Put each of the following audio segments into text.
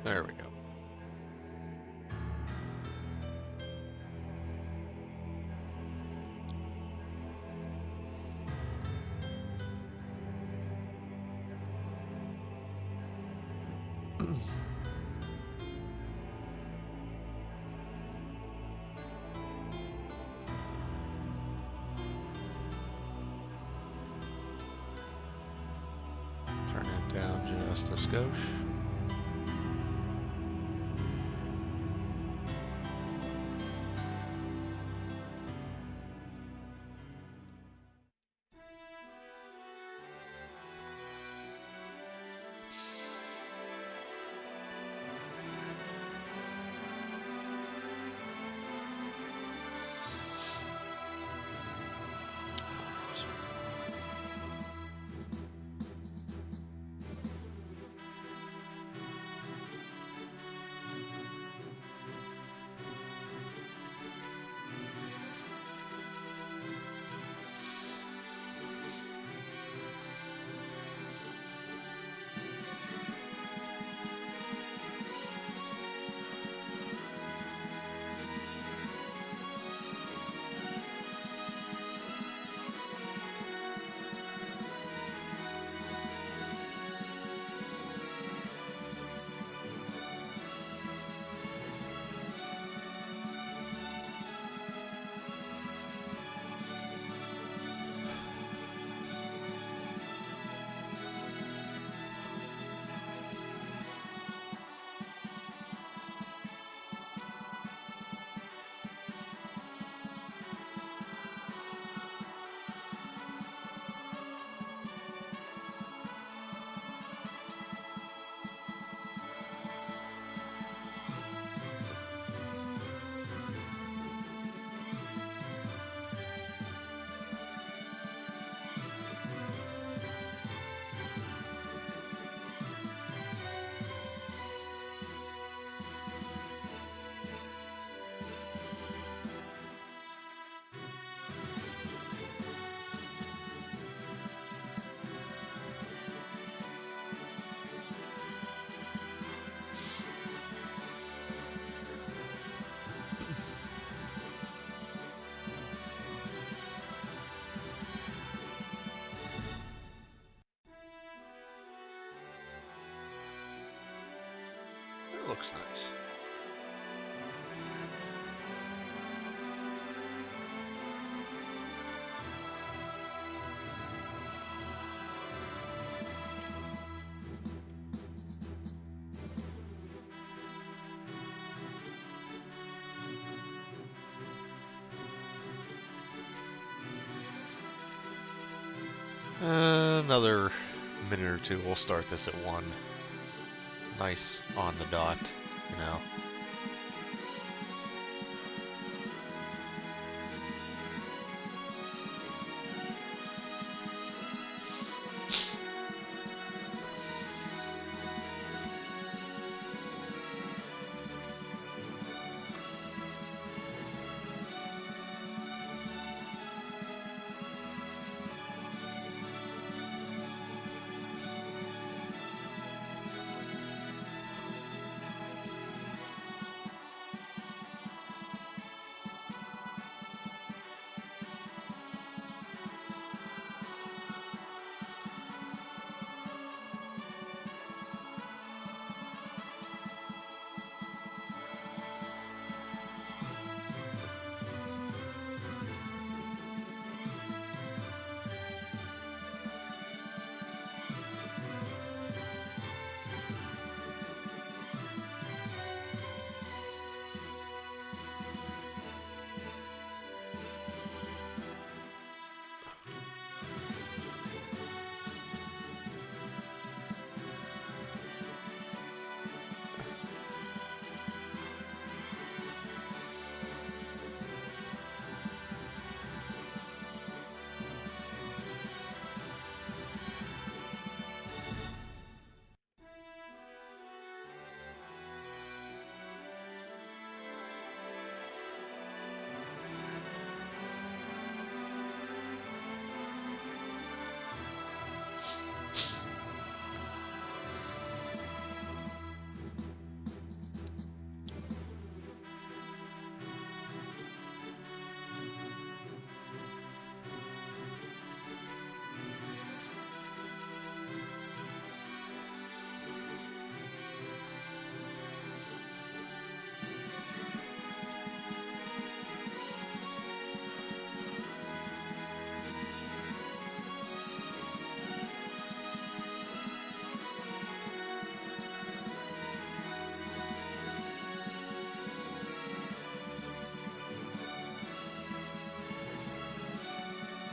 There we go. Turn it down just a skosh. It looks nice. Another minute or two. We'll start this at 1. Nice on the dot, you know.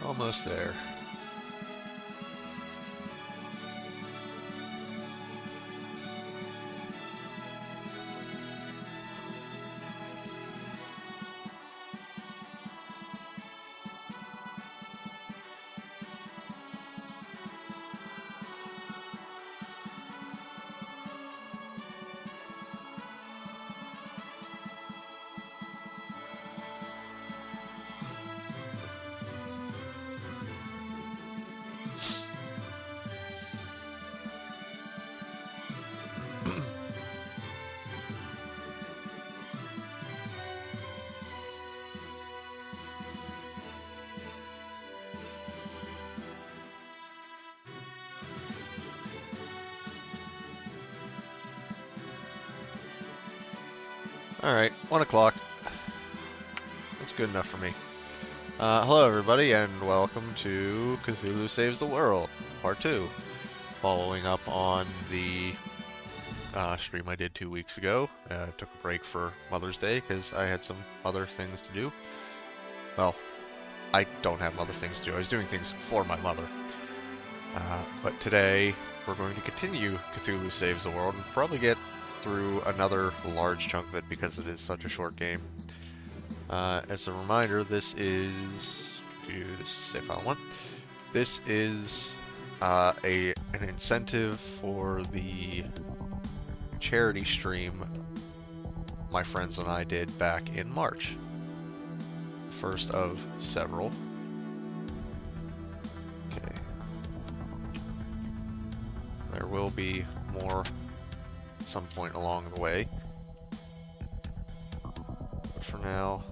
Almost there. Alright, 1 o'clock. That's good enough for me. Hello everybody, and welcome to Cthulhu Saves the World, Part 2. Following up on the stream I did 2 weeks ago. Took a break for Mother's Day, because I had some other things to do. Well, I don't have other things to do. I was doing things for my mother. But today, we're going to continue Cthulhu Saves the World, and probably get through another large chunk of it because it is such a short game. As a reminder, this is save file 1. This is an incentive for the charity stream my friends and I did back in March. First of several. Okay. There will be more some point along the way. But for now,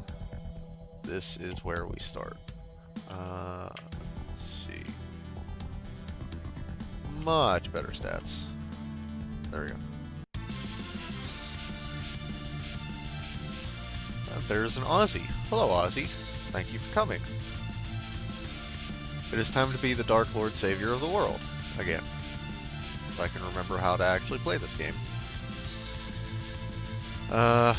this is where we start. Let's see. Much better stats. There we go. There's an Aussie. Hello, Aussie. Thank you for coming. It is time to be the Dark Lord Savior of the world again. If I can remember how to actually play this game. No,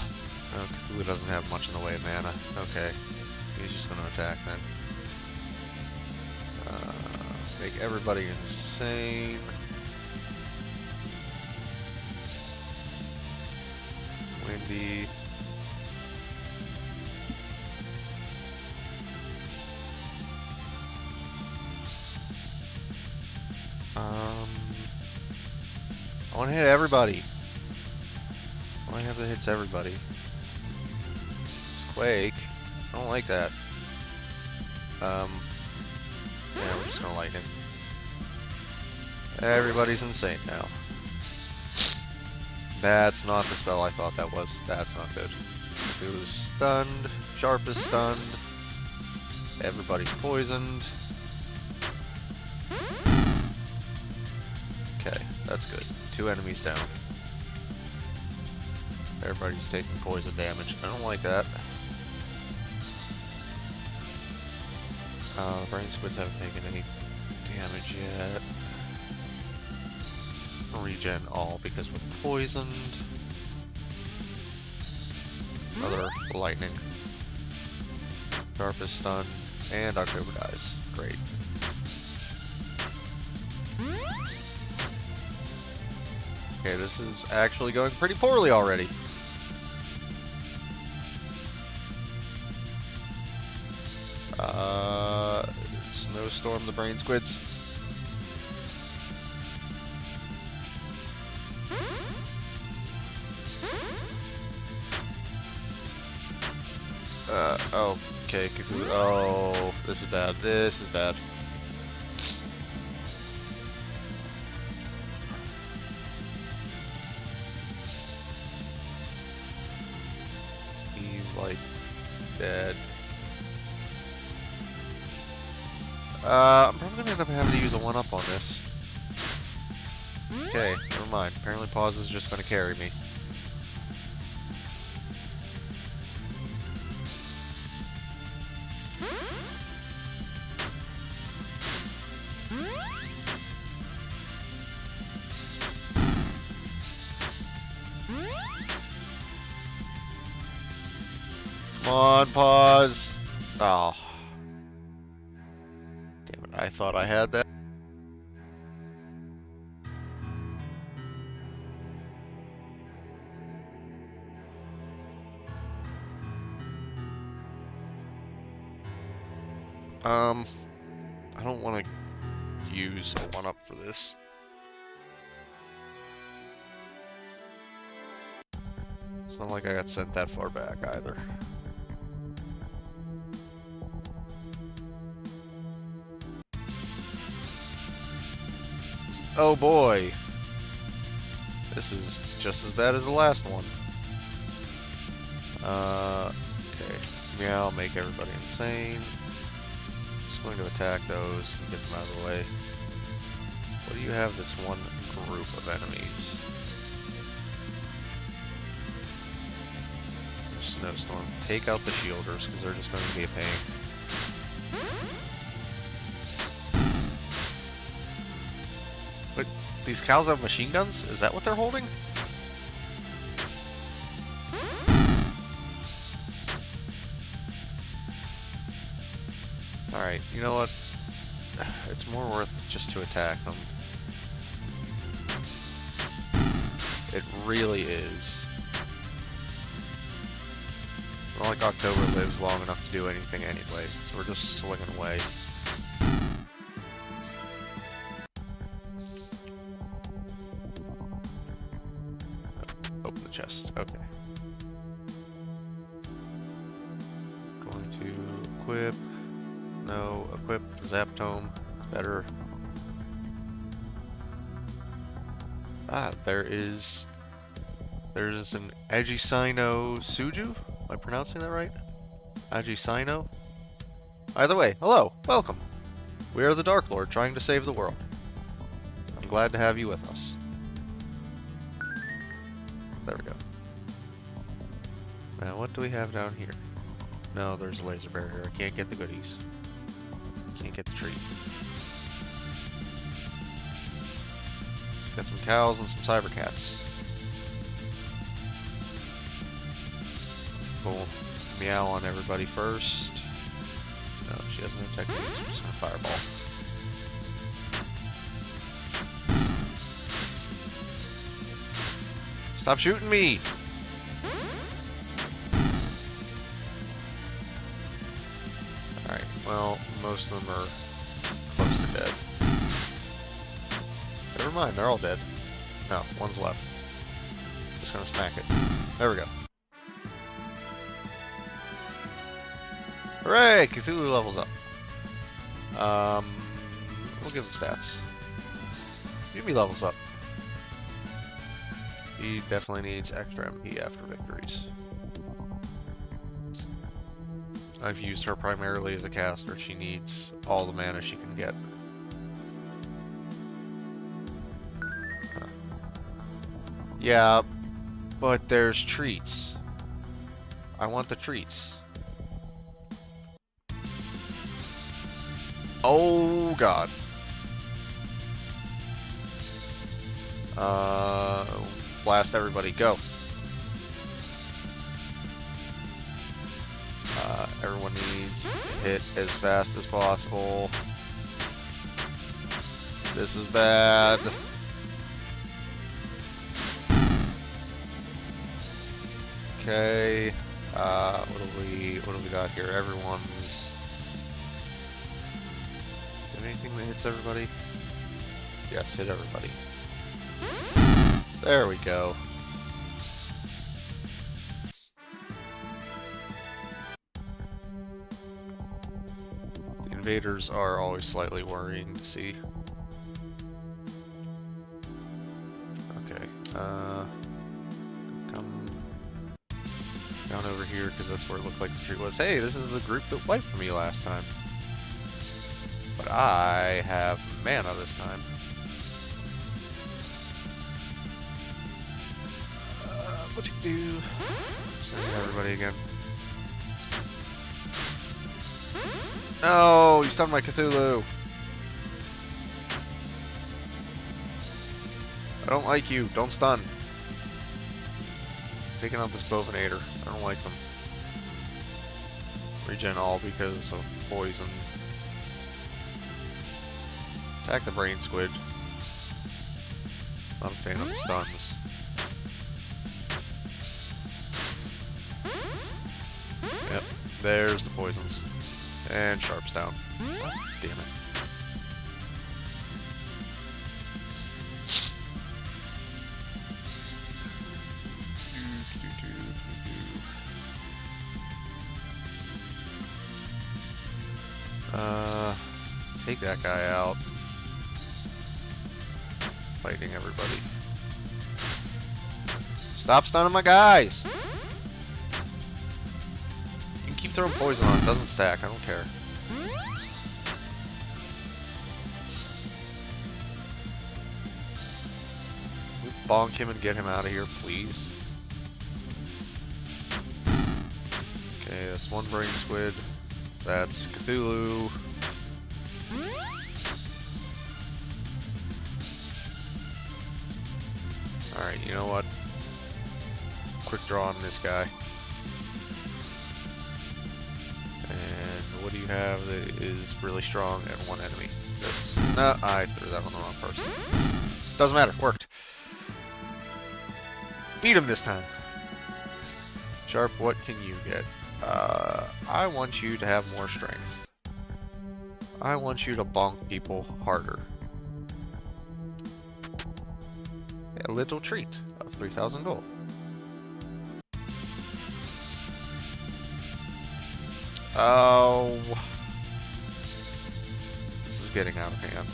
Cthulhu doesn't have much in the way of mana. Okay. He's just going to attack then. Make everybody insane. Windy. I want to hit everybody. I want to have that hits everybody. It's Quake. I don't like that. Yeah, we're just gonna lightning. Everybody's insane now. That's not the spell I thought that was. That's not good. Cthulhu's stunned. Sharp is stunned. Everybody's poisoned. Okay, that's good. 2 enemies down. Everybody's taking poison damage. I don't like that. The brain squids haven't taken any damage yet. Regen all because we're poisoned. Another lightning. Sharp is stunned. And October dies. Great. Okay, this is actually going pretty poorly already. Snowstorm the brain squids. Okay, Cthulhu. Oh, this is bad. This is bad. He's like dead. I'm probably gonna end up having to use a 1-up on this. Okay, never mind. Apparently pause is just gonna carry me. Come on, pause. Oh. I thought I had that. I don't want to use a 1-up for this. It's not like I got sent that far back either. Oh boy! This is just as bad as the last one. Okay. Meow, make everybody insane. Just going to attack those and get them out of the way. What do you have that's one group of enemies? Snowstorm. Take out the shielders, because they're just going to be a pain. But these cows have machine guns? Is that what they're holding? Alright, you know what? It's more worth it just to attack them. It really is. It's not like October lives long enough to do anything anyway, so we're just swinging away. Open the chest, okay. Going to equip. No, equip the Zaptome. Better. Ah, there's an Agisino Suju? Am I pronouncing that right? Agisino? Either way, hello, welcome. We are the Dark Lord trying to save the world. I'm glad to have you with us. There we go. Now, what do we have down here? No, there's a laser barrier. I can't get the goodies. Can't get the treat. Got some cows and some cyber cats. Cool. Meow on everybody first. No, she has no techniques. We're just gonna fireball. Stop shooting me! Alright, well, most of them are close to dead. Never mind, they're all dead. No, one's left. Just gonna smack it. There we go. Hooray! Cthulhu levels up. We'll give him stats. Yumi levels up. He definitely needs extra MP after victories. I've used her primarily as a caster. She needs all the mana she can get. Huh. Yeah, but there's treats. I want the treats. Oh god. Blast everybody, go. Everyone needs to hit as fast as possible. This is bad. Okay. What do we got here? Everyone's. Anything that hits everybody? Yes, hit everybody. There we go. The invaders are always slightly worrying to see. Okay, come down over here because that's where it looked like the tree was. Hey, this is the group that wiped for me last time. But I have mana this time. What you do? Sending everybody again. No, you stunned my Cthulhu. I don't like you. Don't stun. Taking out this Bovinator. I don't like them. Regen all because of poison. Attack the brain squid. Not a fan of the stuns. Yep, there's the poisons. And sharps down. Oh, damn it. Take that guy out. Fighting everybody. Stop stunning my guys! You can keep throwing poison on, it doesn't stack, I don't care. Bonk him and get him out of here, please. Okay, that's one brain squid. That's Cthulhu. Alright, you know what? Quick draw on this guy. And what do you have that is really strong at one enemy? This. No, I threw that on the wrong person. Doesn't matter, worked. Beat him this time. Sharp, what can you get? I want you to have more strength. I want you to bonk people harder. A little treat of 3,000 gold. Oh, this is getting out of hand.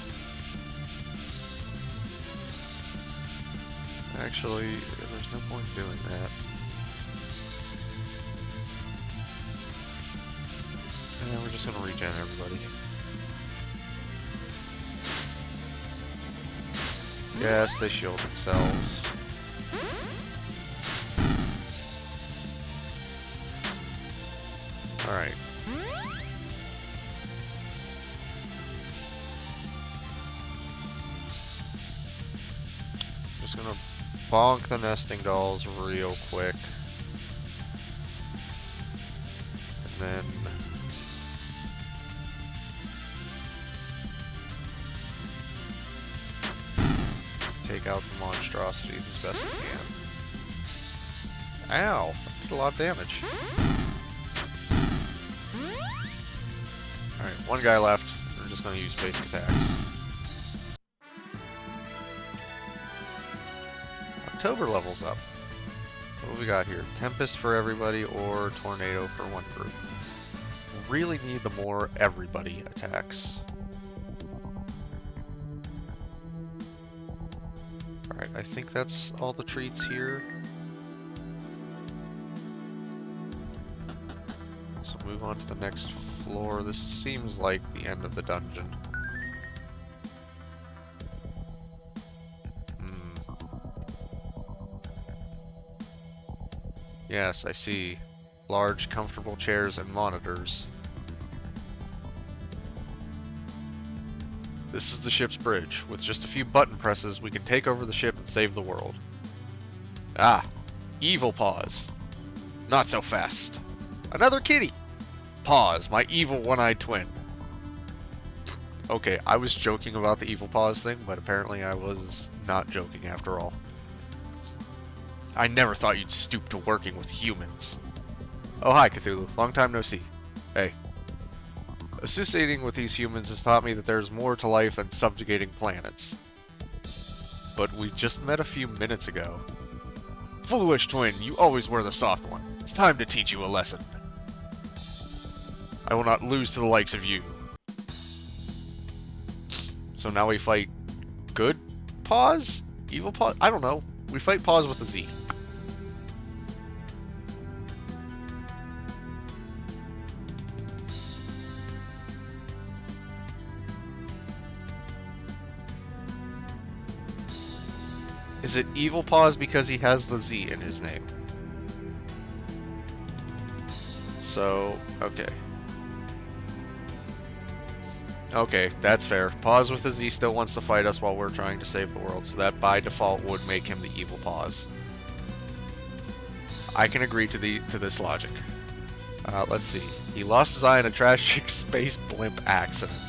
Actually, there's no point in doing that. And we're just gonna regen everybody. Yes, they shield themselves. Alright. Just gonna bonk the nesting dolls real quick. And then take out the monstrosities as best we can. Ow! That did a lot of damage. Alright, one guy left. We're just going to use basic attacks. October levels up. What do we got here? Tempest for everybody or Tornado for one group. Really need the more everybody attacks. Alright, I think that's all the treats here. So move on to the next floor. This seems like the end of the dungeon. Yes, I see. Large, comfortable chairs and monitors. This is the ship's bridge. With just a few button presses, we can take over the ship and save the world. Ah, evil paws. Not so fast. Another kitty. Paws, my evil one-eyed twin. Okay, I was joking about the evil paws thing, but apparently I was not joking after all. I never thought you'd stoop to working with humans. Oh, hi, Cthulhu. Long time no see. Hey. Associating with these humans has taught me that there's more to life than subjugating planets. But we just met a few minutes ago. Foolish twin, you always were the soft one. It's time to teach you a lesson. I will not lose to the likes of you. So now we fight good paws? Evil paws? I don't know. We fight paws with a Z. Is it Evil Paws because he has the Z in his name? So, okay. Okay, that's fair. Paws with a Z still wants to fight us while we're trying to save the world, so that by default would make him the Evil Paws. I can agree to this logic. Let's see. He lost his eye in a tragic space blimp accident.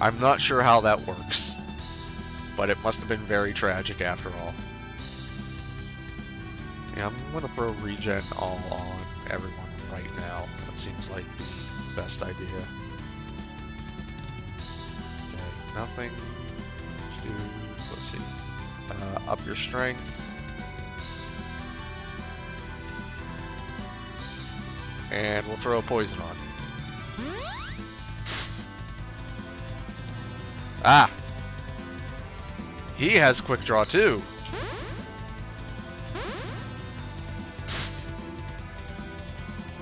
I'm not sure how that works, but it must have been very tragic after all. Yeah, I'm gonna throw regen all on everyone right now. That seems like the best idea. Okay, nothing to, let's see, up your strength. And we'll throw a poison on. Ah! He has quick draw too!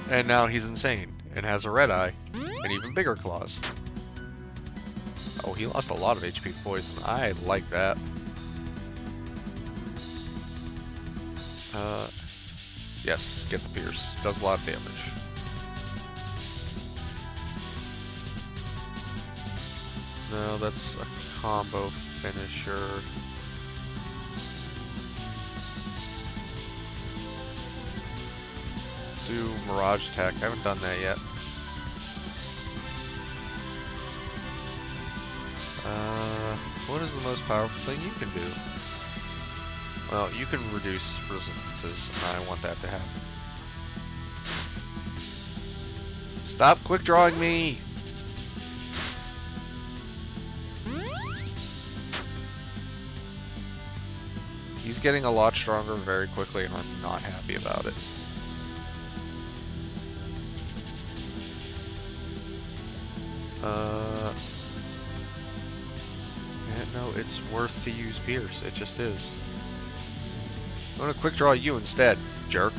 And now he's insane, and has a red eye, and even bigger claws. Oh, he lost a lot of HP to poison. I like that. Yes, get the pierce. Does a lot of damage. No, that's a combo finisher. Do Mirage attack. I haven't done that yet. What is the most powerful thing you can do? Well, you can reduce resistances, and I want that to happen. Stop quick drawing me! He's getting a lot stronger very quickly, and I'm not happy about it. Yeah, no, it's worth to use Pierce. It just is. I'm gonna quick draw you instead, jerk.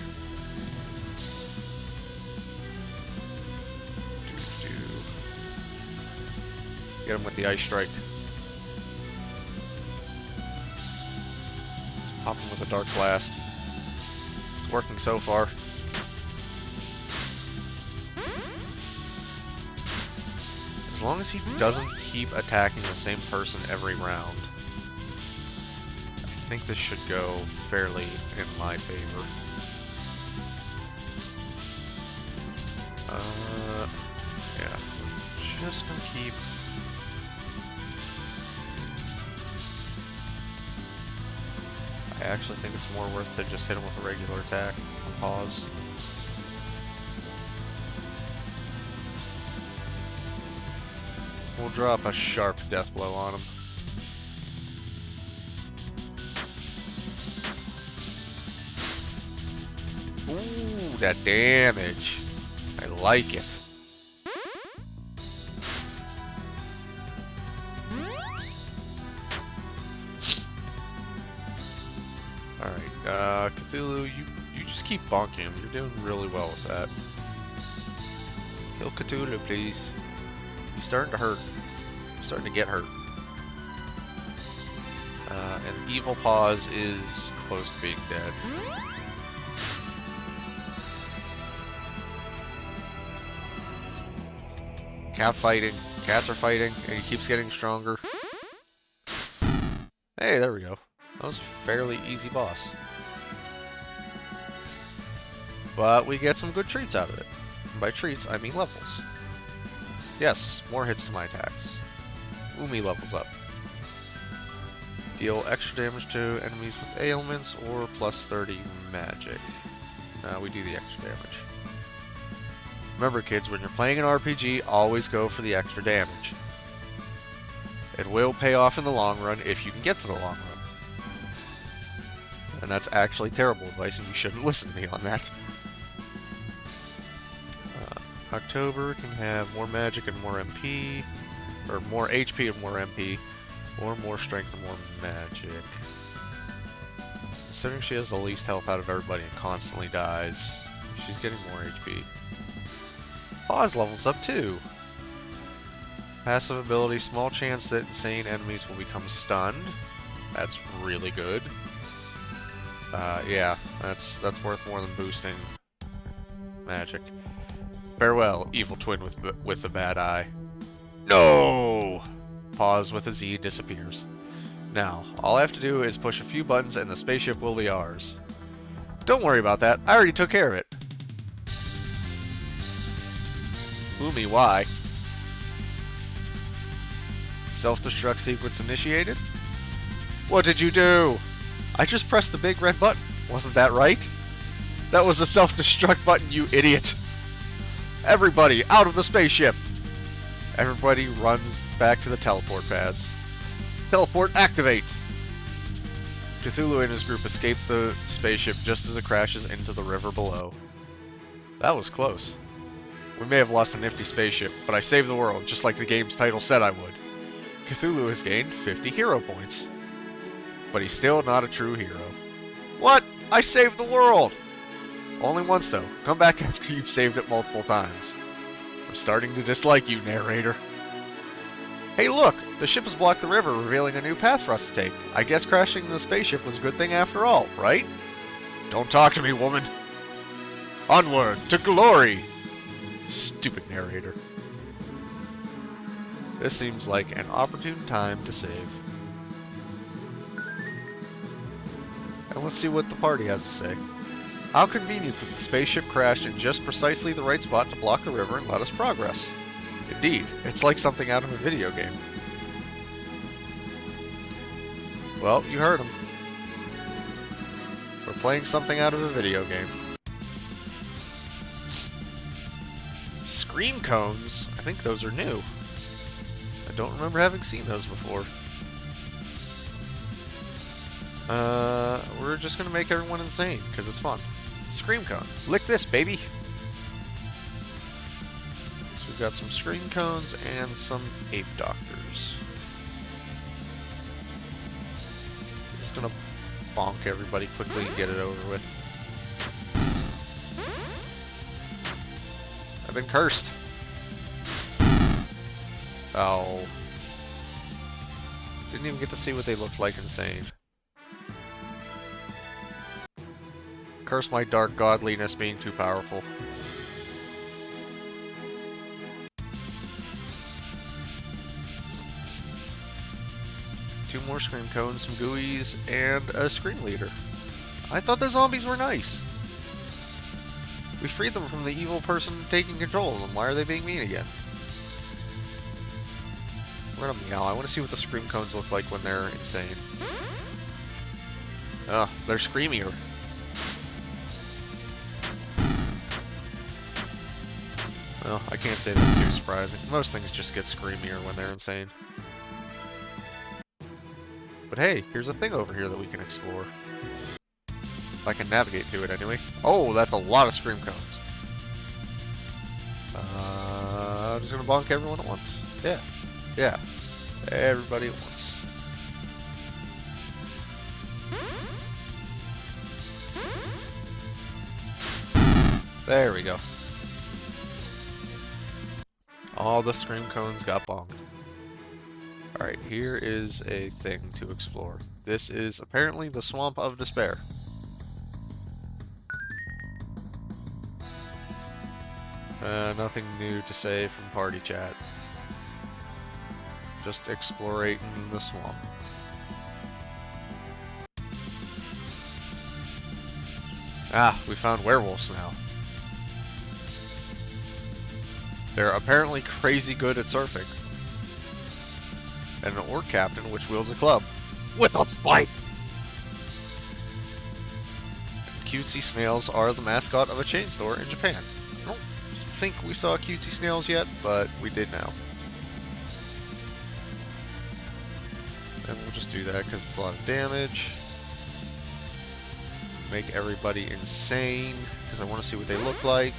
Get him with the Ice Strike. Just pop him with a Dark Blast. It's working so far. As long as he doesn't keep attacking the same person every round, I think this should go fairly in my favor. Yeah. Just gonna keep... I actually think it's more worth to just hit him with a regular attack and pause. We'll drop a sharp death blow on him. Ooh, that damage. I like it. Alright, Cthulhu, you just keep bonking him. You're doing really well with that. Kill Cthulhu, please. He's starting to hurt. Starting to get hurt. And Evil Paws is close to being dead. Cat fighting. Cats are fighting, and he keeps getting stronger. Hey, there we go. That was a fairly easy boss. But we get some good treats out of it. And by treats, I mean levels. Yes, more hits to my attacks. Umi levels up. Deal extra damage to enemies with ailments or plus 30 magic. We do the extra damage. Remember kids, when you're playing an RPG, always go for the extra damage. It will pay off in the long run if you can get to the long run. And that's actually terrible advice, and you shouldn't listen to me on that. October can have more magic and more MP, or more HP and more MP, or more strength and more magic. Considering she has the least health out of everybody and constantly dies, she's getting more HP. Pause levels up too. Passive ability, small chance that insane enemies will become stunned. That's really good. Yeah, that's worth more than boosting magic. Farewell, evil twin with the bad eye. No! Pause with a Z disappears. Now, all I have to do is push a few buttons and the spaceship will be ours. Don't worry about that, I already took care of it. Umi, why? Self-destruct sequence initiated? What did you do? I just pressed the big red button. Wasn't that right? That was the self-destruct button, you idiot. Everybody, out of the spaceship! Everybody runs back to the teleport pads. Teleport activate! Cthulhu and his group escape the spaceship just as it crashes into the river below. That was close. We may have lost a nifty spaceship, but I saved the world, just like the game's title said I would. Cthulhu has gained 50 hero points. But he's still not a true hero. What? I saved the world! Only once, though. Come back after you've saved it multiple times. I'm starting to dislike you, narrator. Hey look! The ship has blocked the river, revealing a new path for us to take. I guess crashing the spaceship was a good thing after all, right? Don't talk to me, woman! Onward to glory! Stupid narrator. This seems like an opportune time to save. And let's see what the party has to say. How convenient that the spaceship crashed in just precisely the right spot to block the river and let us progress. Indeed, it's like something out of a video game. Well, you heard him. We're playing something out of a video game. Scream cones? I think those are new. I don't remember having seen those before. We're just gonna make everyone insane, because it's fun. Scream cone. Lick this, baby! So we've got some scream cones and some ape doctors. Just gonna bonk everybody quickly and get it over with. I've been cursed. Oh. Didn't even get to see what they looked like insane. Curse my dark godliness being too powerful. Two more scream cones, some gooeys, and a scream leader. I thought the zombies were nice. We freed them from the evil person taking control of them. Why are they being mean again? We're gonna meow. I want to see what the scream cones look like when they're insane. Ugh, they're screamier. Well, I can't say that's too surprising. Most things just get screamier when they're insane. But hey, here's a thing over here that we can explore. If I can navigate to it anyway. Oh, that's a lot of scream cones. I'm just gonna bonk everyone at once. Yeah. Yeah. Everybody at once. There we go. All the scream cones got bonked. Alright, here is a thing to explore. This is apparently the Swamp of Despair. Nothing new to say from party chat. Just exploring the swamp. Ah, we found werewolves now. They're apparently crazy good at surfing. And an orc captain which wields a club. With a spike! Cutesy snails are the mascot of a chain store in Japan. I don't think we saw cutesy snails yet, but we did now. And we'll just do that because it's a lot of damage. Make everybody insane because I want to see what they look like.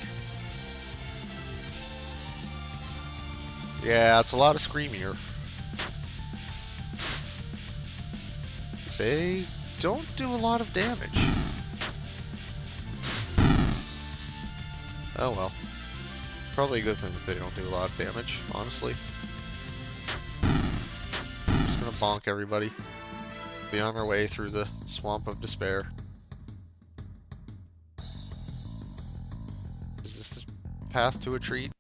Yeah, it's a lot of screamier. They don't do a lot of damage. Oh well. Probably a good thing that they don't do a lot of damage, honestly. I'm just gonna bonk everybody. Be on our way through the Swamp of Despair. Is this the path to a treat?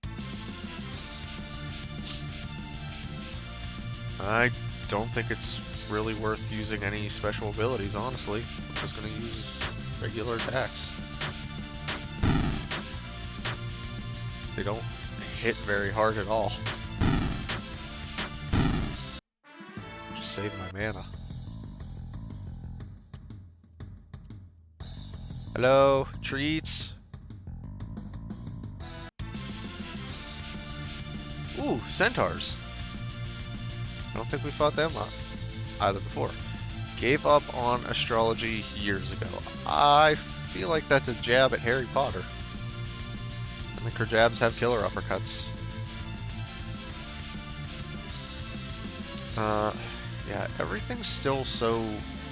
I don't think it's really worth using any special abilities, honestly. I'm just gonna use regular attacks. They don't hit very hard at all. save my mana. Hello, treats. Ooh, centaurs. I don't think we fought them either before. Gave up on astrology years ago. I feel like that's a jab at Harry Potter. I think her jabs have killer uppercuts. Yeah, everything's still so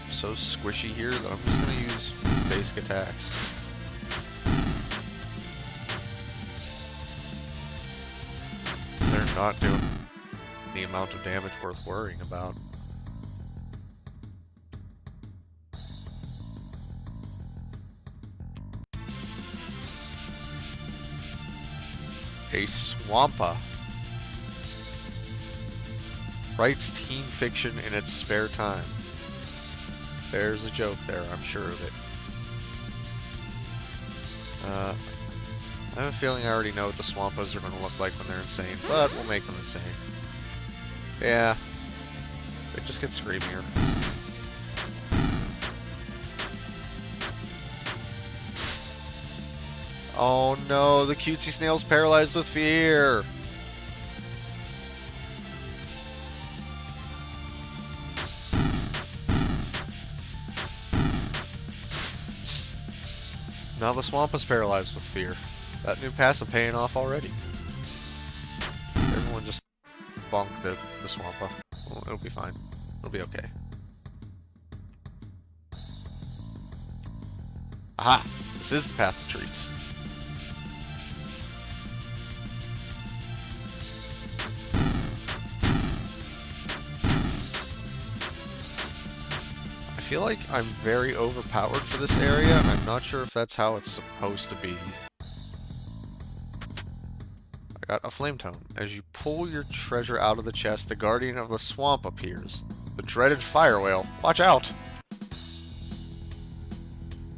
squishy here that I'm just gonna use basic attacks. They're not doing the amount of damage worth worrying about. A Swampa writes teen fiction in its spare time. There's a joke there, I'm sure of it. I have a feeling I already know what the Swampas are going to look like when they're insane, but we'll make them insane. Yeah, they just get screamier. Oh no, the cutesy snail's paralyzed with fear! Now the Swampa's paralyzed with fear. That new passive paying off already. Everyone just bonk the Swampa. Well, it'll be fine. It'll be okay. Aha! This is the path to treats. I feel like I'm very overpowered for this area, and I'm not sure if that's how it's supposed to be. I got a flame tone. As you pull your treasure out of the chest, the guardian of the swamp appears. The dreaded fire whale. Watch out!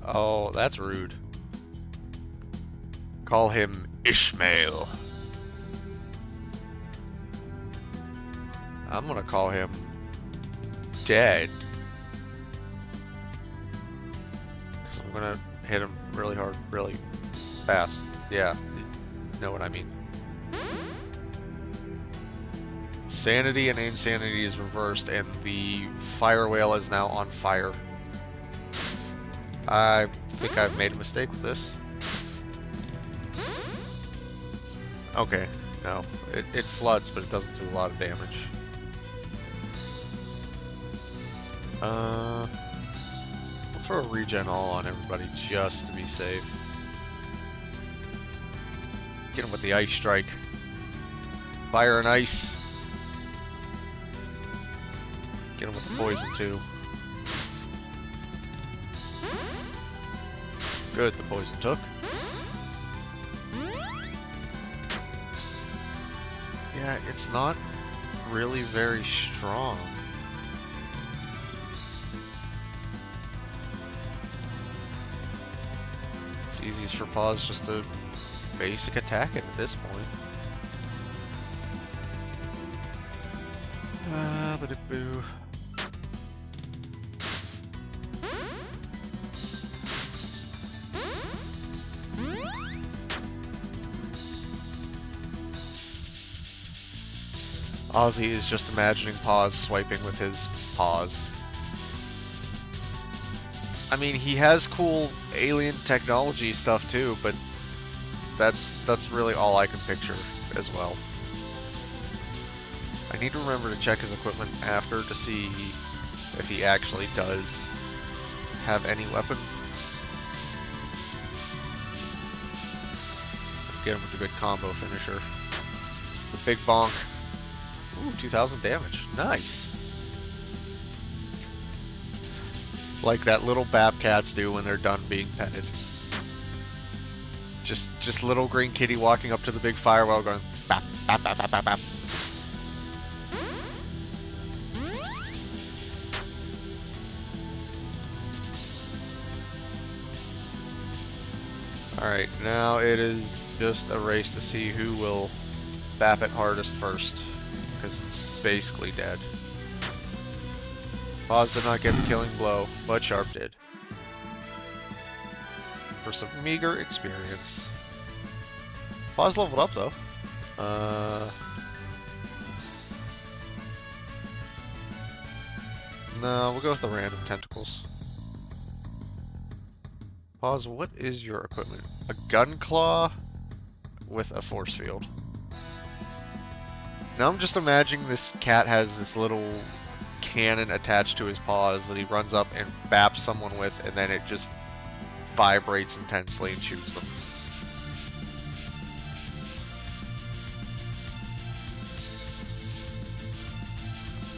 Oh, that's rude. Call him Ishmael. I'm gonna call him Dead. I'm gonna hit him really hard, really fast. Yeah, you know what I mean. Sanity and insanity is reversed, and the fire whale is now on fire. I think I've made a mistake with this. Okay, no. It floods, but it doesn't do a lot of damage. We'll throw a regen all on everybody just to be safe. Get him with the ice strike. Fire and ice. Get him with the poison too. Good, the poison took. Yeah, it's not really very strong. It's easiest for Paws just to basic attack it at this point. But it boo. Ozzy is just imagining Paws swiping with his paws. I mean, he has cool alien technology stuff too, but that's really all I can picture as well. I need to remember to check his equipment after to see if he actually does have any weapon. Get him with a good combo finisher. The big bonk. Ooh, 2,000 damage. Nice. Like that little Babcats do when they're done being petted. Just little green kitty walking up to the big firewall going bap bap bap bap bap bap. Alright, now it is just a race to see who will bap it hardest first, because it's basically dead. Paz did not get the killing blow, but Sharp did. For some meager experience. Paz leveled up though. No, we'll go with the random tentacles. Pause, what is your equipment? A gun claw with a force field. Now I'm just imagining this cat has this little cannon attached to his paws that he runs up and baps someone with, and then it just vibrates intensely and shoots them.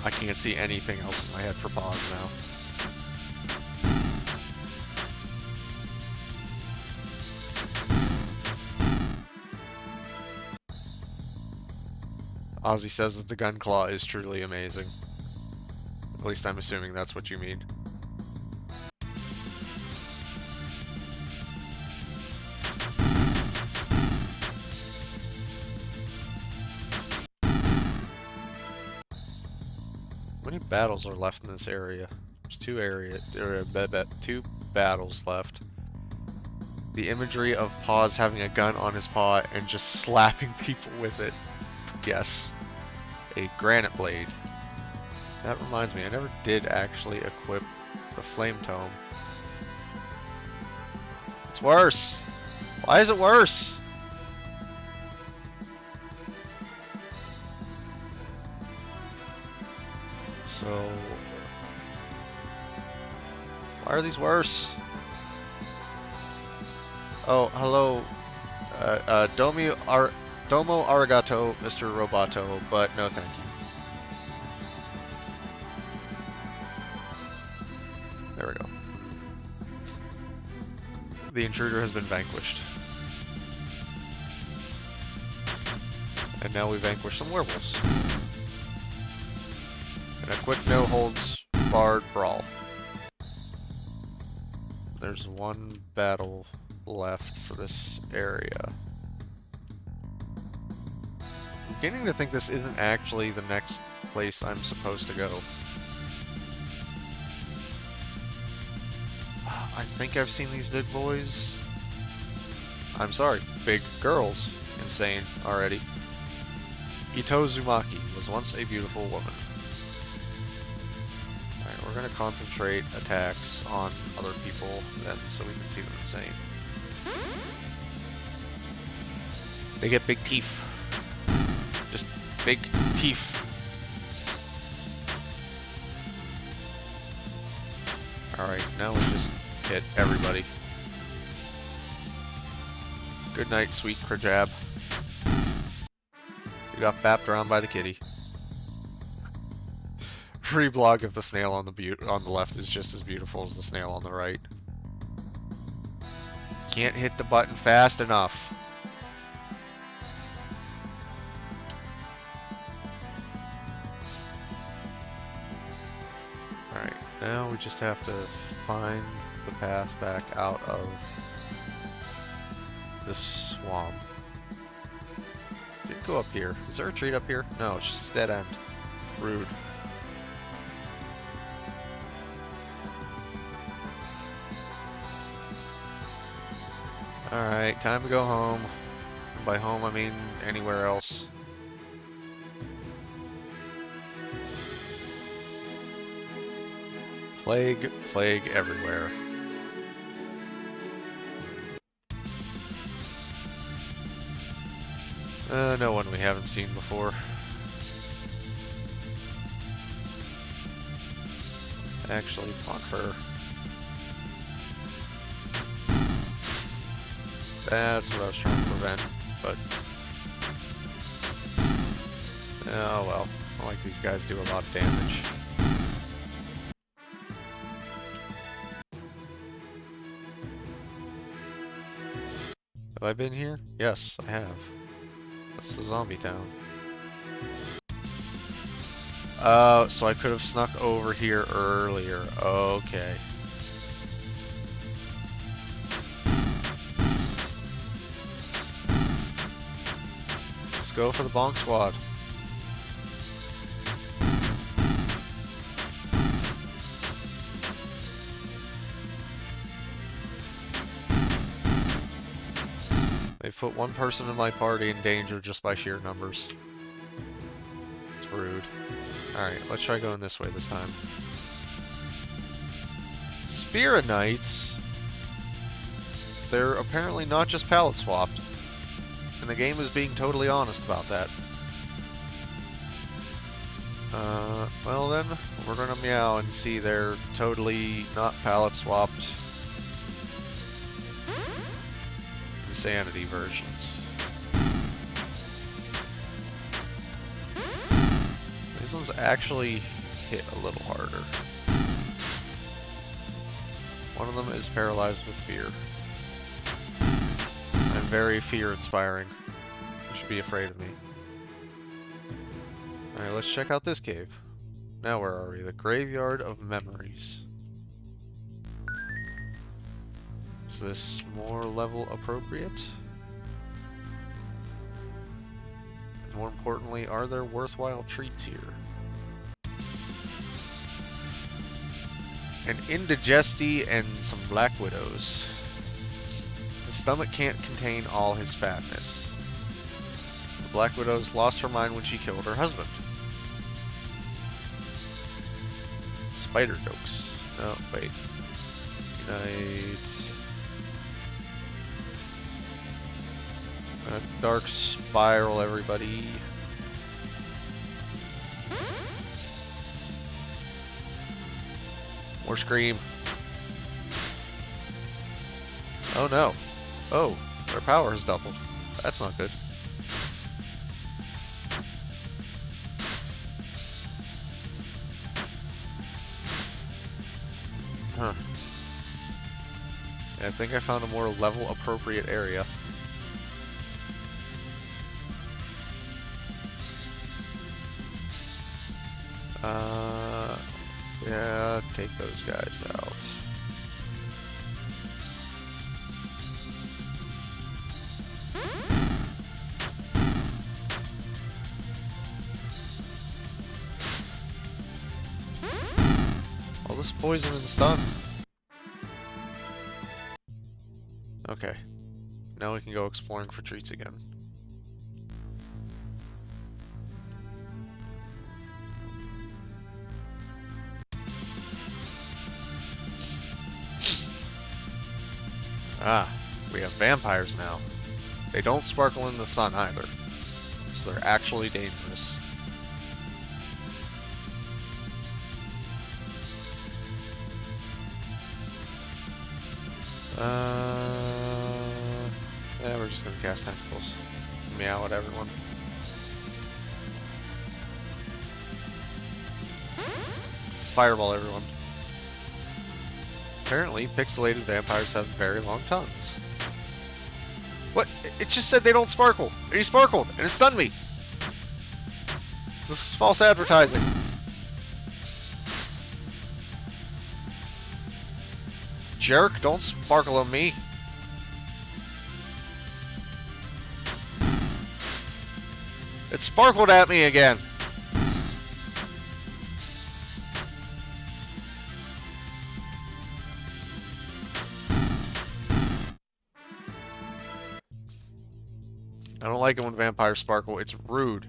I can't see anything else in my head for Pause now. Ozzy says that the gun claw is truly amazing. At least I'm assuming that's what you mean. How many battles are left in this area? There's two battles left. The imagery of Paws having a gun on his paw and just slapping people with it. Yes. A granite blade. That reminds me, I never did actually equip the flame tome. It's worse! Why is it worse? So... why are these worse? Oh, hello. Domo arigato, Mr. Roboto, but no thank you. There we go. The intruder has been vanquished. And now we vanquish some werewolves. And a quick no holds barred brawl. There's one battle left for this area. I'm beginning to think this isn't actually the next place I'm supposed to go. I think I've seen these big boys. I'm sorry, big girls. Insane already. Ito Uzumaki was once a beautiful woman. Alright, we're gonna concentrate attacks on other people then so we can see them insane. They get big teeth. Just big teeth. Alright, now we just hit everybody. Good night, sweet Krajab. You got bapped around by the kitty. Reblog of the snail on the left is just as beautiful as the snail on the right. Can't hit the button fast enough. Alright, now we just have to find the path back out of this swamp. Did go up here. Is there a retreat up here? No, it's just a dead end. Rude. Alright, time to go home. And by home I mean anywhere else. Plague, plague everywhere. No one we haven't seen before. Actually, fuck her. That's what I was trying to prevent, but... oh well, it's not like these guys do a lot of damage. Have I been here? Yes, I have. That's the zombie town. Oh, so I could have snuck over here earlier. Okay. Let's go for the bonk squad. put one person in my party in danger just by sheer numbers. It's rude. Alright, let's try going this way this time. Spirit Knights, they're apparently not just palette swapped. And the game is being totally honest about that. Well then, we're gonna meow and see they're totally not palette swapped insanity versions. These ones actually hit a little harder. One of them is paralyzed with fear. And very fear-inspiring. You should be afraid of me. Alright, let's check out this cave. Now where are we? The Graveyard of Memories. Is this more level appropriate? And more importantly, are there worthwhile treats here? An Indigesti and some Black Widows. His stomach can't contain all his fatness. The Black Widow's lost her mind when she killed her husband. Spider jokes. No, wait. Unite. Dark Spiral, everybody. More Scream. Oh no. Oh, their power has doubled. That's not good. Huh. I think I found a more level appropriate area. Yeah, take those guys out. All this poison and stun. Okay. Now we can go exploring for treats again. Ah, we have vampires now. They don't sparkle in the sun either, so they're actually dangerous. Yeah, we're just gonna cast tentacles. Meow at everyone. Fireball everyone. Apparently, pixelated vampires have very long tongues. What? It just said they don't sparkle. And he sparkled, and it stunned me. This is false advertising. Jerk, don't sparkle on me. It sparkled at me again. I don't like it when vampires sparkle. It's rude.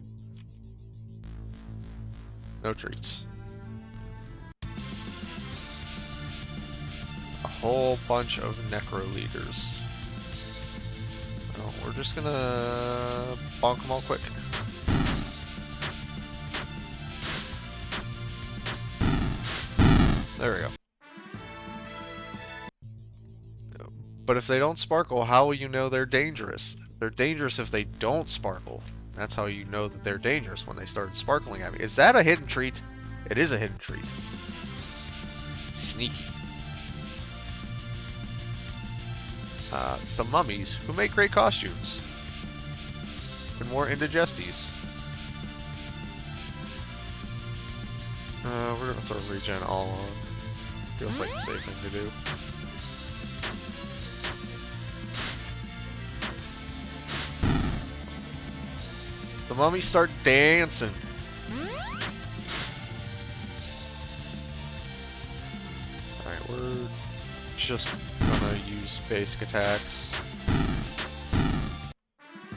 No treats. A whole bunch of necro leaders. Oh, we're just gonna bonk them all quick. There we go. But if they don't sparkle, how will you know they're dangerous? They're dangerous if they don't sparkle. That's how you know that they're dangerous, when they start sparkling at me. Is that a hidden treat? It is a hidden treat. Sneaky. Some mummies who make great costumes. And more indigesties. We're gonna throw regen all on. Feels like the safe thing to do. The mummies start dancing. Alright, we're just gonna use basic attacks.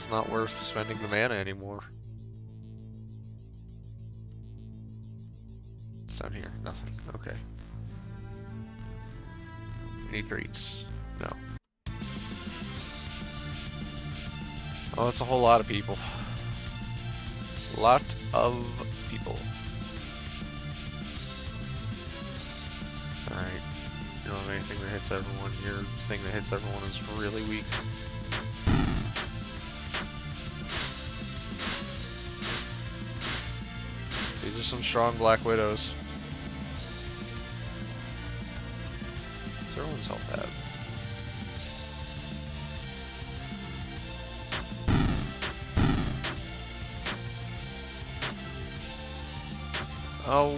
It's not worth spending the mana anymore. What's down here? Nothing. Okay. Any treats? No. Oh, that's a whole lot of people. Lot of people. Alright. You don't have anything that hits everyone. Your thing that hits everyone is really weak. These are some strong Black Widows. What's everyone's health at? Oh.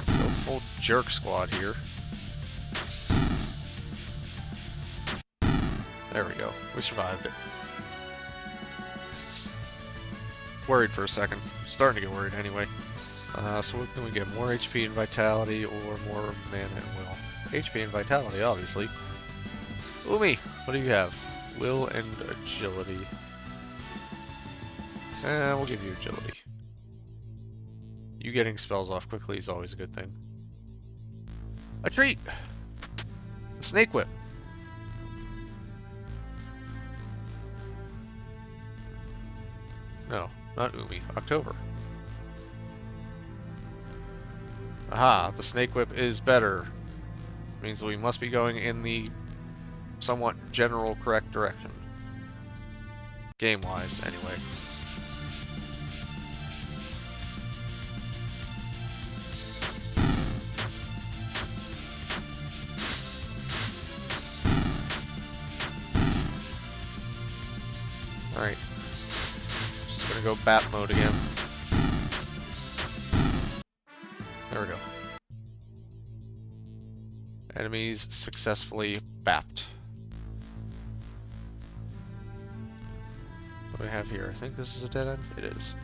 Go full jerk squad here. There we go. We survived it. Worried for a second. Starting to get worried anyway. So what can we get? More HP and Vitality or more mana and Will? HP and Vitality, obviously. Umi, what do you have? Will and Agility. We'll give you Agility. You getting spells off quickly is always a good thing. A treat! A Snake Whip. No, not Umi. October. Aha, the Snake Whip is better. Means we must be going in the somewhat general correct direction. Game-wise, anyway. Alright. Just gonna go bat mode again. There we go. Enemies successfully bapped. What do we have here? I think this is a dead end? It is.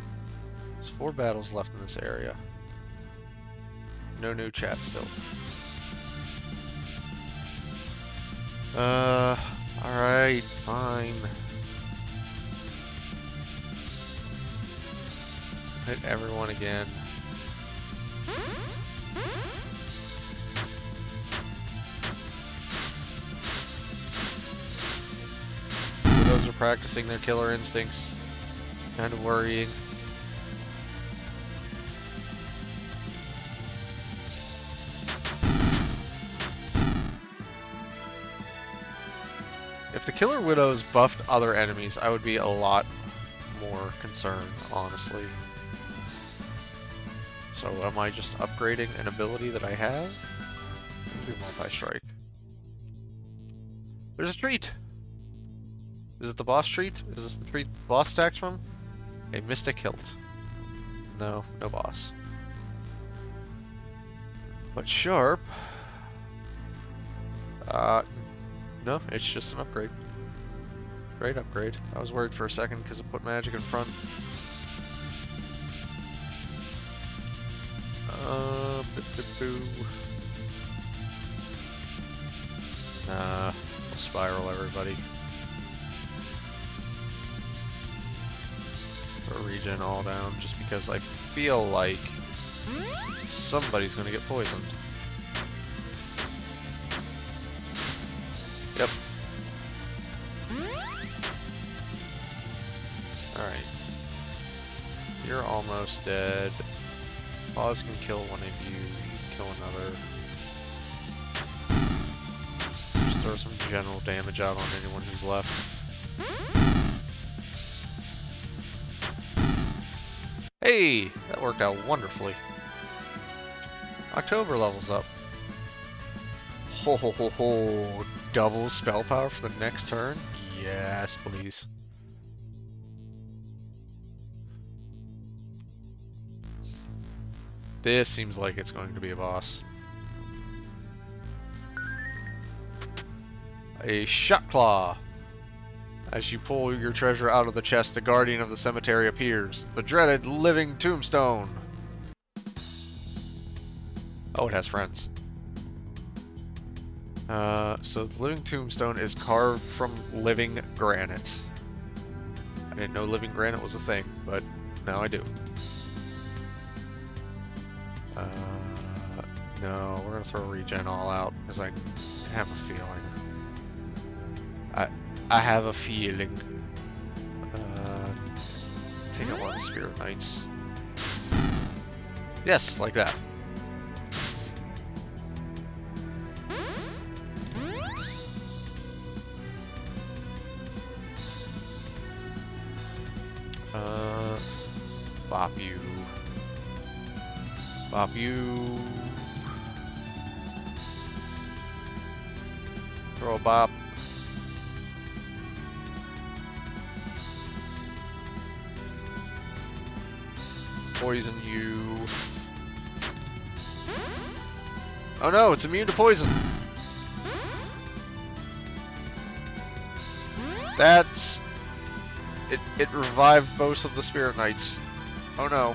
There's 4 battles left in this area. No new chat still. Alright, fine. Hit everyone again. Those are practicing their killer instincts. Kind of worrying. If the Killer Widows buffed other enemies, I would be a lot more concerned, honestly. So am I just upgrading an ability that I have? Let's do multi-strike. There's a treat! Is it the boss treat? Is this the treat the boss attacks from? A Mystic Hilt. No, no boss. But Sharp... no, it's just an upgrade. Great upgrade. I was worried for a second because it put magic in front. Nah, we'll spiral everybody. Throw regen all down just because I feel like somebody's gonna get poisoned. Yep. Alright. You're almost dead. Pause can kill one of you, you can kill another. Just throw some general damage out on anyone who's left. Hey! That worked out wonderfully. October levels up. Ho ho ho ho! Double spell power for the next turn? Yes, please. This seems like it's going to be a boss. A Shot Claw. As you pull your treasure out of the chest, the guardian of the cemetery appears. The dreaded living tombstone. Oh, it has friends. So the living tombstone is carved from living granite. I didn't know living granite was a thing, but now I do. No, we're gonna throw regen all out because I have a feeling. I have a feeling. Take out one of the Spirit Knights. Yes, like that. Bop you. Bop you. Throw a bop. Poison you. Oh no, it's immune to poison. That's... It revived both of the Spirit Knights. Oh no.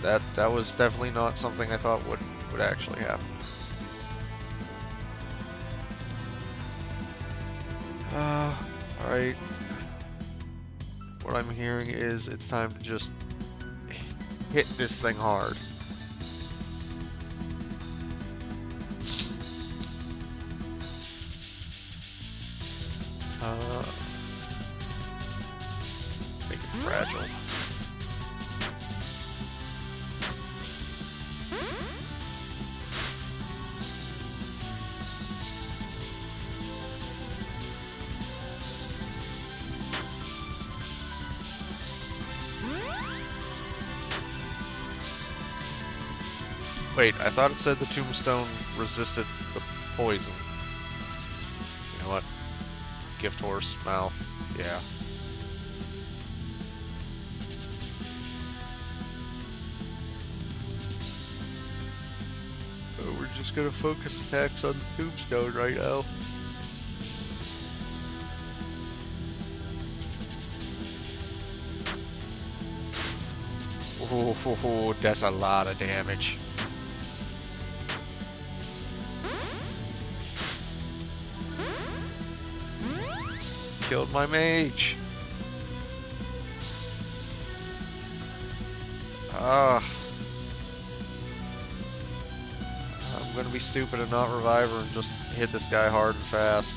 That was definitely not something I thought would actually happen. Alright. What I'm hearing is it's time to just hit this thing hard. Make it fragile. Wait, I thought it said the tombstone resisted the poison. You know what? Gift horse, mouth, yeah. Oh, we're just gonna focus attacks on the tombstone right now. Oh, that's a lot of damage. Killed my mage. I'm gonna be stupid and not revive her and just hit this guy hard and fast.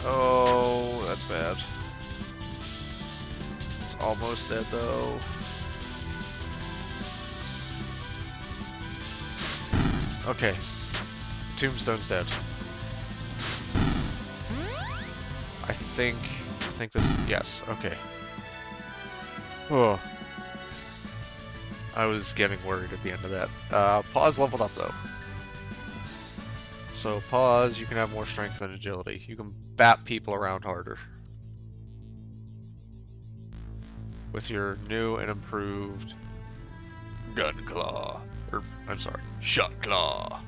Oh, that's bad. Almost dead though. Okay. Tombstone's dead. I think this, yes, okay. Oh. I was getting worried at the end of that. Pause leveled up though. So pause, you can have more strength and agility. You can bat people around harder. With your new and improved gun claw, or I'm sorry, shot claw.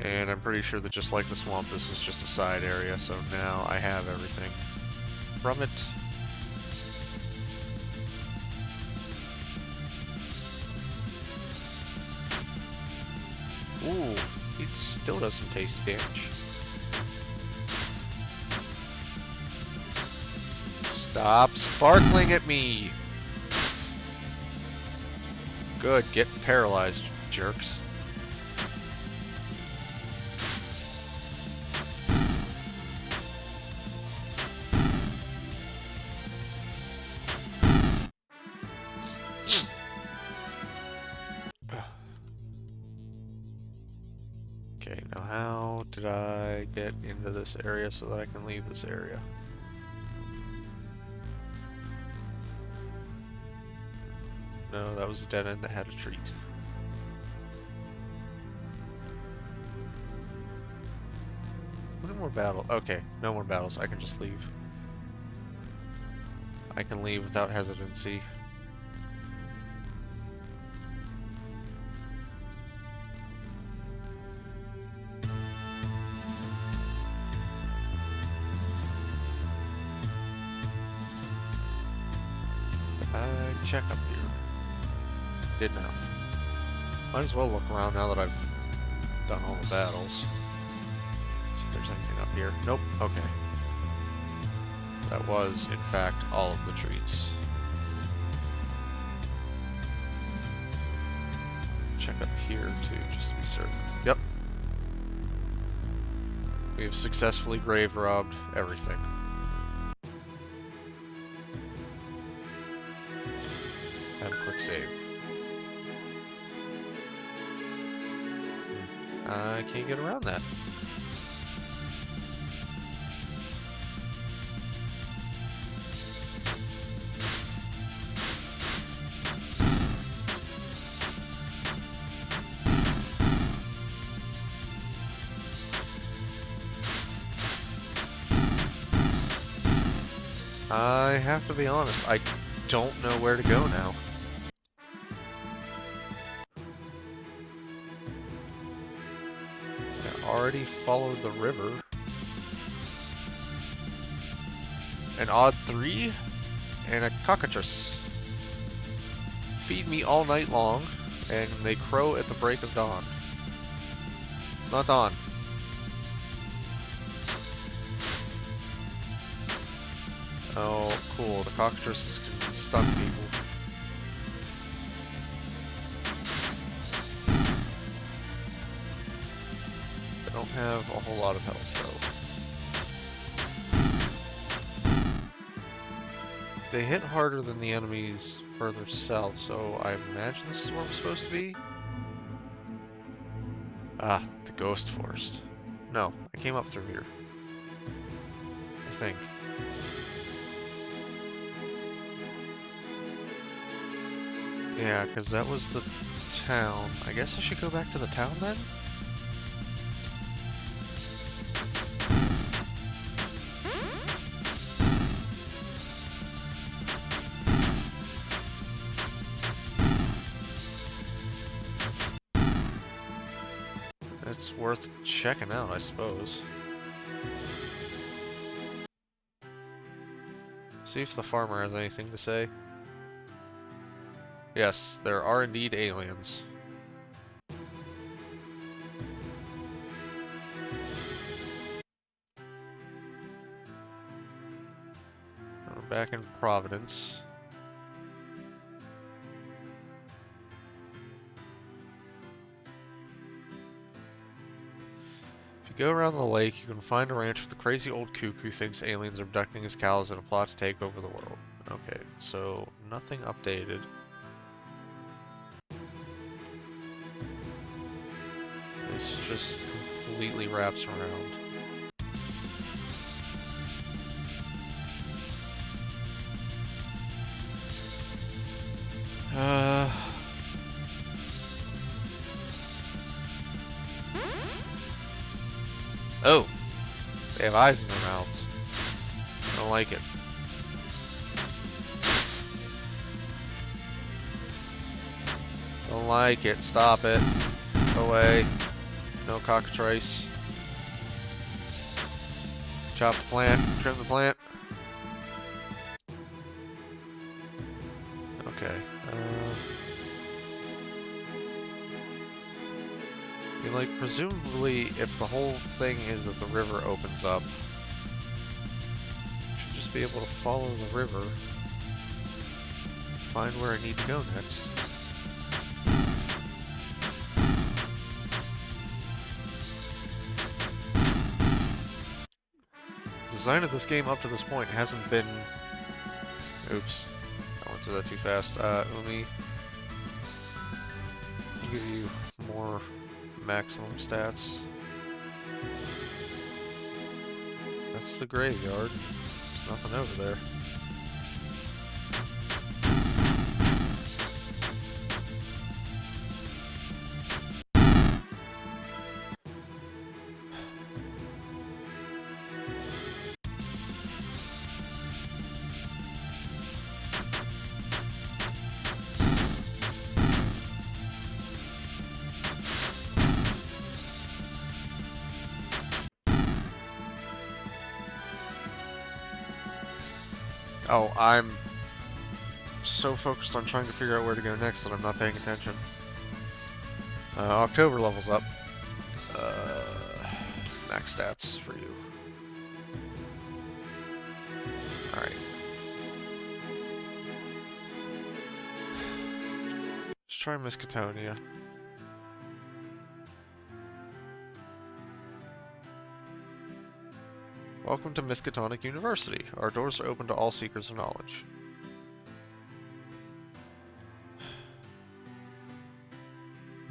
And I'm pretty sure that just like the swamp, this was just a side area, so now I have everything from it. Ooh, it still does some tasty damage. Stop sparkling at me! Good, get paralyzed, jerks. Okay, now how did I get into this area so that I can leave this area? No, that was a dead end that had a treat. How many more battles? Okay, no more battles. I can just leave. I can leave without hesitancy. check up here? Did now. Might as well look around now that I've done all the battles. See if there's anything up here. Nope. Okay. That was, in fact, all of the treats. Check up here too, just to be certain. Yep. We have successfully grave robbed everything. Have a quick save. I can't get around that. I have to be honest, I don't know where to go now. I already followed the river. An odd 3 and a cockatrice. Feed me all night long, and they crow at the break of dawn. It's not dawn. Oh, cool. The cockatrices can stun people. I don't have a whole lot of health, though. They hit harder than the enemies further south, so I imagine this is where I'm supposed to be. Ah, the Ghost Forest. No, I came up through here. I think. Yeah, because that was the town. I guess I should go back to the town then? It's worth checking out, I suppose. See if the farmer has anything to say. Yes, there are indeed aliens. We're back in Providence. If you go around the lake, you can find a ranch with a crazy old kook who thinks aliens are abducting his cows in a plot to take over the world. Okay, so nothing updated. This just completely wraps around. Oh! They have eyes in their mouths. I don't like it. Don't like it. Stop it. Go away. No cockatrice. Chop the plant. Trim the plant. Okay. I mean, like, presumably, if the whole thing is that the river opens up, I should just be able to follow the river, find where I need to go next. The design of this game up to this point hasn't been... Oops. I went through that too fast. Umi, I'll give you more maximum stats. That's the graveyard. There's nothing over there. Oh, I'm so focused on trying to figure out where to go next that I'm not paying attention. October levels up. Max stats for you. Alright. Let's try Miskatonia. Welcome to Miskatonic University. Our doors are open to all seekers of knowledge.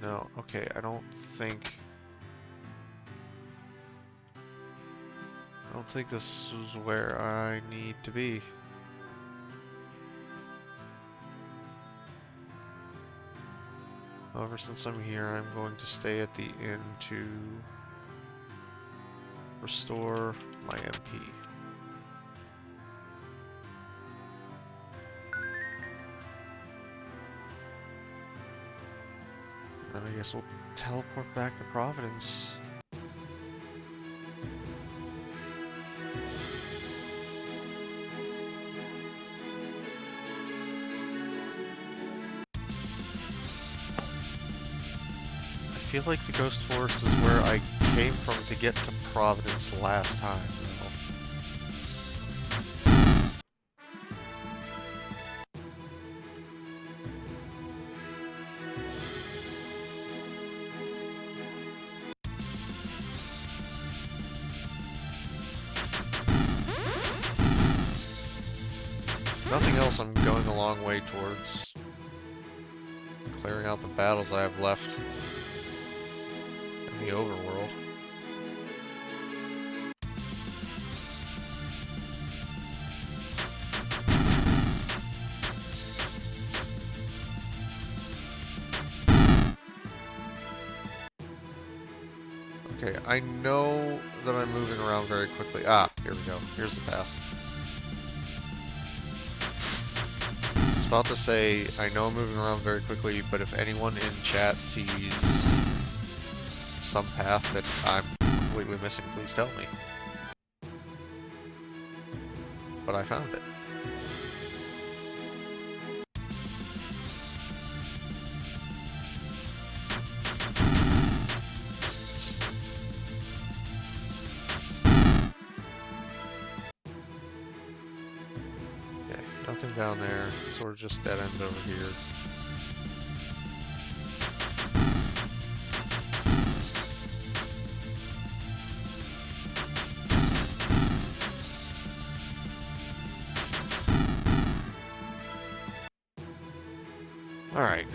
No, okay, I don't think this is where I need to be. However, since I'm here, I'm going to stay at the inn to restore my MP. Then I guess we'll teleport back to Providence. I feel like the Ghost Forest is where I came from to get to Providence last time. Nothing else, I'm going a long way towards clearing out the battles I have left in the overworld. Okay, I know that I'm moving around very quickly. Ah, here we go. Here's the path. I was about to say, I know I'm moving around very quickly, but if anyone in chat sees some path that I'm completely missing, please tell me. But I found it. Nothing down there, sort of just dead end over here. Alright.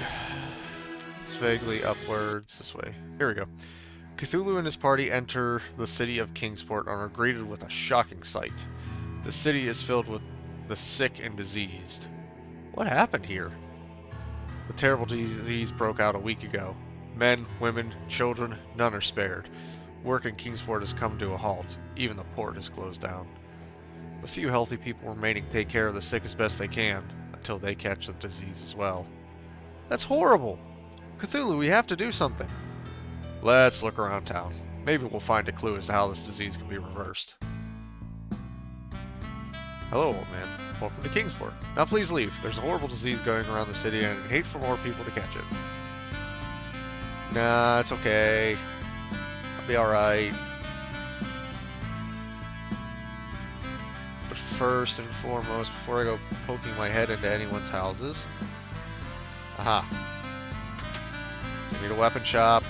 It's vaguely upwards this way. Here we go. Cthulhu and his party enter the city of Kingsport and are greeted with a shocking sight. The city is filled with the sick and diseased. What happened here? The terrible disease broke out a week ago. Men, women, children, none are spared. Work in Kingsport has come to a halt. Even the port is closed down. The few healthy people remaining take care of the sick as best they can, until they catch the disease as well. That's horrible! Cthulhu, we have to do something. Let's look around town. Maybe we'll find a clue as to how this disease can be reversed. Hello, old man. Welcome to Kingsport. Now please leave. There's a horrible disease going around the city and I'd hate for more people to catch it. Nah, it's okay. I'll be alright. But first and foremost, before I go poking my head into anyone's houses... Aha. I need a weapon shop.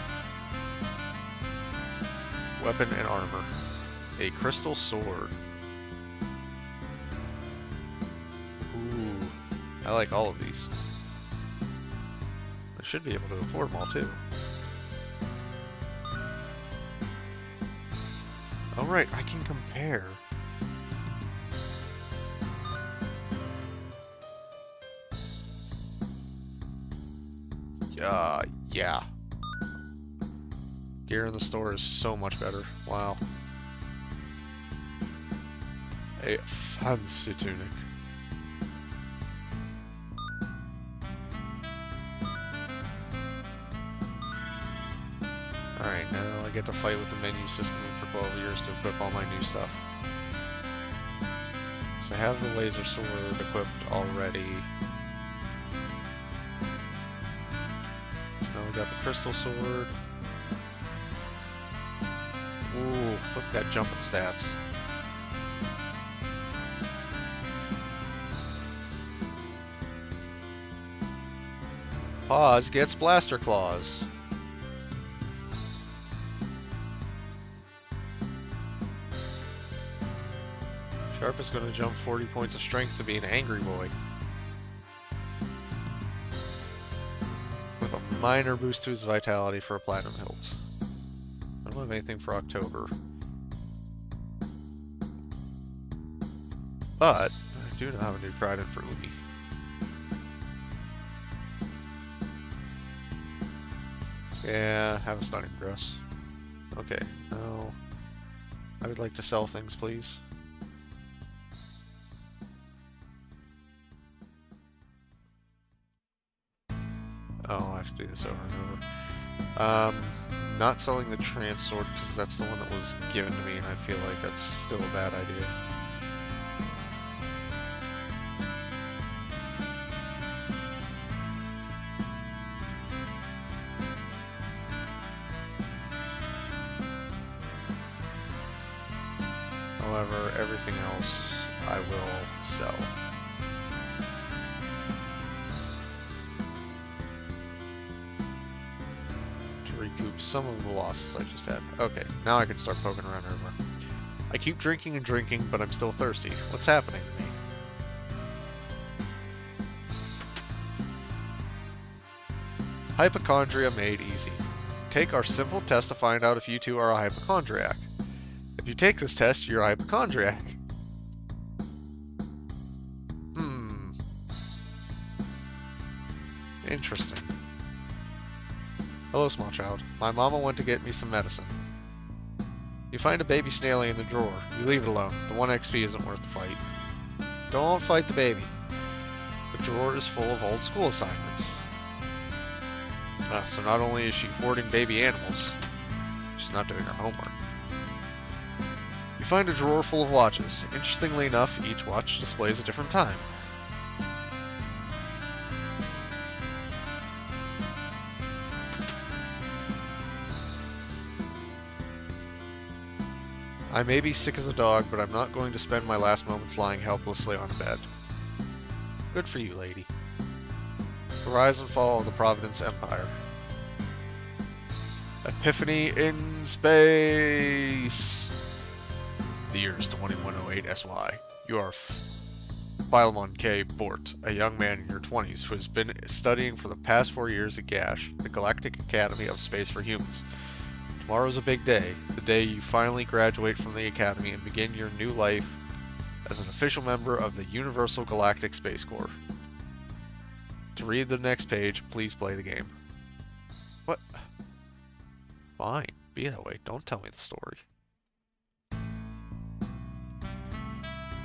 Weapon and armor. A crystal sword. I like all of these. I should be able to afford them all too. Alright, I can compare. Yeah. Gear in the store is so much better. Wow. A fancy tunic. Alright, now I get to fight with the menu system for 12 years to equip all my new stuff. So I have the laser sword equipped already. got the crystal sword. Ooh, look at that jumping stats. Pause gets blaster claws. Sharp is going to jump 40 points of strength to be an angry boy. With a minor boost to his vitality for a platinum hilt. I don't have anything for October. But I do now have a new trident for Umi. Yeah, have a stunning dress. Okay, now I would like to sell things, please. Oh, I have to do this over and over. Not selling the trance sword because that's the one that was given to me, and I feel like that's still a bad idea. However, everything else I will sell. Recoup some of the losses I just had. Okay, now I can start poking around everywhere. I keep drinking and drinking, but I'm still thirsty. What's happening to me? Hypochondria made easy. Take our simple test to find out if you two are a hypochondriac. If you take this test, you're a hypochondriac. Interesting. Hello, small child. My mama went to get me some medicine. You find a baby snailie in the drawer. You leave it alone. The 1 XP isn't worth the fight. Don't fight the baby. The drawer is full of old school assignments. So not only is she hoarding baby animals, she's not doing her homework. You find a drawer full of watches. Interestingly enough, each watch displays a different time. I may be sick as a dog, but I'm not going to spend my last moments lying helplessly on a bed. Good for you, lady. The rise and fall of the Providence Empire. Epiphany in space! The year is 2108 SY. You are Philemon K. Bort, a young man in your 20s who has been studying for the past 4 years at GASH, the Galactic Academy of Space for Humans. Tomorrow's a big day, the day you finally graduate from the Academy and begin your new life as an official member of the Universal Galactic Space Corps. To read the next page, please play the game. What? Fine, be that way. Don't tell me the story.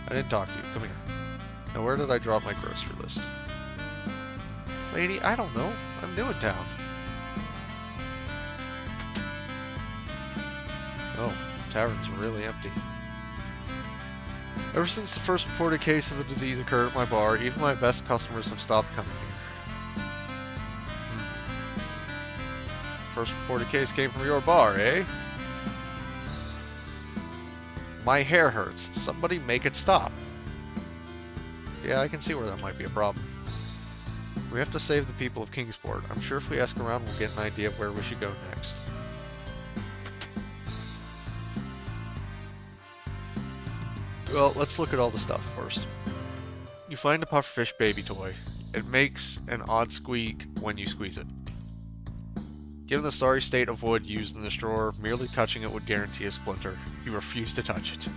I didn't talk to you. Come here. Now where did I drop my grocery list? Lady, I don't know. I'm new in town. Oh, the tavern's really empty. Ever since the first reported case of the disease occurred at my bar, even my best customers have stopped coming here. First reported case came from your bar, eh? My hair hurts. Somebody make it stop. Yeah, I can see where that might be a problem. We have to save the people of Kingsport. I'm sure if we ask around, we'll get an idea of where we should go next. Well, let's look at all the stuff first. You find a pufferfish baby toy. It makes an odd squeak when you squeeze it. Given the sorry state of wood used in this drawer, merely touching it would guarantee a splinter. You refuse to touch it.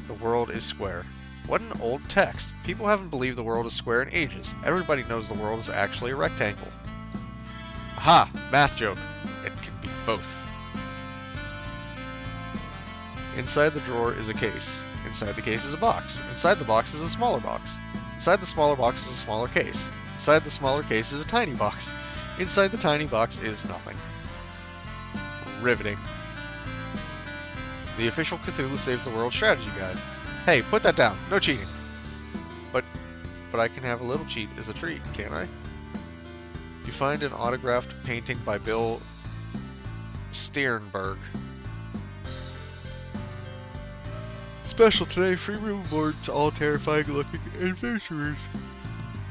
The world is square. What an old text. People haven't believed the world is square in ages. Everybody knows the world is actually a rectangle. Aha! Math joke. It can be both. Inside the drawer is a case. Inside the case is a box. Inside the box is a smaller box. Inside the smaller box is a smaller case. Inside the smaller case is a tiny box. Inside the tiny box is nothing. Riveting. The official Cthulhu Saves the World strategy guide. Hey, put that down. No cheating. But I can have a little cheat as a treat, can't I? You find an autographed painting by Bill Sternberg. Special today, free room board to all terrifying looking adventurers.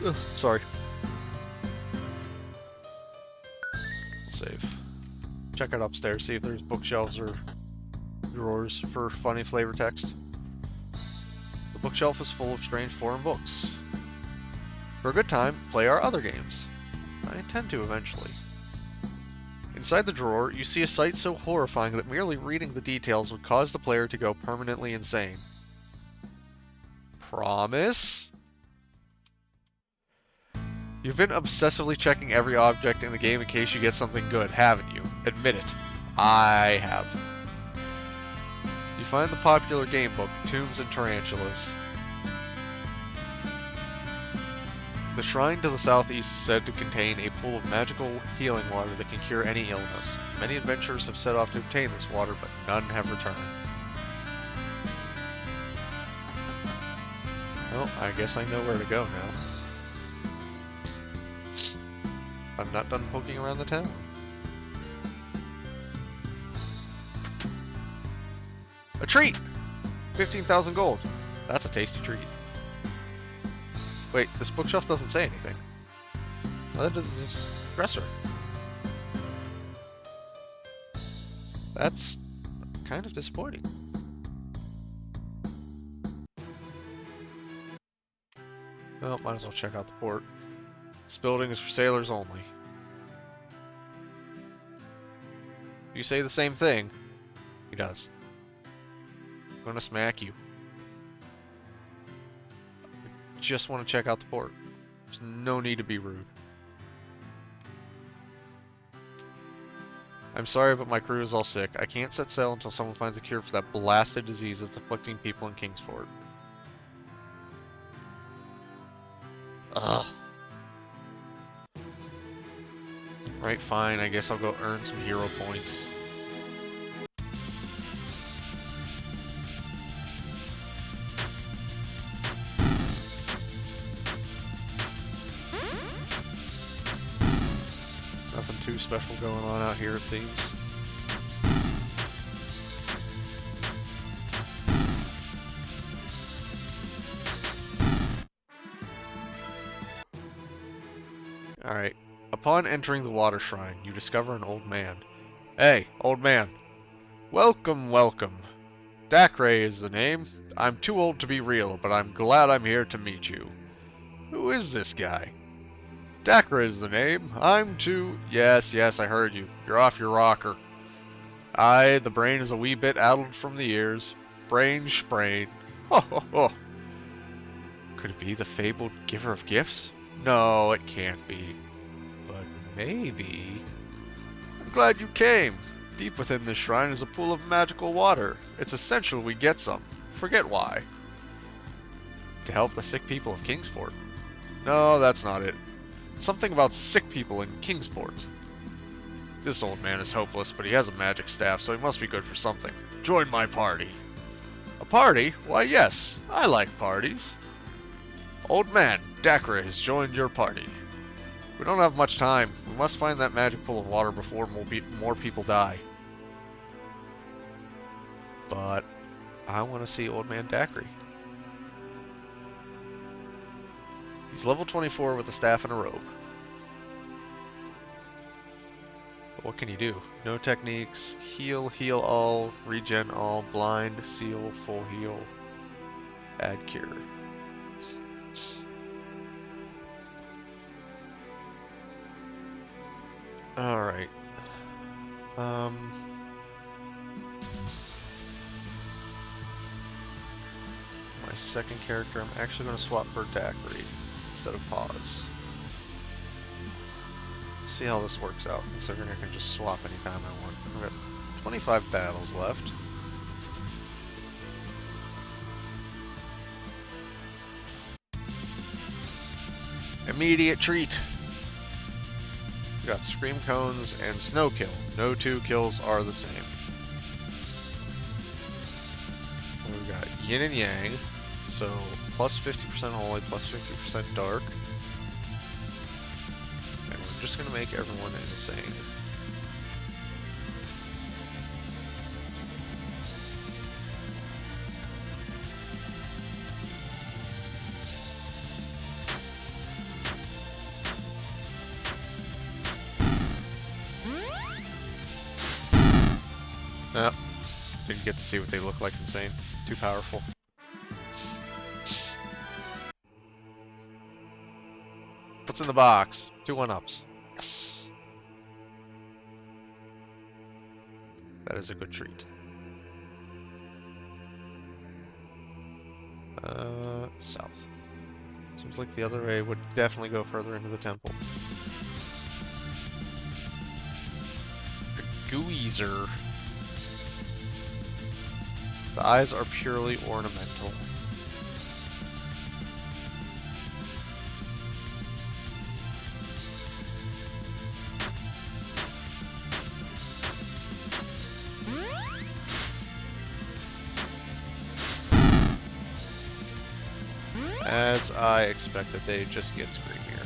Ugh, sorry. Save. Check it upstairs, see if there's bookshelves or drawers for funny flavor text. The bookshelf is full of strange foreign books. For a good time, play our other games. I intend to eventually. Inside the drawer, you see a sight so horrifying that merely reading the details would cause the player to go permanently insane. Promise? You've been obsessively checking every object in the game in case you get something good, haven't you? Admit it. I have. You find the popular game book, Tombs and Tarantulas. The shrine to the southeast is said to contain a pool of magical healing water that can cure any illness. Many adventurers have set off to obtain this water, but none have returned. Well, I guess I know where to go now. I'm not done poking around the town. A treat! 15,000 gold. That's a tasty treat. Wait, this bookshelf doesn't say anything. Neither does this dresser. That's kind of disappointing. Well, might as well check out the port. This building is for sailors only. You say the same thing. He does. I'm gonna smack you. Just want to check out the port. There's no need to be rude. I'm sorry, but my crew is all sick. I can't set sail until someone finds a cure for that blasted disease that's afflicting people in Kingsport. Ugh. Right, fine. I guess I'll go earn some hero points. Nothing too special going on out here, it seems. Alright. Upon entering the water shrine, you discover an old man. Hey, old man. Welcome, welcome. Dacre is the name. I'm too old to be real, but I'm glad I'm here to meet you. Who is this guy? Dacre is the name. I'm too... Yes, I heard you. You're off your rocker. Aye, the brain is a wee bit addled from the ears. Brain sprain. Ho ho ho. Could it be the fabled giver of gifts? No, it can't be. But maybe... I'm glad you came. Deep within this shrine is a pool of magical water. It's essential we get some. Forget why. To help the sick people of Kingsport. No, that's not it. Something about sick people in Kingsport. This old man is hopeless, but he has a magic staff, so he must be good for something. Join my party. A party? Why, yes. I like parties. Old man, Dacre has joined your party. We don't have much time. We must find that magic pool of water before more people die. But I want to see old man Dacre. He's level 24 with a staff and a robe. But what can he do? No techniques. Heal, heal all, regen all, blind, seal, full heal, add cure. Alright. My second character, I'm actually going to swap for Dacre instead of pause. See how this works out, considering I can just swap anytime I want. I've got 25 battles left. Immediate treat! We got Scream Cones and Snow Kill. No two kills are the same. We've got Yin and Yang, so plus 50% Holy, plus 50% Dark. And we're I'm just gonna make everyone insane. Nope. Didn't get to see what they look like insane. Too powerful. What's in the box? 2 1-ups. Yes! That is a good treat. South. Seems like the other way would definitely go further into the temple. A Gooezer. The eyes are purely ornamental. As I expected, they just get screamier.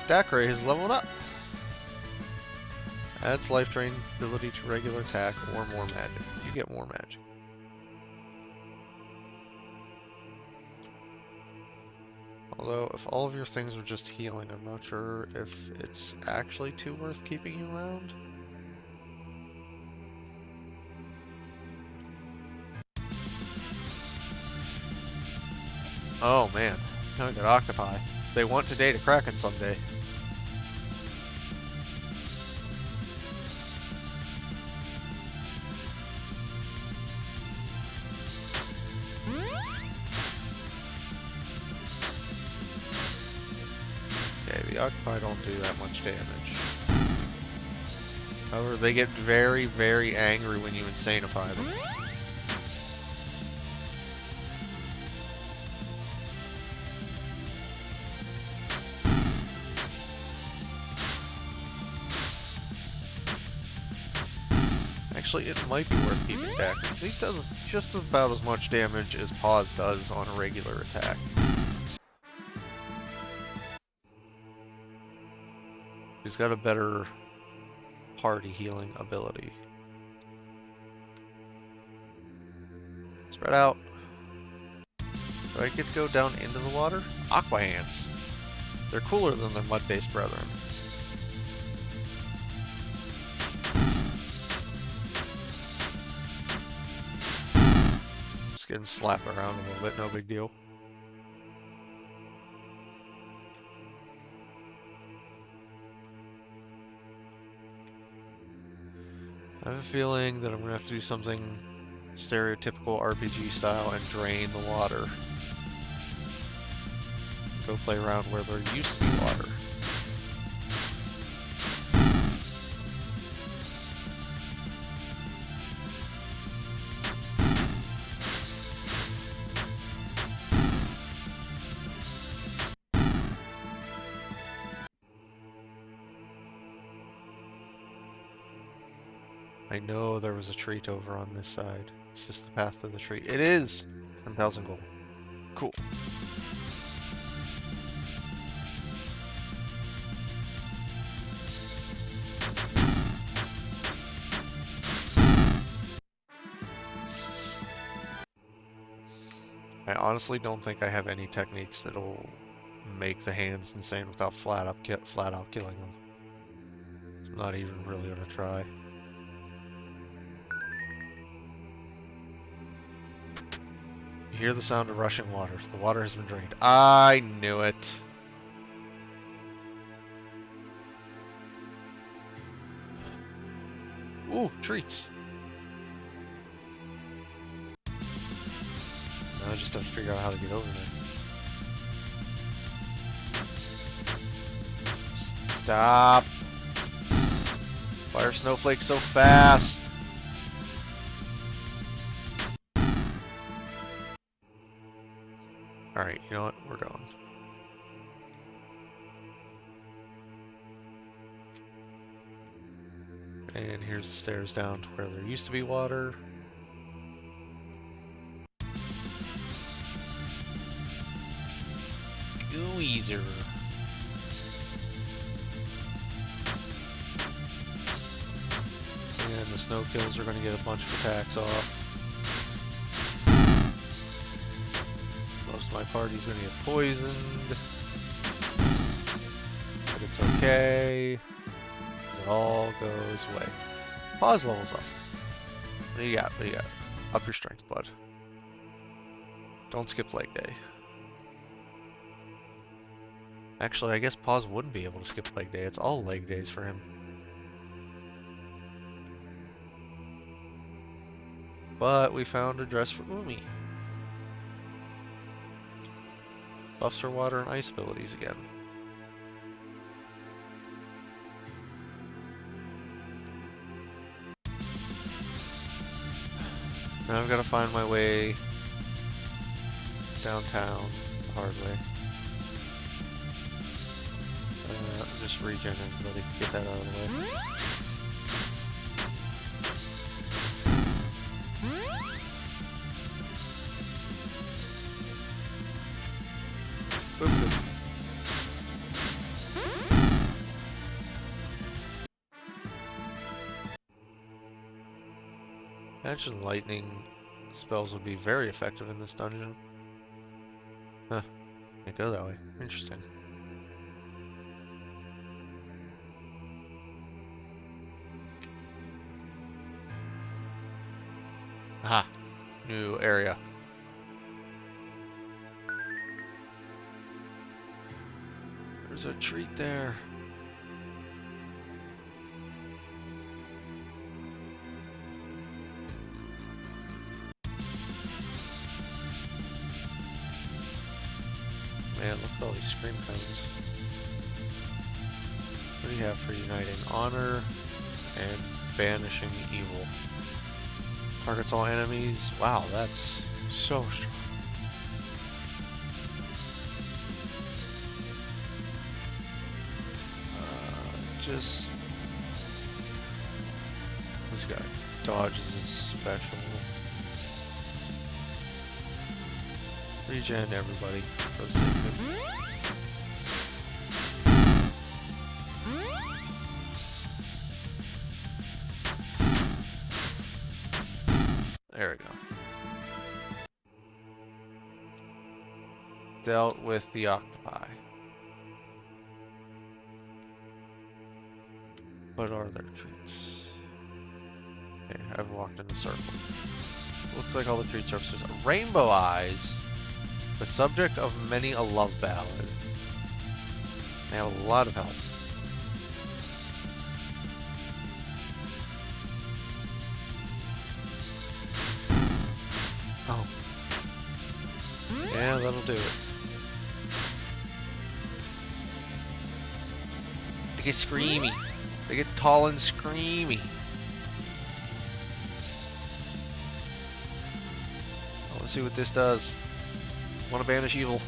Dacre has leveled up. Adds life drain ability to regular attack or more magic. You get more magic. Although, if all of your things are just healing, I'm not sure if it's actually too worth keeping you around. Oh man, now I got octopi. They want to date a kraken someday. Okay, the octopi don't do that much damage. However, they get very, very angry when you insanify them. Actually, it might be worth keeping back, because he does just about as much damage as Pause does on a regular attack. He's got a better party healing ability. Spread out. Do I get to go down into the water? Aqua Hands. They're cooler than their mud-based brethren. Just getting slapped around a little bit, no big deal. I have a feeling that I'm going to have to do something stereotypical RPG style and drain the water. Go play around where there used to be water. I know there was a treat over on this side. Is this the path to the treat? It is! 10,000 gold. Cool. I honestly don't think I have any techniques that'll make the hands insane without flat out killing them. So I'm not even really gonna try. You hear the sound of rushing water. The water has been drained. I knew it. Ooh, treats. Now I just have to figure out how to get over there. Stop. Fire snowflakes so fast. Alright, you know what? We're going. And here's the stairs down to where there used to be water. Weezer. And the snow kills are going to get a bunch of attacks off. Most of my party's going to get poisoned. But it's okay, because it all goes away. Pause levels up. What do you got? What do you got? Up your strength, bud. Don't skip leg day. Actually, I guess Pause wouldn't be able to skip leg day. It's all leg days for him. But we found a dress for Umi. Buffs her water and ice abilities again. Now I've got to find my way downtown the hard way. Just regen everybody. Get that out of the way. Boop, boop. Imagine lightning spells would be very effective in this dungeon. Huh. Can't go that way. Interesting. Aha! New area. There's a treat there. Man, look at all these scream cones. What do you have for uniting? Honor and banishing evil. Targets all enemies. Wow, that's so strong. Just this guy dodges his special. Regen everybody for the sake of it. There we go. Dealt with the octopi. What are their treats? Okay, I've walked in a circle. Looks like all the treats are upstairs. Rainbow eyes. The subject of many a love ballad. They have a lot of health. Oh. Yeah, that'll do it. They get screamy. They get tall and screamy. Let's see what this does. Want to banish evil?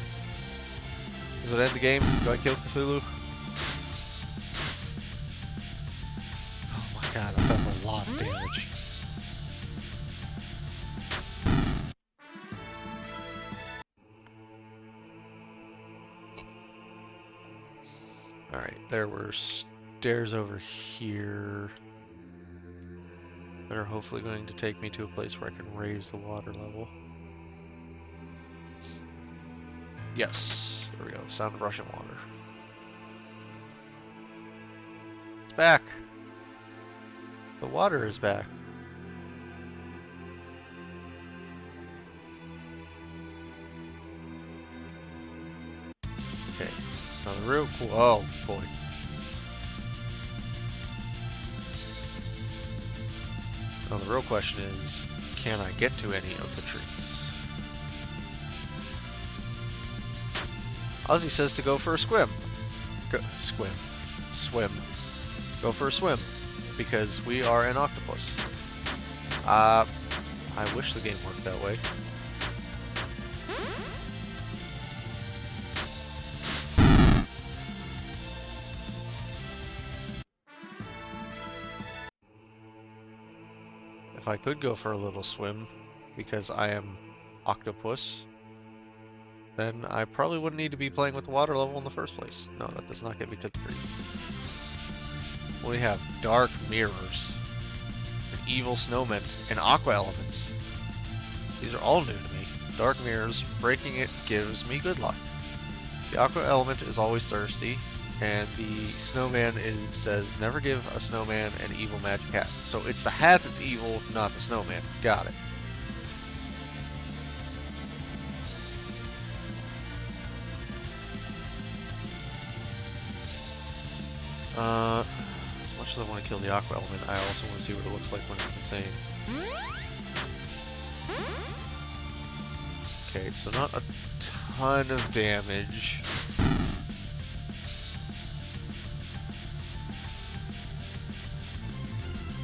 Does it end the game? Do I kill Cthulhu? Oh my god, that does a lot of damage. Alright, there were stairs over here that are hopefully going to take me to a place where I can raise the water level. Yes, there we go. Sound the rushing water. It's back. The water is back. Okay, now the real cool. Oh boy. Now the real question is, can I get to any of the treats? Ozzy says to go for a swim. Swim. Go for a swim. Because we are an octopus. I wish the game worked that way. If I could go for a little swim, because I am octopus, then I probably wouldn't need to be playing with the water level in the first place. No, that does not get me to the 3. What do we have? Dark mirrors, and evil snowmen, and aqua elements. These are all new to me. Dark mirrors, breaking it gives me good luck. The aqua element is always thirsty, and the snowman says never give a snowman an evil magic hat. So it's the hat that's evil, not the snowman. Got it. As much as I want to kill the aqua element, I also want to see what it looks like when it's insane. Okay, so not a ton of damage.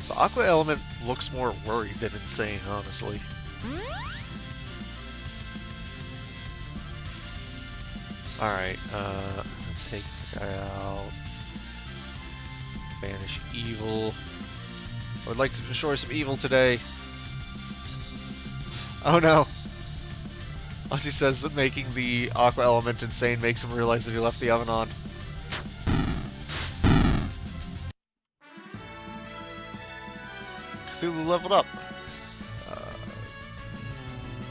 The aqua element looks more worried than insane, honestly. Alright, take the guy out. Banish evil. I would like to destroy some evil today. Oh no! Ozzy says that making the aqua element insane makes him realize that he left the oven on. Cthulhu leveled up.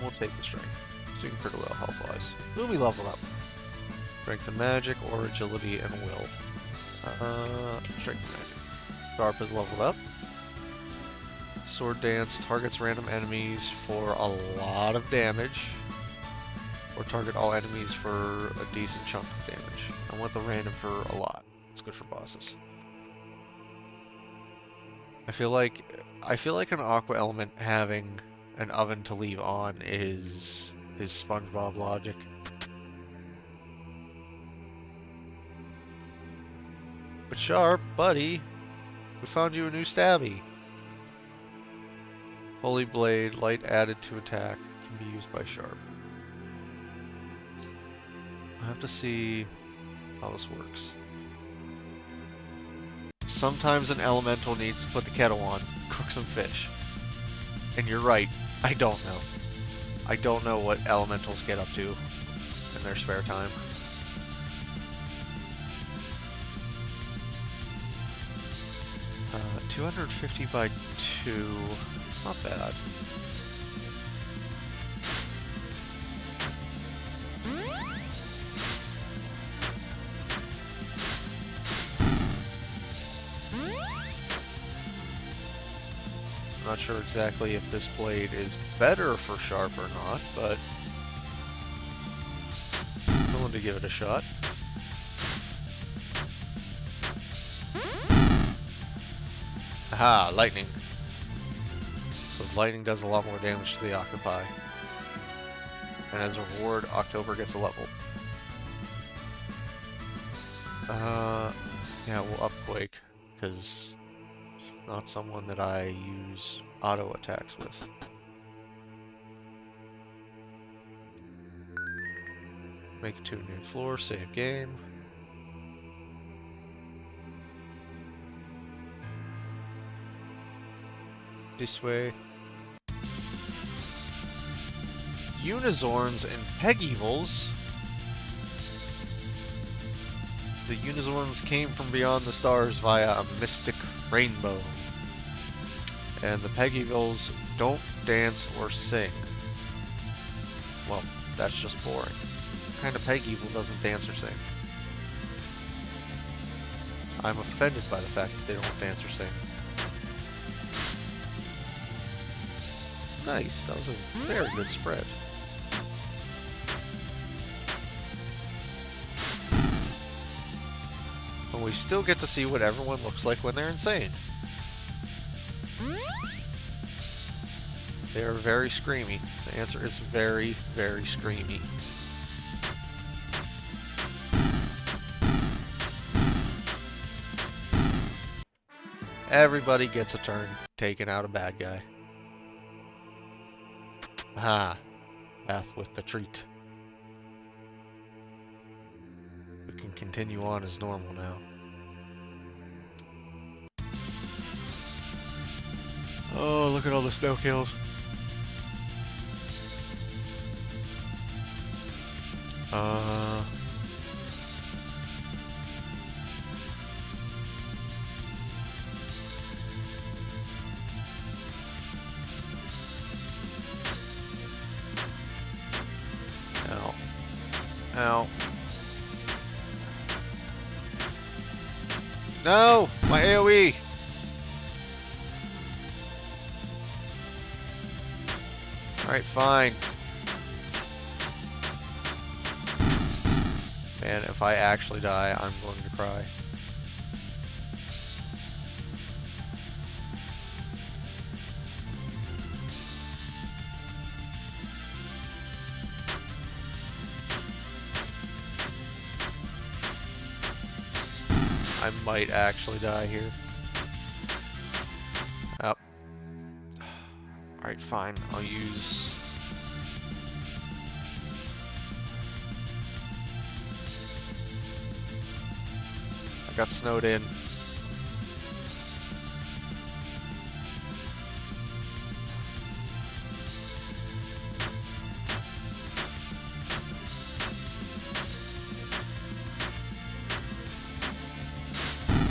We'll take the strength. It's doing pretty well health-wise. Lumi leveled up. Strength and magic, or agility and will. Strength and magic. Sharp is leveled up. Sword Dance targets random enemies for a lot of damage. Or target all enemies for a decent chunk of damage. I want the random for a lot. It's good for bosses. I feel like an aqua element having an oven to leave on is SpongeBob logic. But Sharp, buddy, we found you a new stabby. Holy Blade, light added to attack, can be used by Sharp. I have to see how this works. Sometimes an elemental needs to put the kettle on, cook some fish. And you're right, I don't know. I don't know what elementals get up to in their spare time. Uh, 250 by 2, it's not bad. I'm not sure exactly if this blade is better for Sharp or not, but I'm willing to give it a shot. Aha, lightning. So lightning does a lot more damage to the octopi. And as a reward, October gets a level. Yeah, we'll up Quake, because not someone that I use auto attacks with. Make it to a new floor, save game. This way. Unizorns and Pegevils. The Unizorns came from beyond the stars via a mystic rainbow. And the Pegevils don't dance or sing. Well, that's just boring. What kind of Pegevil doesn't dance or sing? I'm offended by the fact that they don't dance or sing. Nice, that was a very good spread. But we still get to see what everyone looks like when they're insane. They are very screamy. The answer is very, very screamy. Everybody gets a turn taking out a bad guy. Aha! Path with the treat. We can continue on as normal now. Oh, look at all the snow kills. Uh... Ow. Ow. No! My AoE! Alright, fine. Man, if I actually die, I'm going to cry. I might actually die here. Oh. Alright, fine. I'll use... I got snowed in.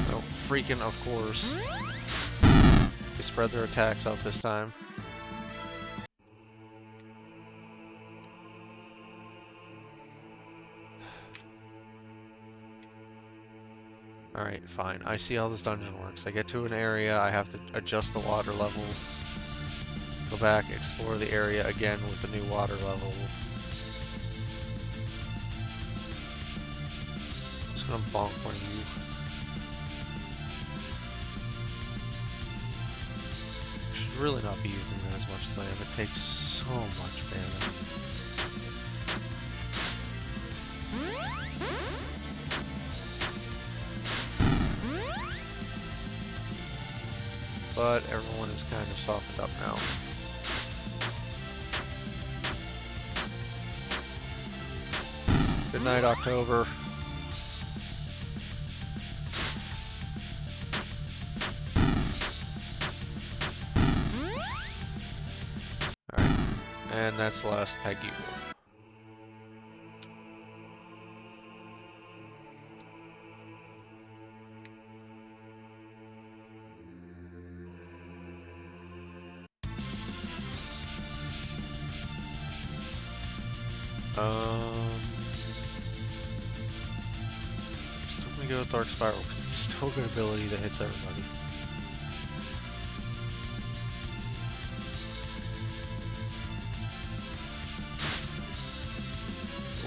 Oh, freaking of course. They spread their attacks out this time. Alright, fine. I see how this dungeon works. I get to an area, I have to adjust the water level. Go back, explore the area again with the new water level. Just gonna bonk one of you. Should really not be using that as much as I am. It takes so much mana. But everyone is kind of softened up now. Good night, October. Alright, and that's the last Peg Evil. Still gonna go with Dark Spiral because it's still a good ability that hits everybody.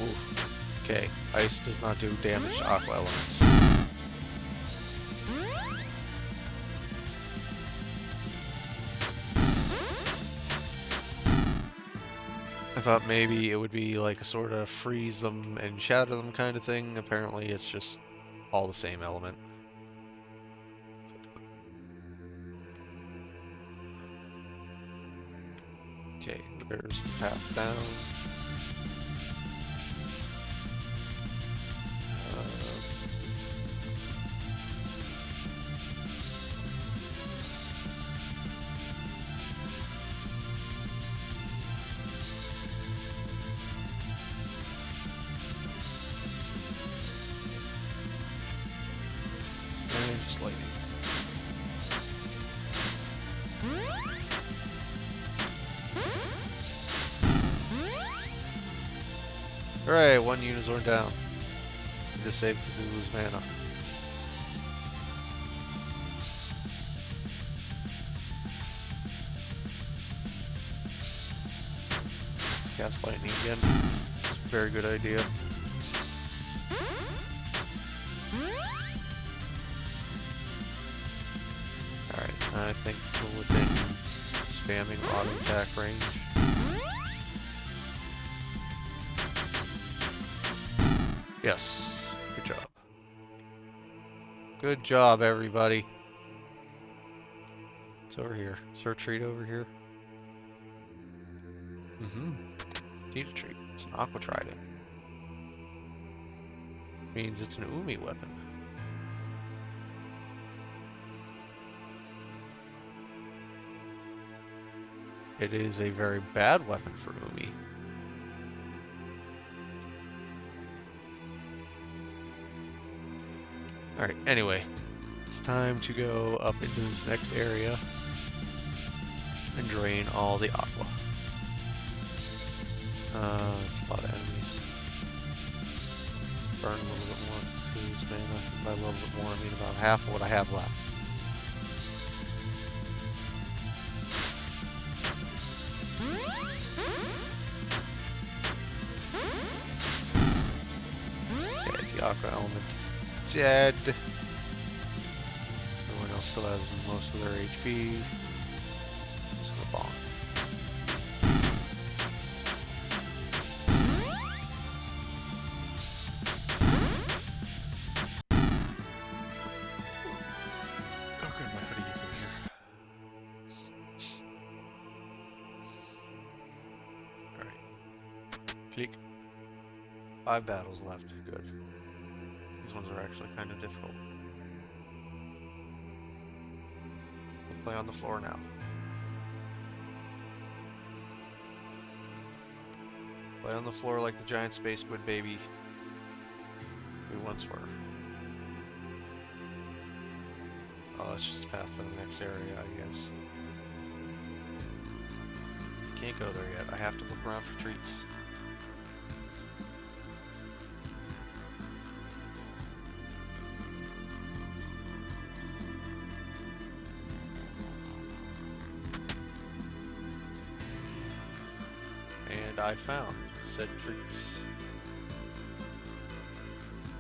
Oof. Okay, ice does not do damage to aqua elements. I thought maybe it would be like a sort of freeze them and shatter them kind of thing. Apparently it's just all the same element. Okay, there's the path down. And just lightning. Alright, one Unizorn down. Just save Cthulhu's mana. Cast lightning again. It's a very good idea. Alright, I think we're within spamming auto attack range. Yes, good job. Good job, everybody. It's over here. Is there a treat over here? Mm-hmm. Need a treat. It's an aqua trident. Means it's an Umi weapon. It is a very bad weapon for Umi. Alright, anyway. It's time to go up into this next area and drain all the aqua. It's a lot of enemies. Burn a little bit more. Excuse me, by a little bit more, I mean about half of what I have left. Okay, the aqua element is dead. Everyone else still has most of their HP. Just gonna bonk. Oh good, my hoodie is in here. Alright. Click. 5 battles left. Good. These ones are actually kind of difficult. We'll play on the floor now. Play on the floor like the giant space squid baby we once were. Oh, that's just the path to the next area, I guess. Can't go there yet. I have to look around for treats. And I found said treats.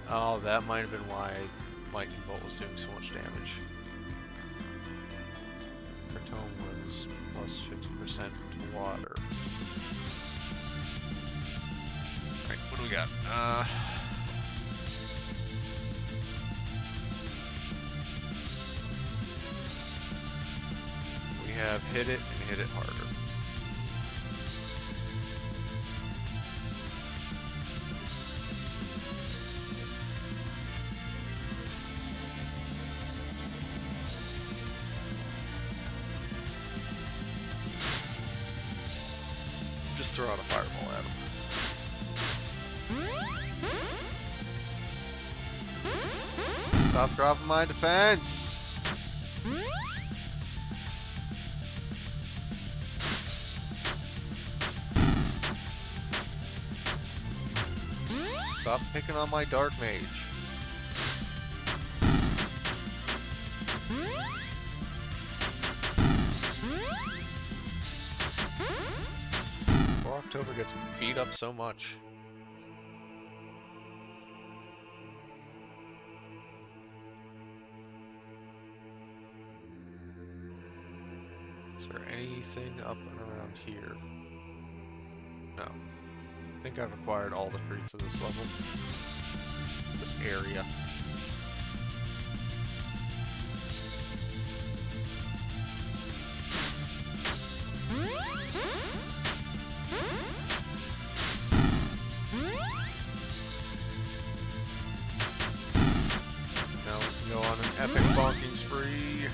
Oh, that might have been why Lightning Bolt was doing so much damage. Tome was plus 50% to water. Alright, what do we got? We have hit it and hit it harder. Throw out a fireball at him. Stop dropping my defense! Stop picking on my dark mage. October gets beat up so much. Is there anything up and around here? No. I think I've acquired all the fruits of this level. This area. Epic bonking spree.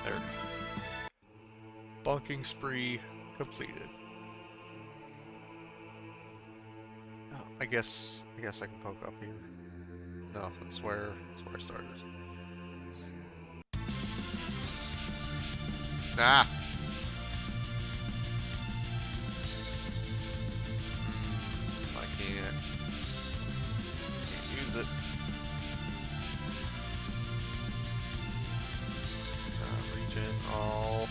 There. Bonking spree completed. Oh, I guess I can poke up here. No, that's where I started. Nah. I can't use it. All.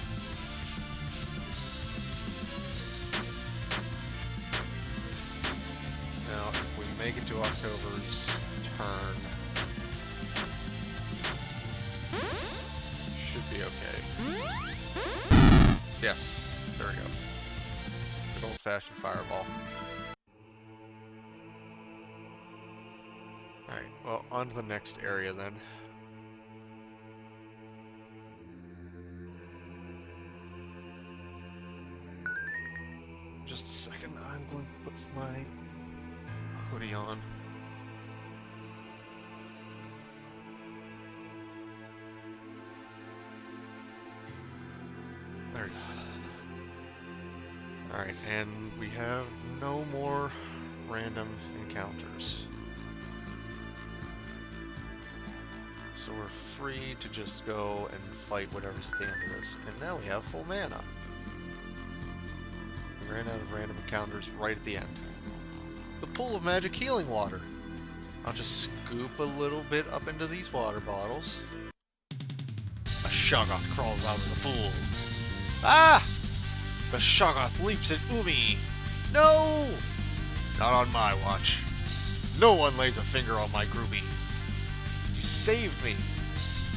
Now, if we make it to October's turn, should be okay. Yes, there we go. Good old-fashioned fireball. Alright, well, on to the next area then. Just a second, I'm going to put my hoodie on. There we go. Alright, and we have no more random encounters. So we're free to just go and fight whatever's at the end of this. And now we have full mana. We ran out of random encounters right at the end. The pool of magic healing water. I'll just scoop a little bit up into these water bottles. A Shoggoth crawls out of the pool. Ah! The Shoggoth leaps at Umi. No! Not on my watch. No one lays a finger on my groupie. You saved me.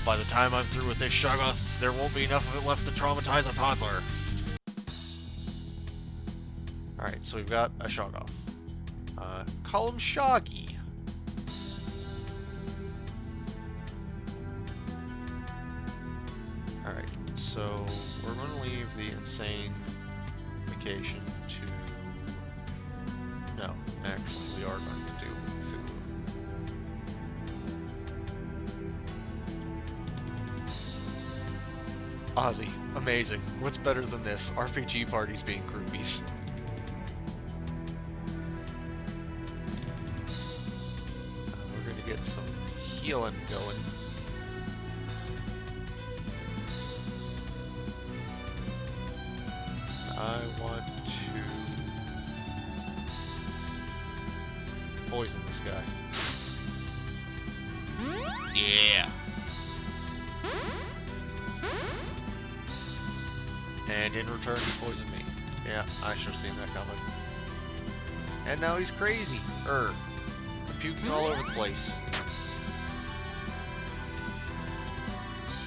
By the time I'm through with this Shoggoth, there won't be enough of it left to traumatize a toddler. Alright, so we've got a Shoggoth. Call him Shoggy. Alright, so we're going to leave the insane vacation to... No, actually, we are going to deal with Cthulhu. Ozzy, amazing. What's better than this? RPG parties being groupies. We're going to get some healing going. I want to poison this guy. Yeah. And in return, he poisoned me. Yeah, I should have seen that coming. And now he's crazy. Puking all over the place.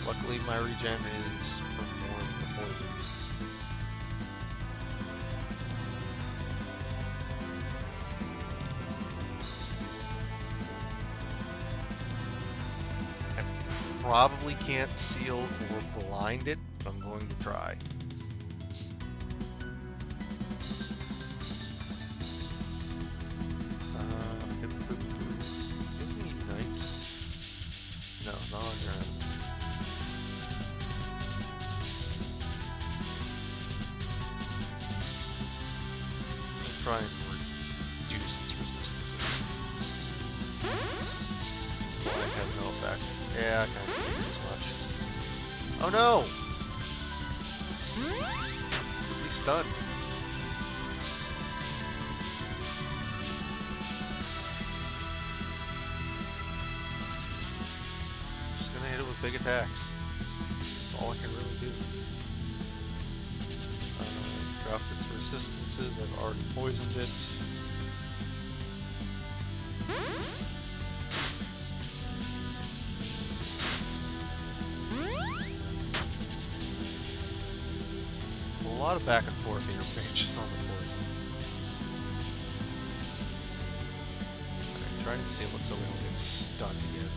Luckily, my regen is from more of the poison. Probably can't seal or blind it, but I'm going to try. Give me knights. No, not on your end. I'll try and reduce its resistances. Blind has no effect. Yeah, I kind of figured as much. Oh no! He's stunned. Just gonna hit it with big attacks. That's all I can really do. Dropped its resistances. I've already poisoned it. A lot of back and forth here, just on the poison. Okay, trying to seal it so we don't get stunned again.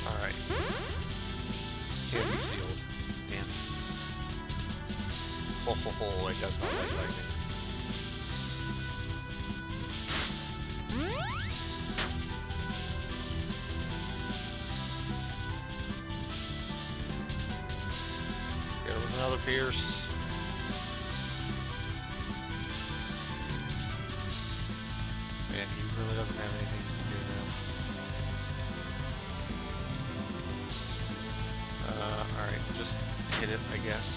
Alright. Can't be sealed. Damn. Oh, it does not like lightning. Get it with another pierce. Man, he really doesn't have anything to do now. Alright, just hit it, I guess.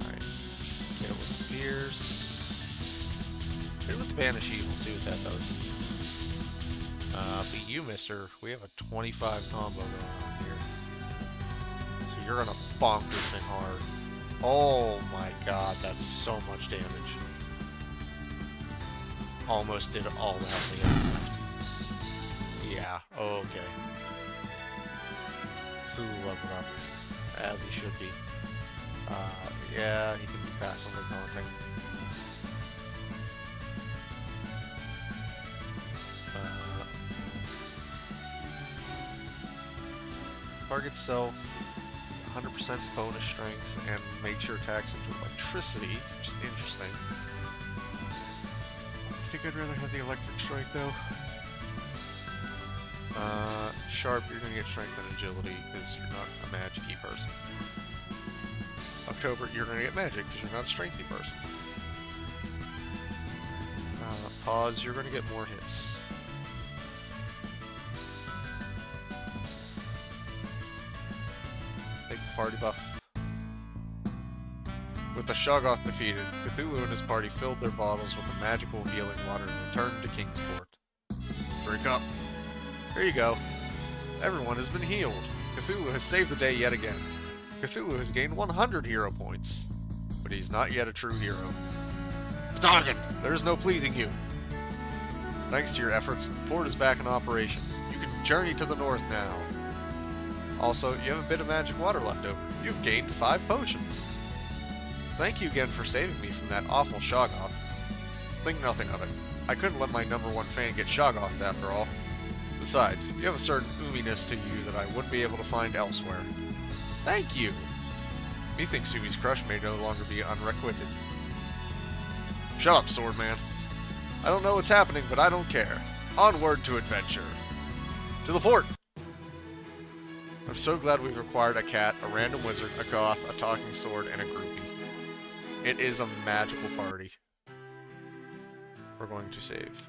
Alright. Get it with the Pierce. Hit it with the Banish Evil, see what that does. Beat you, mister. We have a 25 combo going on here. So you're gonna bonk this thing hard. Oh my god, that's so much damage. Almost did all that left. Yeah, okay. Cthulhu leveled up, as he should be. Yeah, he can be passively daunting. Target self, 100% bonus strength, and make sure attacks into electricity, which is interesting. I think think I'd rather have the electric strike though. Sharp, you're gonna get strength and agility because you're not a magic-y person. October, you're gonna get magic because you're not a strengthy person. Pause, you're gonna get more hits. Big party buff. With the Shoggoth defeated, Cthulhu and his party filled their bottles with the magical healing water and returned to Kingsport. Drink up. Here you go. Everyone has been healed. Cthulhu has saved the day yet again. Cthulhu has gained 100 hero points. But he's not yet a true hero. V'Targan, there is no pleasing you. Thanks to your efforts, the port is back in operation. You can journey to the north now. Also, you have a bit of magic water left over. You've gained 5 potions. Thank you again for saving me from that awful Shoggoth. Think nothing of it. I couldn't let my #1 fan get Shoggoth after all. Besides, you have a certain oominess to you that I wouldn't be able to find elsewhere. Thank you! Methinks Sumi's crush may no longer be unrequited. Shut up, Swordman. I don't know what's happening, but I don't care. Onward to adventure. To the port! I'm so glad we've acquired a cat, a random wizard, a goth, a talking sword, and a groupie. It is a magical party. We're going to save.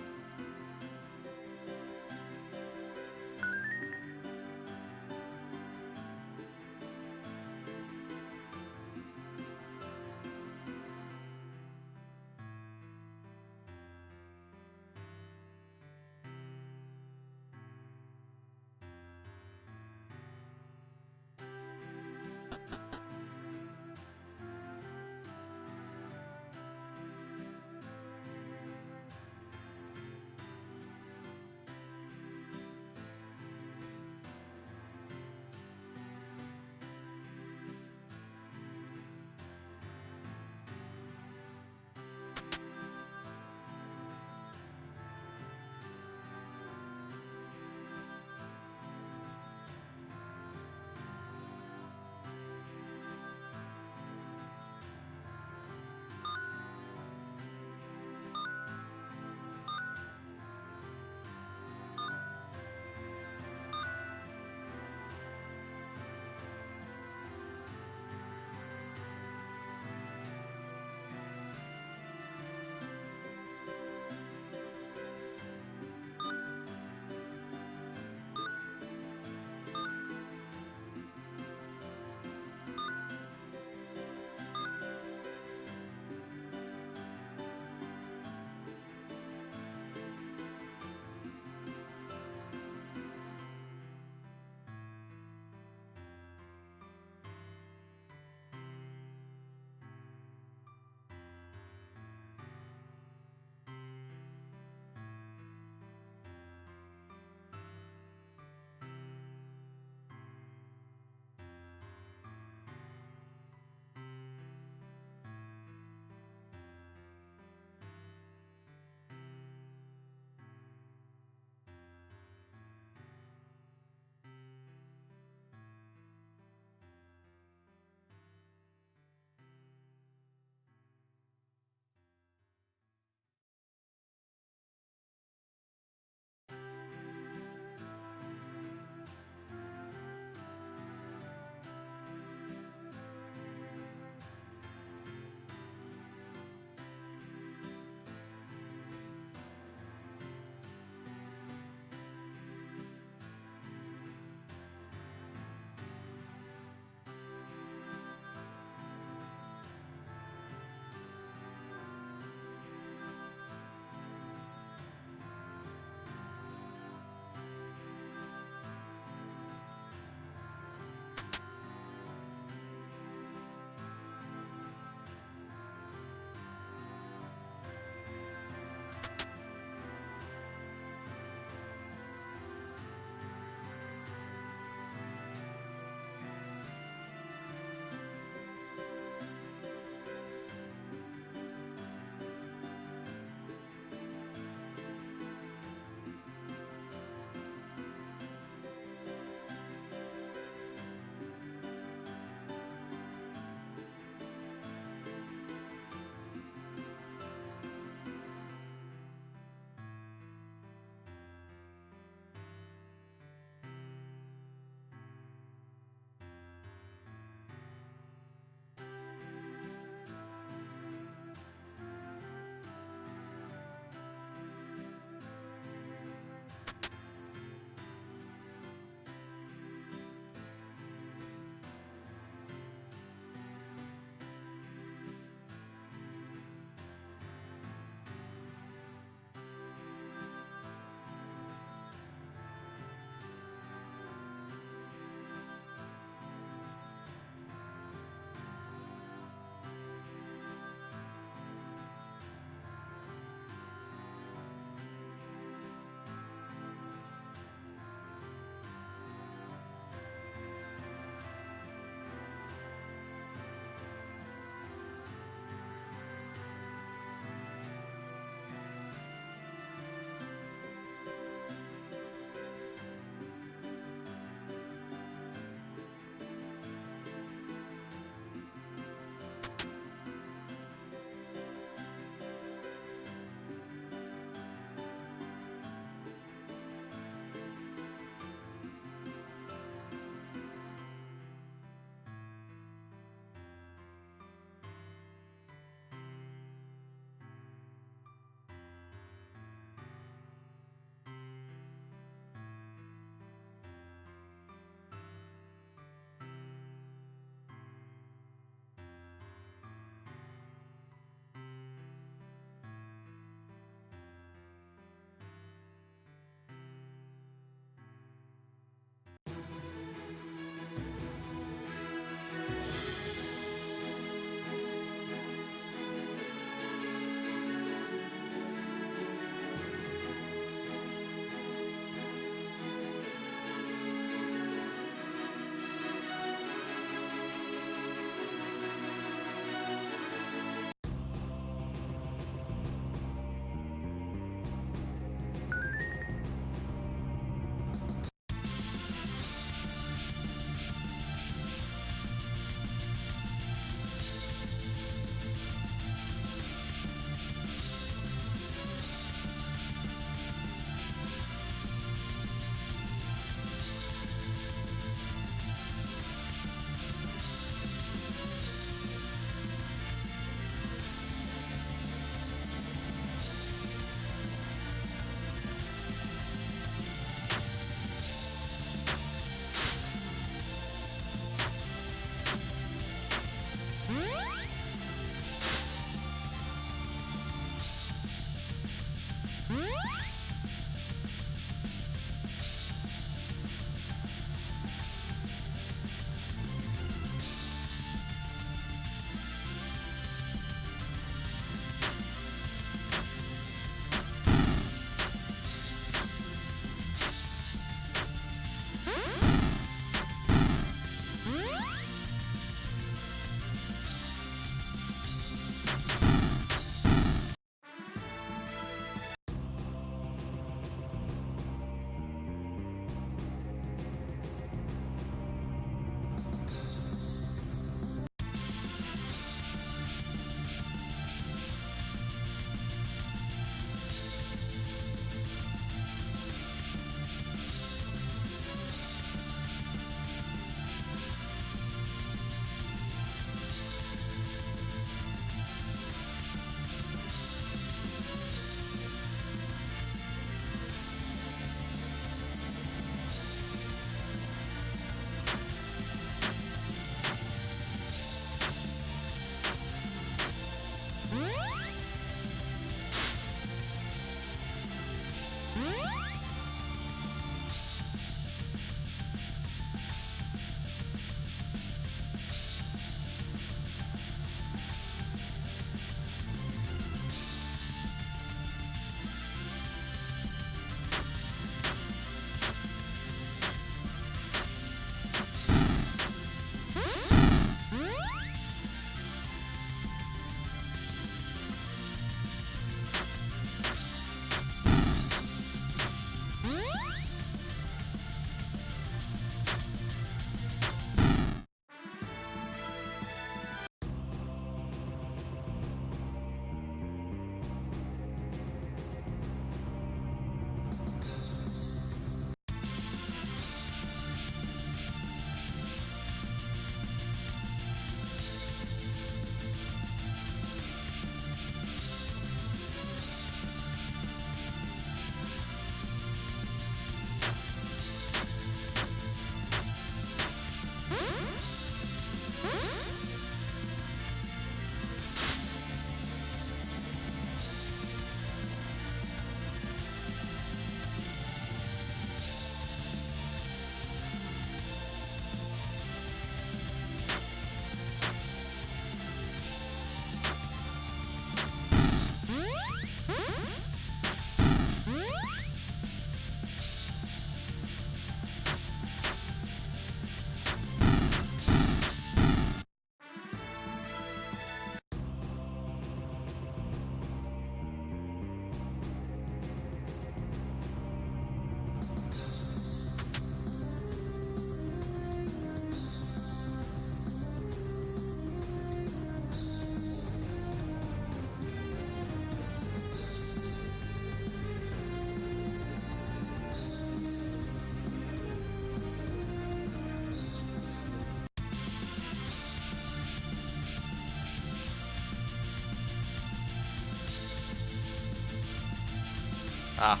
Ah.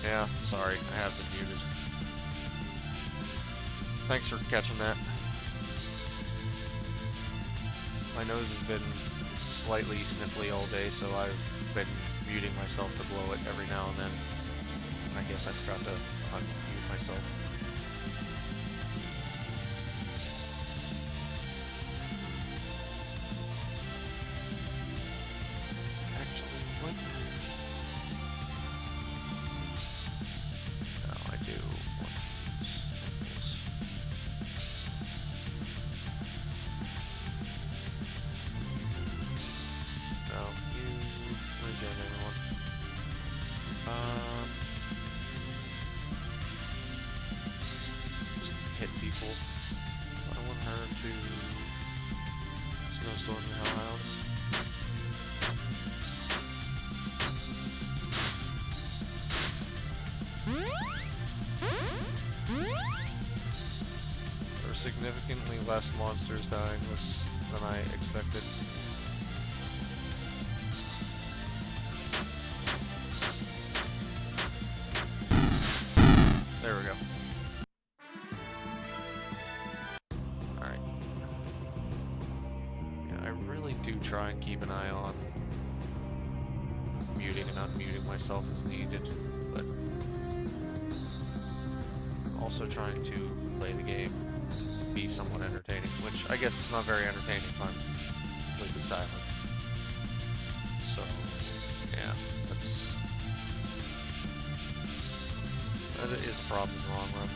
Yeah, sorry. I have been muted. Thanks for catching that. My nose has been slightly sniffly all day, so I've been muting myself to blow it every now and then. And I guess I forgot to unmute myself. Actually, what? No, I do want temples. No, what are you doing, everyone? Just hit people. I want her to snowstorm the hellhounds. There were significantly less monsters dying than I expected. There we go. Alright. Yeah, I really do try and keep an eye on muting and unmuting myself as needed, but also trying to play the game, be somewhat entertaining, which I guess it's not very entertaining if I'm completely silent. So, yeah, that is a problem in the long run.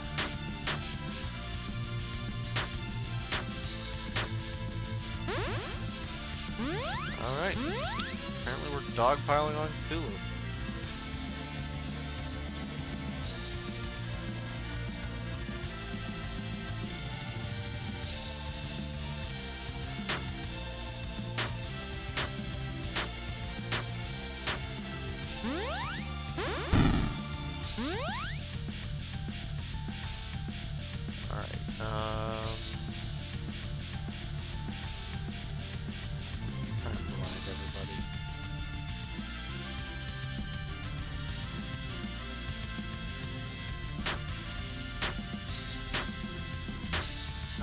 Alright. Apparently we're dogpiling on Cthulhu.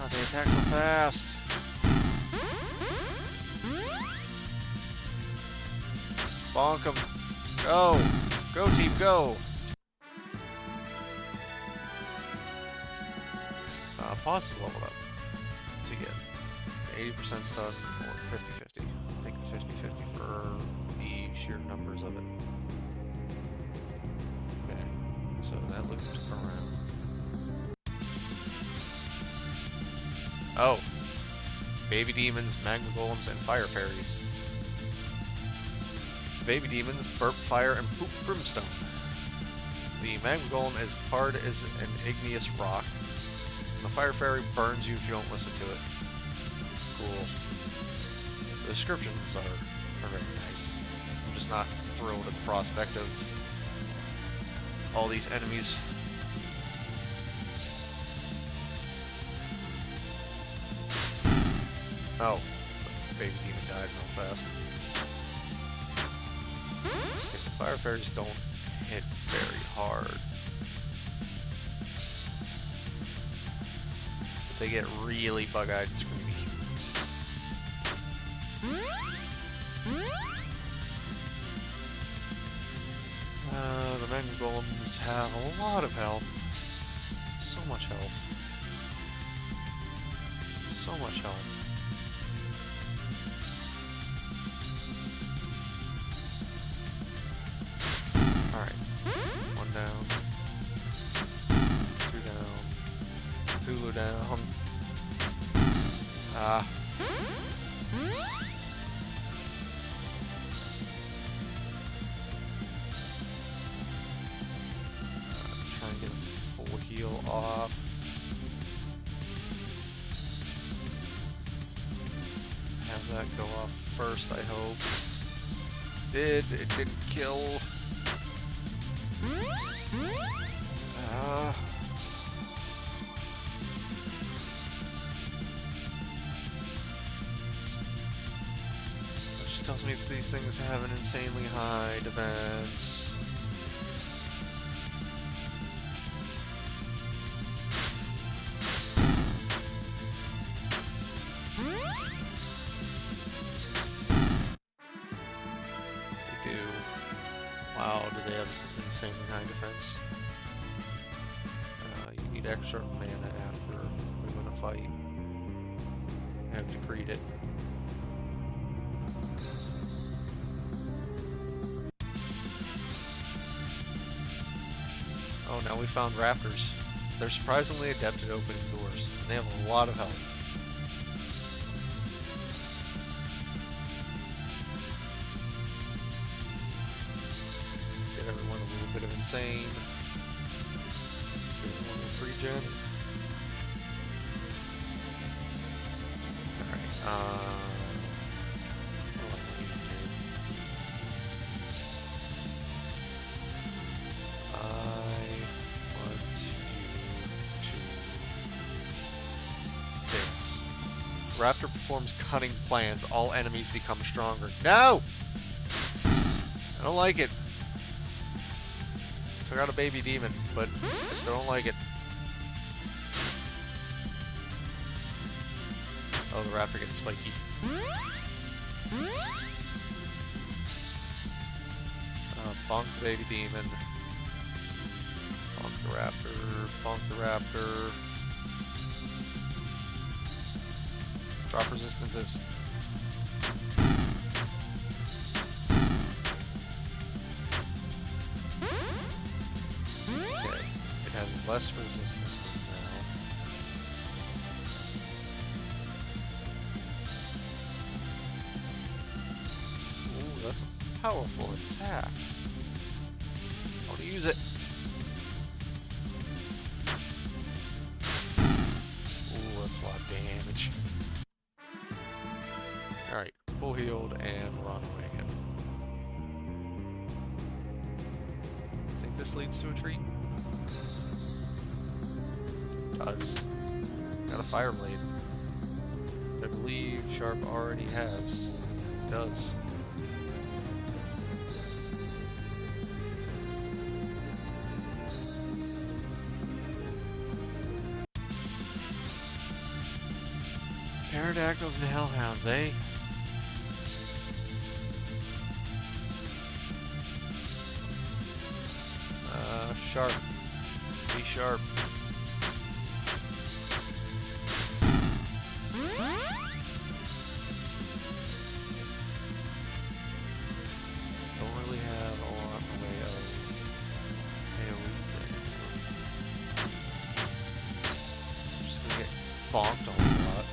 They attack so fast. Bonk them. Go. Go, team, go. Boss is leveled up. What's he get? 80% stun or 50-50. I think the 50-50 for the sheer numbers of it. Okay. So that loops around. Oh. Baby demons, magma golems, and fire fairies. Baby demons burp fire and poop brimstone. The magma golem is hard as an igneous rock. The fire fairy burns you if you don't listen to it. Cool. The descriptions are very nice. I'm just not thrilled at the prospect of all these enemies. Oh, the baby demon died real fast. Okay, the fire fairies don't hit very hard. But they get really bug-eyed and screamy. The magma golems have a lot of health. So much health. So much health. Alright. One down. Two down. Cthulhu down. Ah. Try and get a full heal off. Have that go off first, I hope. It didn't kill. That just tells me that these things have an insanely high defense. they have insanely high defense. You need extra mana after we win a fight. I have decreed it. Oh, now we found Raptors. They're surprisingly adept at opening doors, and they have a lot of health. Get everyone a little bit of insane. Get everyone with regen. Alright, Raptor performs cunning plans. All enemies become stronger. No! I don't like it. Took out a baby demon, but I still don't like it. Oh, the raptor gets spiky. Bonk the baby demon. Bonk the raptor. Bonk the raptor. Drop resistances. Okay, it has less resistance now. Ooh, that's a powerful attack. I want to use it. Ooh, that's a lot of damage. Alright, full healed and run away again. I think this leads to a treat. It does. Got a fire blade. I believe Sharp already has. It does. Pterodactyls and hellhounds, eh? Sharp. Be sharp. Don't really have a lot in the way of AoEs anymore. I'm just gonna get bonked on a lot.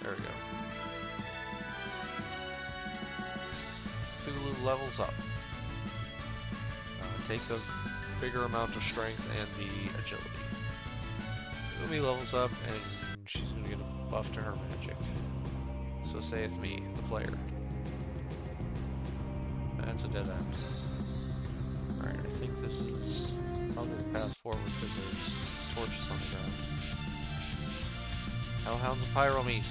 There we go. Cthulhu levels up. Take the bigger amount of strength and the agility. Umi levels up and she's going to get a buff to her magic. So saith me, the player. That's a dead end. Alright, I think this is probably the path forward because there's torches on the ground. Hellhounds and Pyromes.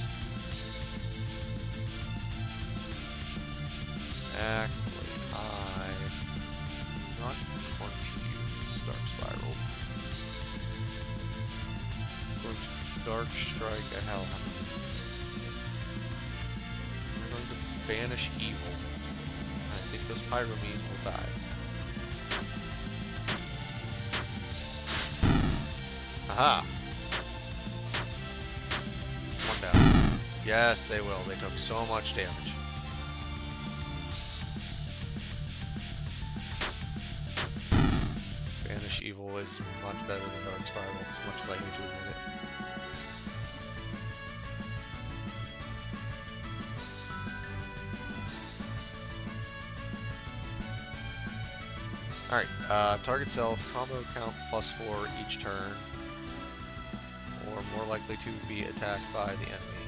Actually, not going to use Dark Spiral. I'm going to Dark Strike a Hellhound. I'm going to Banish Evil. I think those Pyromes will die. Aha! One down. Yes, they will. They took so much damage. Banish Evil is much better than Dark Spiral, as much as I hate to admit it. Alright, target self, combo count +4 each turn, or more likely to be attacked by the enemy.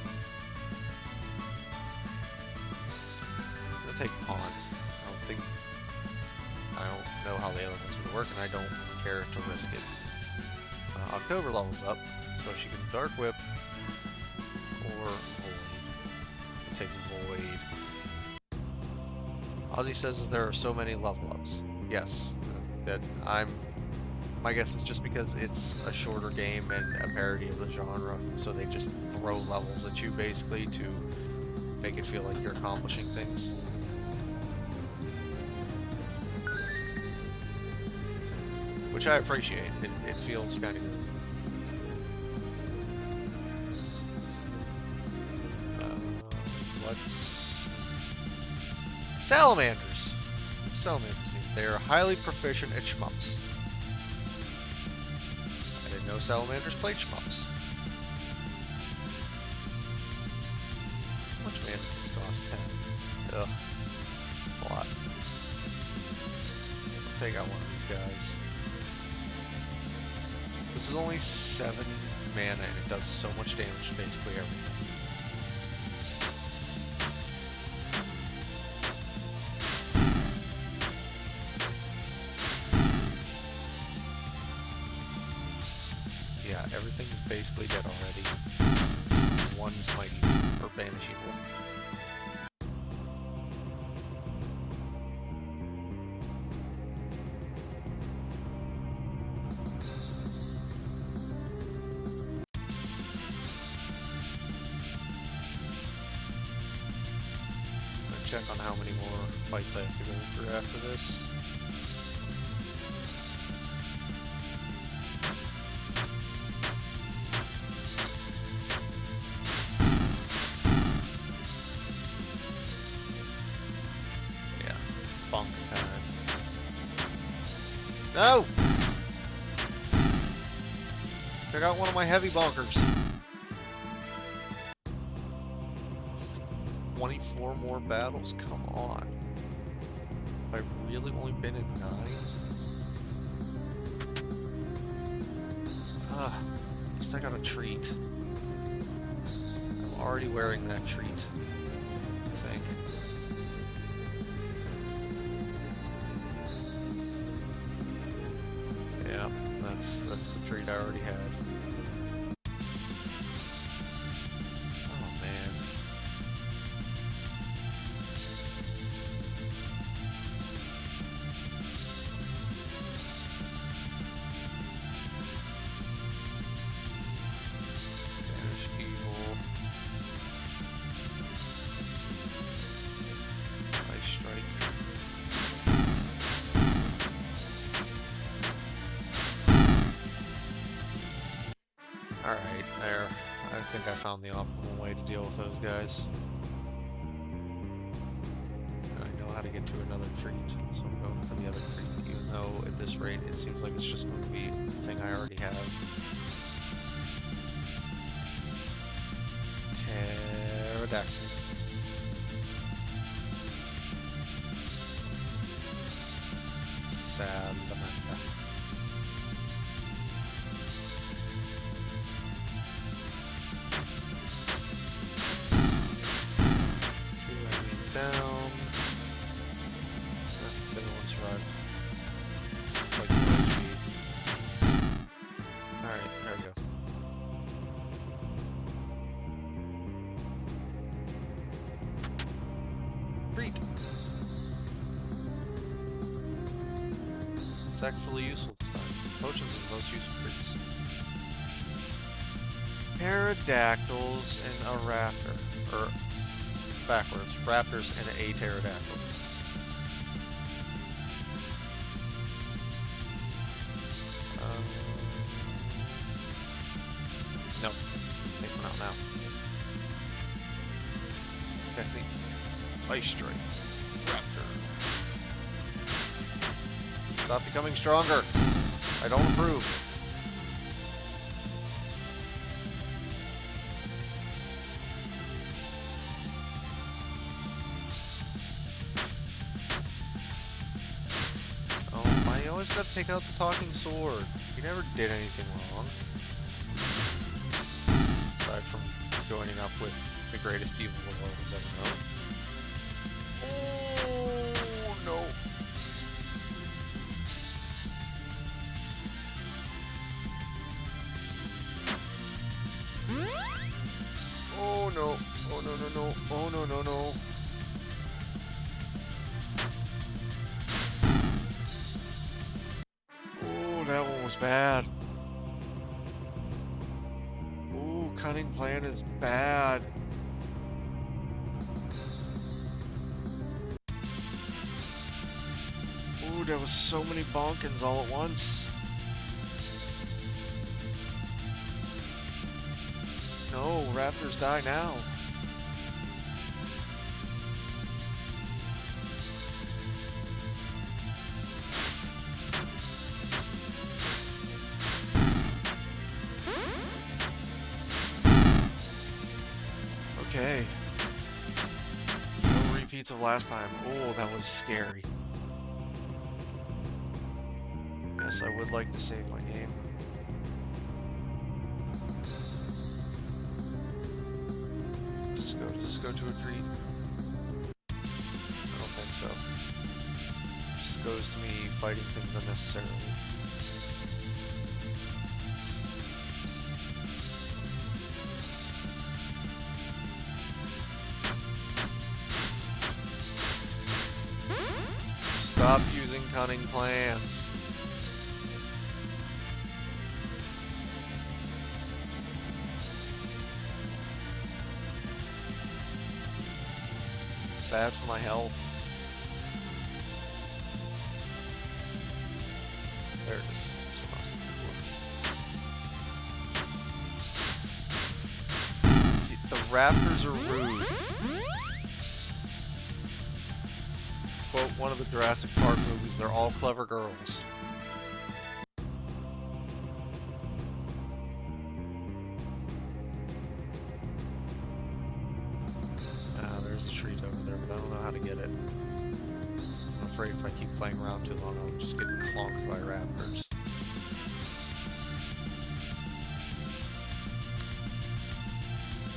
I'm gonna take Pawn. I don't know how the other one's gonna work, and I don't care to risk it. October levels up, so she can Dark Whip or Void. Take Void. Ozzy says that there are so many level ups. Yes, that my guess is just because it's a shorter game and a parody of the genre, so they just throw levels at you basically to make it feel like you're accomplishing things. which I appreciate. It feels kind of good. What? Salamanders. Salamanders. They are highly proficient at shmups. I didn't know salamanders played shmups. How much mana does this cost? 10. Ugh. That's a lot. I'll take out one of these guys. This is only 7 mana and it does so much damage to basically everything. Yeah, everything's basically dead already. One smite evil, or banish evil. Check on how many more fights I have to go through after this. Yeah, bonk time. No! Check out one of my heavy bonkers. 24 more battles? Come on. Have I really only been in 9? At least I got a treat. I'm already wearing that treat, I think. Yeah, that's the treat I already had. Alright, there. I think I found the optimal way to deal with those guys. I know how to get to another treat, so I'm going for the other treat, even though at this rate it seems like it's just going to be the thing I already have. Pterodactyl. Salamander. Down. The other one survived. Like alright, there we go. Treat! It's actually useful this time. Potions are the most useful treats. Pterodactyls and a raptor. Or backwards. Raptors and a pterodactyl. Nope. Take one out now. Technique. Ice Strike. Raptor. Stop becoming stronger. I don't approve. Gotta take out the talking sword. He never did anything wrong. Aside from joining up with the greatest evil the world has ever known. Oh no. Oh no. Oh no no no. Oh no no no. That one was bad. Ooh, cunning plan is bad. Ooh, there was so many bonkins all at once. No, Raptors die now. Okay. No repeats of last time. Oh, that was scary. Yes, I would like to save my game. Does this go to a tree? I don't think so. It just goes to me fighting things unnecessarily. Stop using cunning plans. Bad for my health. There it is. That's what I was looking for. The Raptors are rude. Quote one of the Jurassic Park movies, they're all clever girls. There's a treat over there, but I don't know how to get it. I'm afraid if I keep playing around too long, I'll just get clonked by raptors.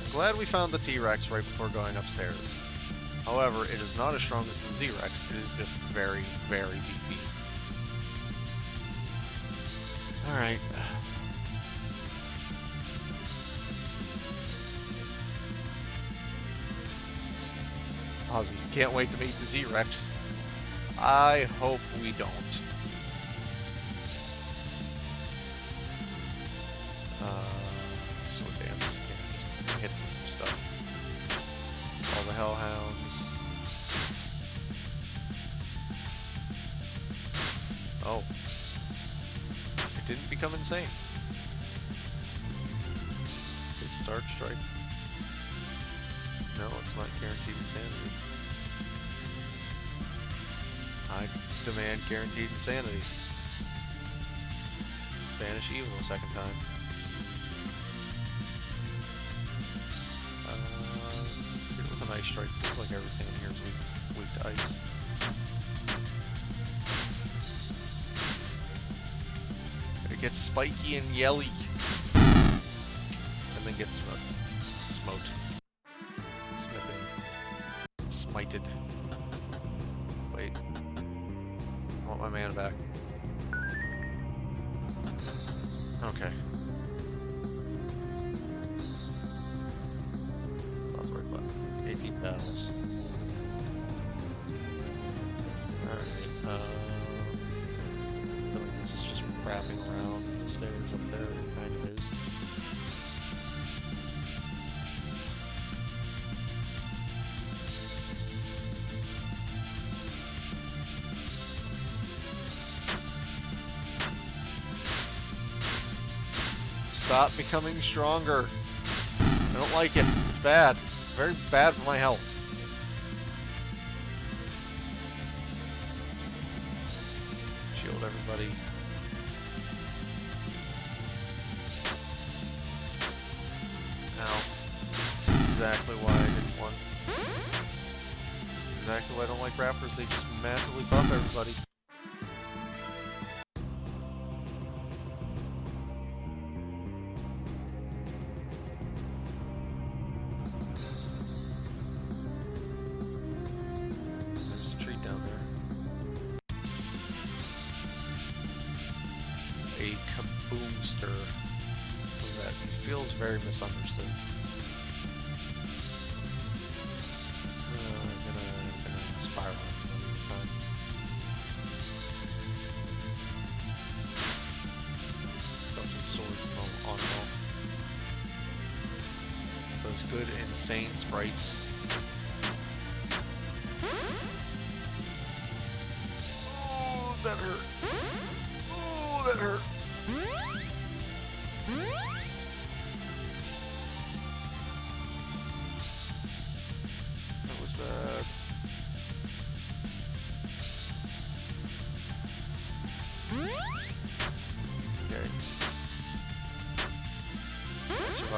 I'm glad we found the T-Rex right before going upstairs. However, it is not as strong as the Z-Rex, it is just very, very beefy. Alright. Ozzy, can't wait to meet the Z-Rex. I hope we don't. Sword dance. Yeah, just hit some stuff. All the hellhounds. Oh. It didn't become insane. It's Dark Strike. No, it's not guaranteed insanity. I demand guaranteed insanity. Banish evil a second time. It was an ice strike. Seems like everything in here is weak to ice. It gets spiky and yelly. And then gets smoked. Smited. Wait. I want my mana back. Okay. That's the right button. 18 battles. Alright. I feel like this is just wrapping around the stairs up there. It kind of is. Stop becoming stronger. I don't like it. It's bad. Very bad for my health. Shield everybody. Ow. That's exactly why I didn't want. That's exactly why I don't like Raptors. They just massively buff everybody. A kaboomster. What was that? It feels very misunderstood. Gonna spiral this time. Got some swords on and off. Those good insane sprites. Oh, that hurt. Oh, that hurt.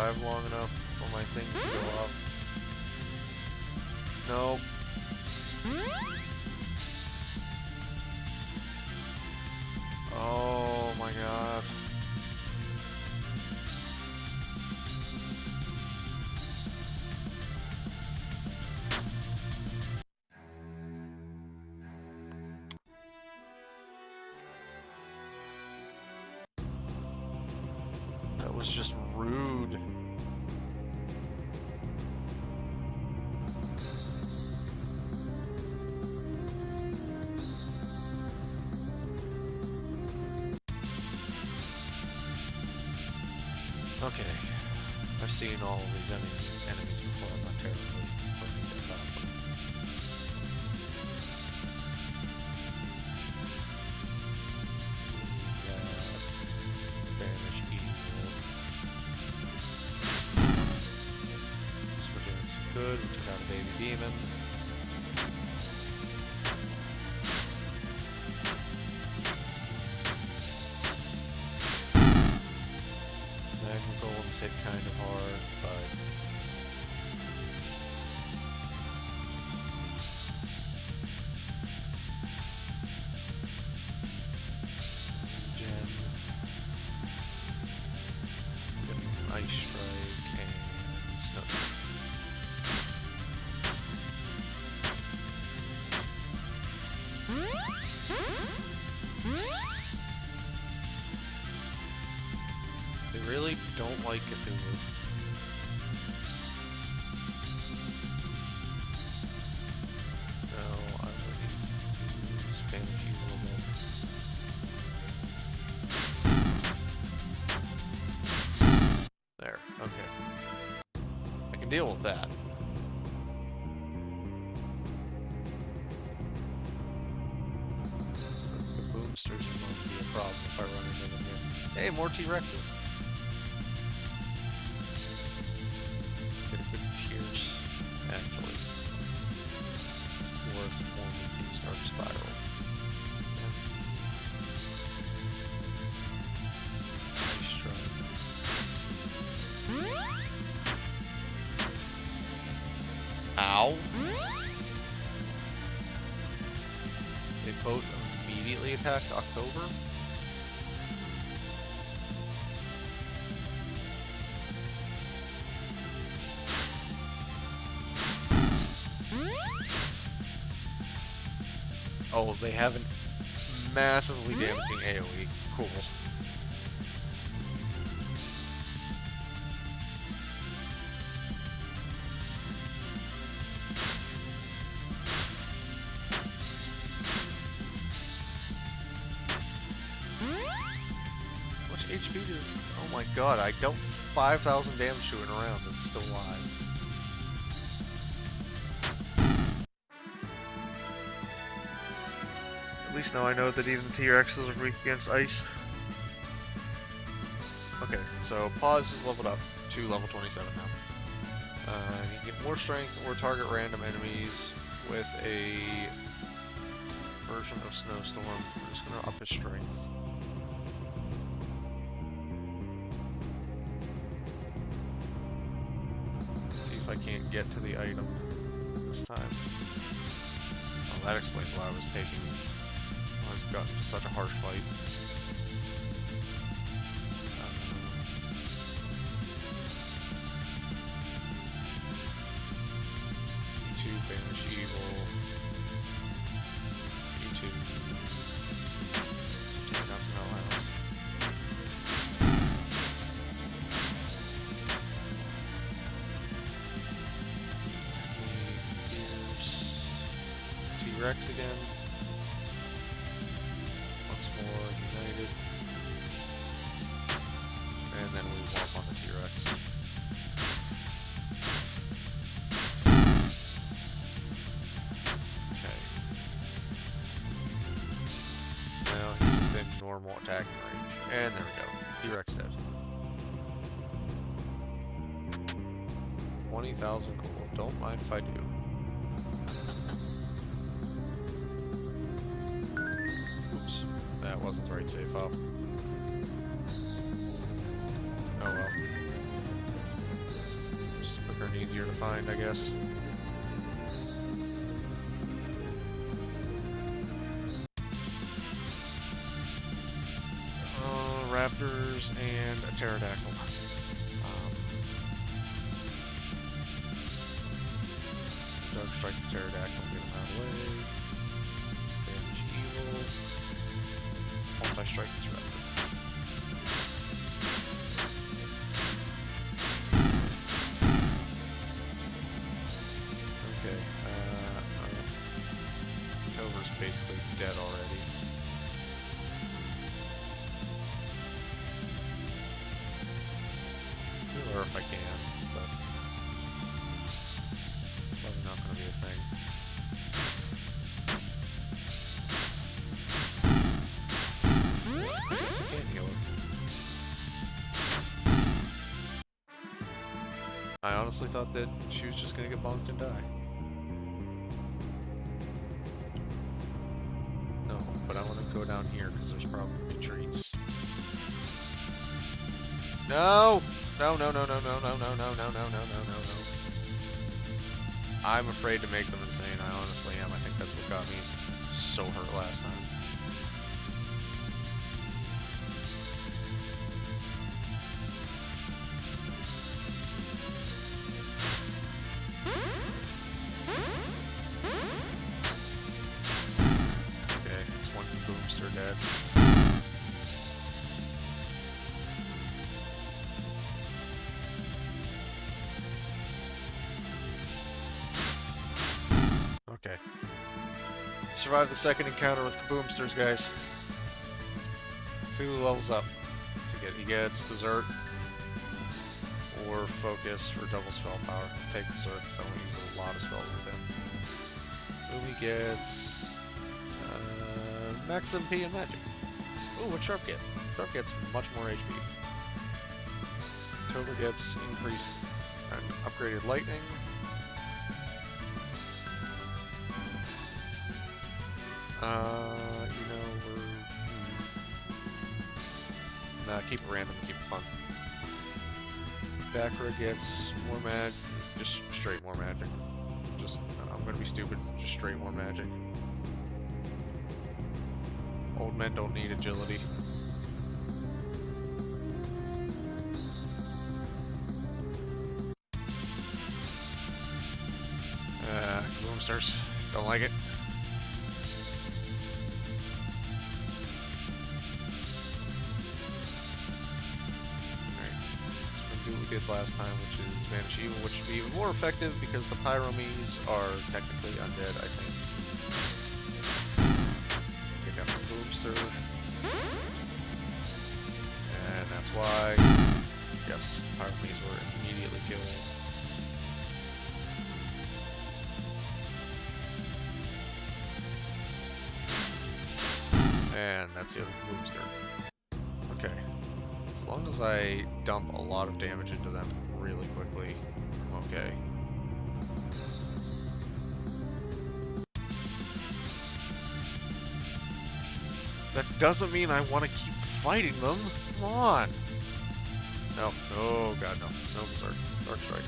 survive long enough for my things to go off. Nope. Oh my god. That was just rude. Okay, I've seen all of these enemies before. I'm not terribly looking about them. Banish evil. So we're doing some good. We took out a baby demon. Golden's hit kind of hard, but Gem. Get an Ice Strike and Snow. They really don't like Cthulhu. No, I would spam a few a little bit. There, okay. I can deal with that. The boomsters are going to be a problem if I run into them here. Hey, more T-Rexes! Pierce, actually. It's worse form as you start spiral. Nice strike. Ow! They both immediately attacked October? Oh, they haven't massively damaging AoE. Cool. How much HP does... Oh my god, I dealt 5,000 damage to it around. It's still alive. At least now I know that even T-Rexes are weak against ice. Okay, so Pause is leveled up to level 27 now. You can get more strength or target random enemies with a version of Snowstorm. I'm just going to up his strength. See if I can't get to the item this time. Oh, that explains why I was taking... I've gotten to such a harsh fight. E2, Banish Evil. E2. Taking out some allies. Here's T-Rex again. United, and then we warp on the T-Rex. Okay. Now he's within normal attacking range, and there we go. T-Rex dead. 20,000 gold. Don't mind if I do. That wasn't the right save file. Oh well. easier to find, I guess. Raptors and a pterodactyl. Dark strike the pterodactyl, get him out of the way. Banish evil. Multi-strike this raptor. Okay, Cover's basically dead already. Or if I can, but probably not going to be a thing. I guess I can heal her. I honestly thought that she was just going to get bonked and die. No, but I want to go down here because there's probably treats. No! No, no, no, no, no, no, no, no, no, no, no, no, no, no. I'm afraid to make them insane. I honestly am. I think that's what got me so hurt last time. Okay, it's one boomster dead. Okay. Survive the second encounter with Kaboomsters, guys. Cthulhu levels up. He gets Berserk or Focus for double spell power. Take Berserk, so we use a lot of spells with him. Umi gets Max MP and Magic. Ooh, what's Sharp get? Sharp gets much more HP. Tober gets increase and upgraded Lightning. You know, we're... Nah, keep it random, keep it fun. Bakra gets more mag, just straight more magic. Just, I'm gonna be stupid, just straight more magic. Old men don't need agility. Boomsters, don't like it. What we did last time, which is Vanish Evil, which should be even more effective because the Pyromes are technically undead, I think. Take out the Boomster. And that's why, yes, the Pyromes were immediately killed. And that's the other Boomster. Okay. As long as I dump a lot of damage into them really quickly, I'm okay. That doesn't mean I want to keep fighting them. Come on. No. Oh god, no. No Berserk. Dark Strike.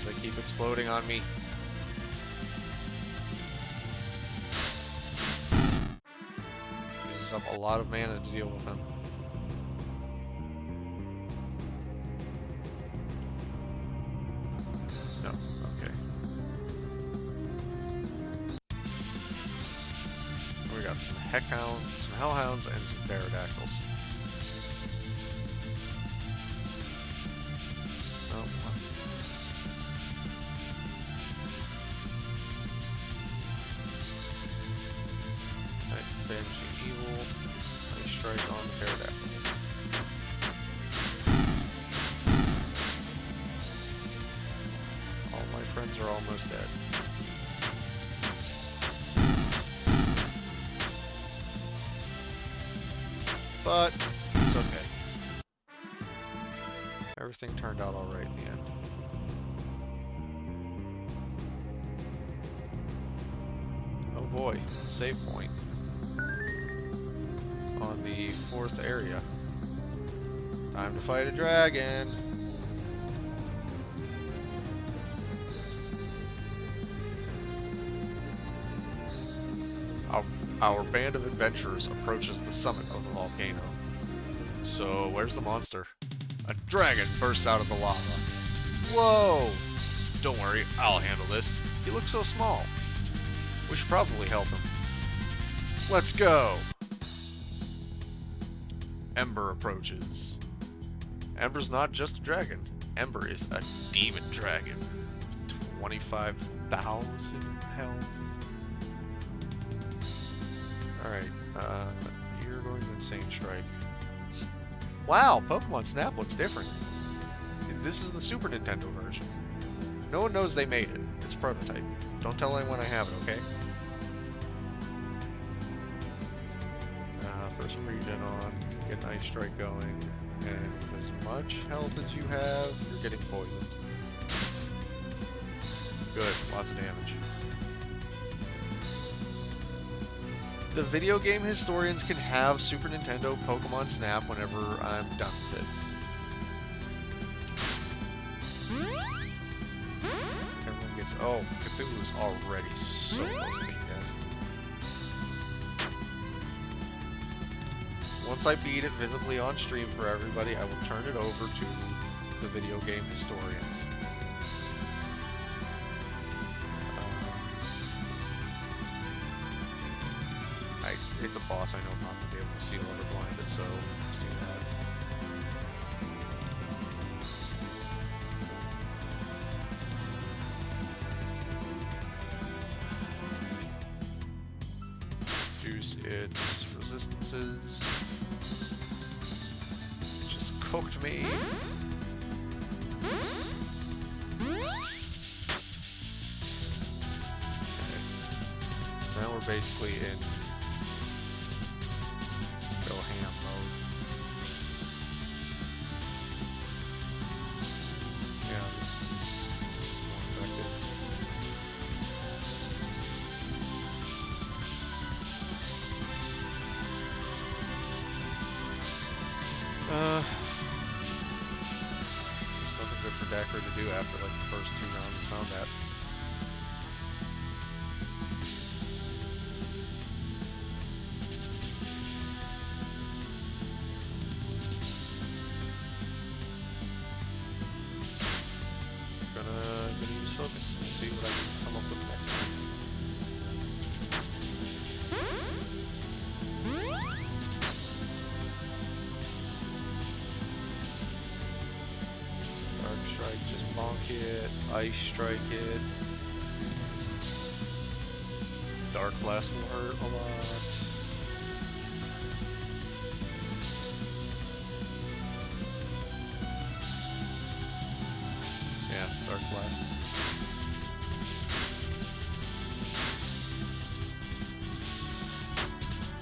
They keep exploding on me. Uses up a lot of mana to deal with them. No, okay. We got some Heckhounds, some Hellhounds, and some Pterodactyls. Oh, Banishing Evil, Ice Strike on the Pterodactyl. All my friends are almost dead. But it's okay. Everything turned out alright in the end. boy, save point on the 4th area. Time to fight a dragon. Our band of adventurers approaches the summit of the volcano. So, where's the monster? A dragon bursts out of the lava. Whoa! Don't worry, I'll handle this. He looks so small. We should probably help him. Let's go! Ember approaches. Ember's not just a dragon. Ember is a demon dragon. 25,000 health. Alright, you're going to Insane Strike. Wow, Pokemon Snap looks different. This is the Super Nintendo version. No one knows they made it. It's a prototype. Don't tell anyone I have it, okay? Throw some regen on, get an Ice Strike going, and with as much health as you have, you're getting poisoned. Good, lots of damage. The video game historians can have Super Nintendo Pokemon Snap whenever I'm done with it. Everyone gets... Oh, Cthulhu's already so close to being dead. Once I beat it visibly on stream for everybody, I will turn it over to the video game historians. It's a boss, I know I'm not going to be able to seal or blind it, so let's do that. Reduce its resistances. Just cooked me. Okay. Now we're basically in go ham mode. Yeah, this is more effective. There's nothing good for Dacre to do after like the first 2 rounds of combat. Gonna use focus and see what I can come up with next time. Dark Strike, just bonk it. Ice Strike it. Dark Blast will hurt a lot. Yeah, Dark Blast.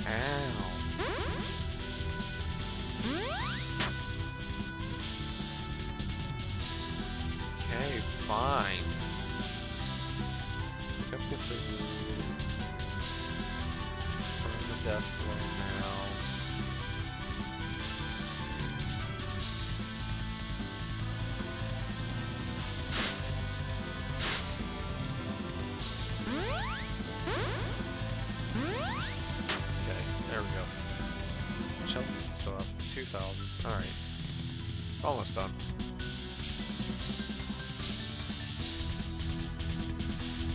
Ow. Okay, fine. Pick up Cthulhu. Burn the Death Blow now. There we go. Which health is it still up? 2,000. Alright. Almost done.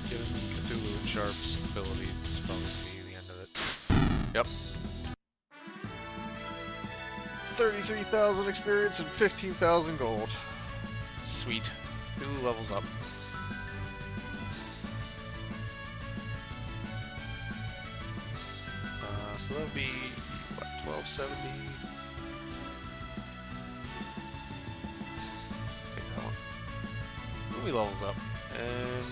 Given Cthulhu and Sharp's abilities, this is probably going to be the end of it. Yep. 33,000 experience and 15,000 gold. Sweet. Cthulhu levels up. So that'll be, what, 1270? Take that one. Movie levels up, and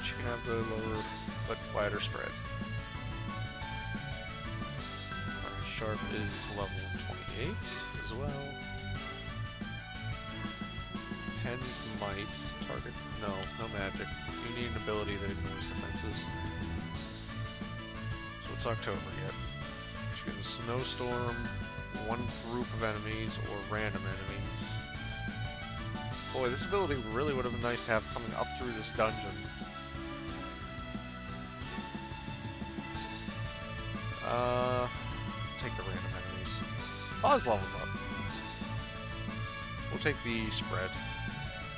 she can have the lower but wider spread. Sharp is level 28 as well. Pen's might target. No magic. You need an ability that ignores defenses. it's October yet. We should get a snowstorm, one group of enemies, or random enemies. Boy, this ability really would have been nice to have coming up through this dungeon. Take the random enemies. Pause levels up. We'll take the spread.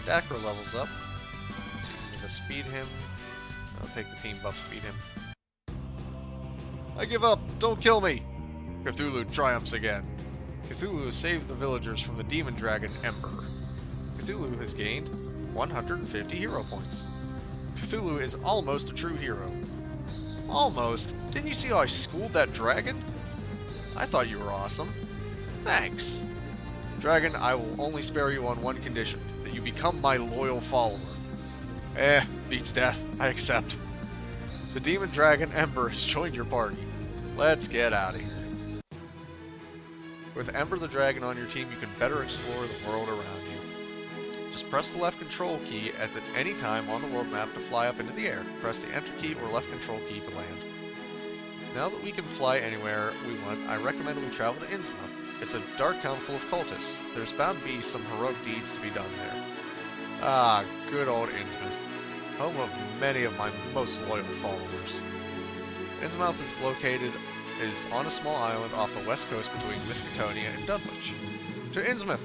Dacre levels up. So you can speed him. I'll take the team buff, speed him. I give up! Don't kill me! Cthulhu triumphs again. Cthulhu has saved the villagers from the demon dragon Ember. Cthulhu has gained 150 hero points. Cthulhu is almost a true hero. Almost? Didn't you see how I schooled that dragon? I thought you were awesome. Thanks. Dragon, I will only spare you on one condition, that you become my loyal follower. Beats death. I accept. The demon dragon Ember has joined your party. Let's get out of here. With Ember the dragon on your team, you can better explore the world around you. Just press the left control key at any time on the world map to fly up into the air. Press the enter key or left control key to land. Now that we can fly anywhere we want, I recommend we travel to Innsmouth. It's a dark town full of cultists. There's bound to be some heroic deeds to be done there. Ah, good old Innsmouth, home of many of my most loyal followers. Innsmouth is on a small island off the west coast between Miskatonia and Dunwich. To Innsmouth!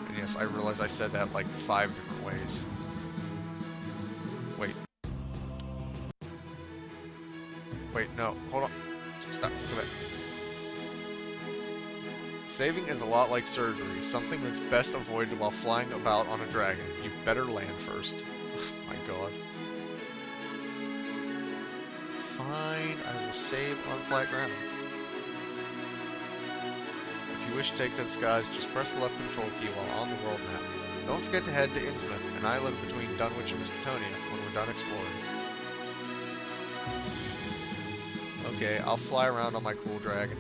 And yes, I realize I said that like 5 different ways. Wait, no, hold on. Stop, come back. Saving is a lot like surgery, something that's best avoided while flying about on a dragon. You better land first. My god. Fine, I will save on flat ground. If you wish to take to the skies, just press the left control key while on the world map. Don't forget to head to Innsmouth, an island between Dunwich and Miskatonia, when we're done exploring. Okay, I'll fly around on my cool dragon.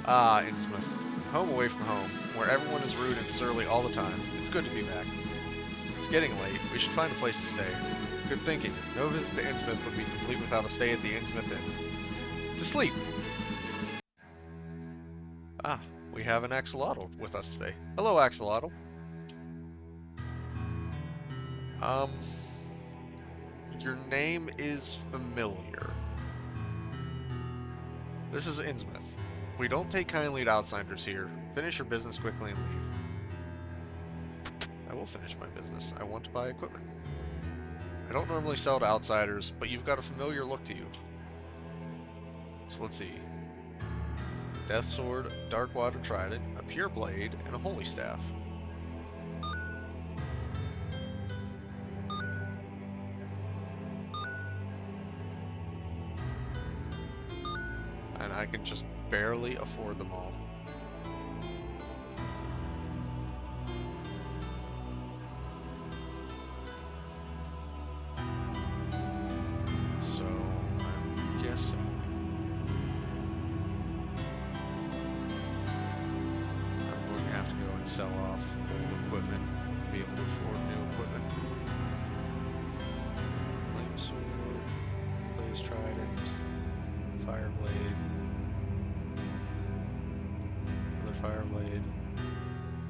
Ah, Innsmouth. Home away from home, where everyone is rude and surly all the time. It's good to be back. It's getting late. We should find a place to stay. Good thinking. No visit to Innsmouth would be complete without a stay at the Innsmouth Inn. To sleep! Ah, we have an axolotl with us today. Hello, axolotl. Your name is familiar. This is Innsmouth. We don't take kindly to outsiders here. Finish your business quickly and leave. I will finish my business. I want to buy equipment. I don't normally sell to outsiders, but you've got a familiar look to you. So let's see. Death Sword, Dark Water Trident, a Pure Blade, and a Holy Staff. And I can just barely afford them all. So, I'm guessing I'm going to have to go and sell off old equipment to be able to afford new equipment. Flame Sword, Blaze Trident, Fire Blade. Fire Blade,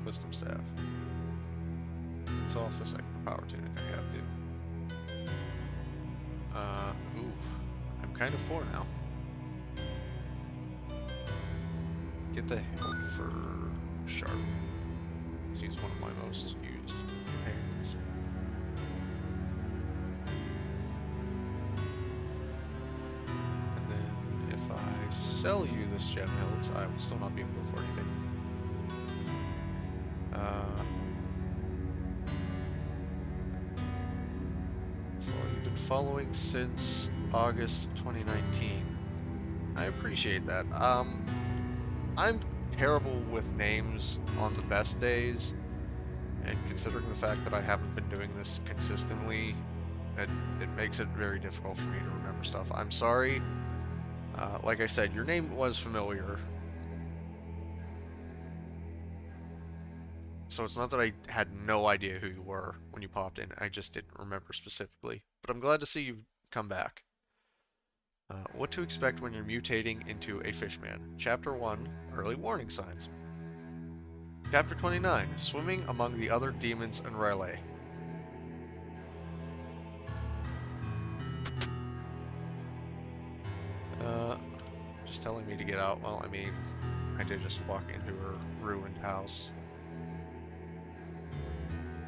Wisdom Staff. It's off the second power tunic I have, dude. I'm kind of poor now. Get the help for Sharp. Let's use one of my most used companions. And then if I sell you this gem hilt, I will still not be able to afford anything. So you've been following since August 2019. I appreciate that. I'm terrible with names on the best days, and considering the fact that I haven't been doing this consistently, it makes it very difficult for me to remember stuff. I'm sorry. Like I said, your name was familiar. so it's not that I had no idea who you were when you popped in. I just didn't remember specifically. But I'm glad to see you've come back. What to expect when you're mutating into a fishman. Chapter 1, Early Warning Signs. Chapter 29, Swimming Among the Other Demons and Relay. Just telling me to get out. Well, I mean, I did just walk into her ruined house.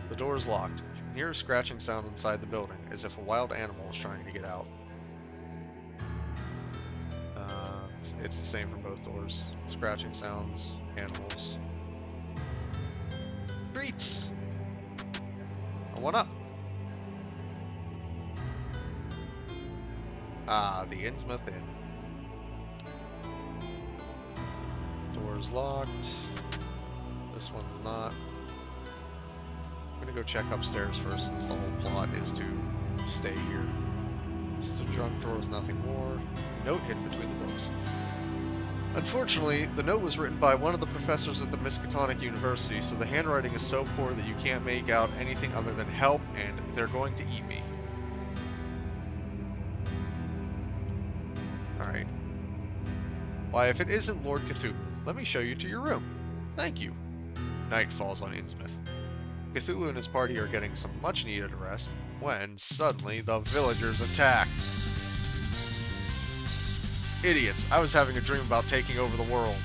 The door is locked. You can hear a scratching sound inside the building, as if a wild animal is trying to get out. It's the same for both doors. Scratching sounds, animals. Treats! A 1-up. Ah, the Innsmouth Inn. Door's locked. This one's not. I'm gonna go check upstairs first, since the whole plot is to stay here. Just a junk drawer with nothing more. A note hidden between the books. Unfortunately, the note was written by one of the professors at the Miskatonic University, so the handwriting is so poor that you can't make out anything other than help and they're going to eat me. Alright. Why, if it isn't Lord Cthulhu, let me show you to your room. Thank you. Night falls on Innsmouth. Cthulhu and his party are getting some much-needed rest, when, suddenly, the villagers attack. Idiots, I was having a dream about taking over the world.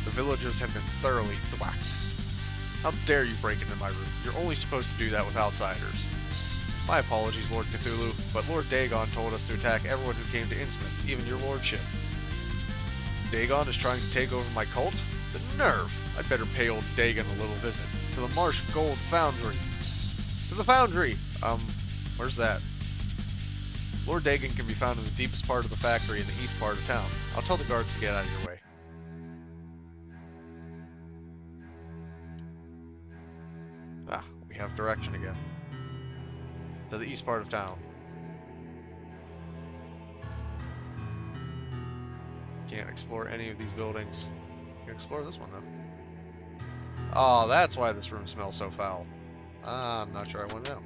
The villagers have been thoroughly thwacked. How dare you break into my room? You're only supposed to do that with outsiders. My apologies, Lord Cthulhu, but Lord Dagon told us to attack everyone who came to Innsmouth, even your lordship. Dagon is trying to take over my cult? The nerve! I'd better pay old Dagon a little visit. To the Marsh Gold Foundry. To the foundry! Where's that? Lord Dagon can be found in the deepest part of the factory in the east part of town. I'll tell the guards to get out of your way. Ah, we have direction again. To the east part of town. Can't explore any of these buildings. You can explore this one though. Oh, that's why this room smells so foul. I'm not sure I want to know.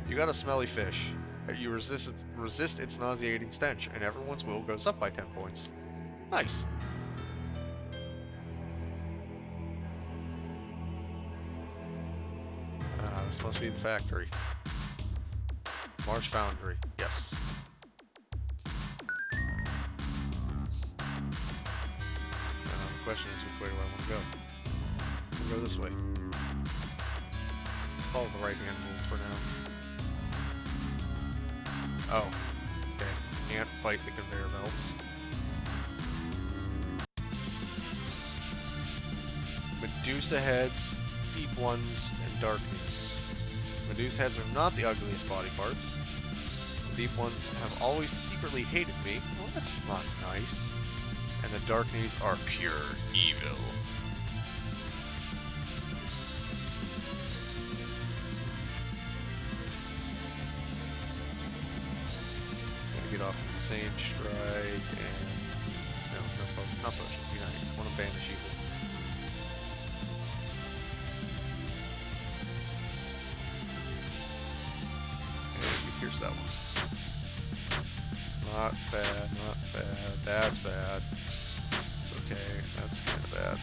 You got a smelly fish. You resist its nauseating stench, and everyone's will goes up by 10 points. Nice. This must be the factory. Marsh Foundry. Yes. The question is, which way do I want to go? We'll go this way. Follow the right hand rule for now. Oh, okay. Can't fight the conveyor belts. Medusa heads, deep ones, and dark knees. Medusa heads are not the ugliest body parts. The deep ones have always secretly hated me. Well, that's not nice. And the dark knees are pure evil. Get off the Insane Strike and not potion. Unite. I want to banish evil. And you pierce that one. It's not bad, not bad. That's bad. It's okay. That's kind of bad.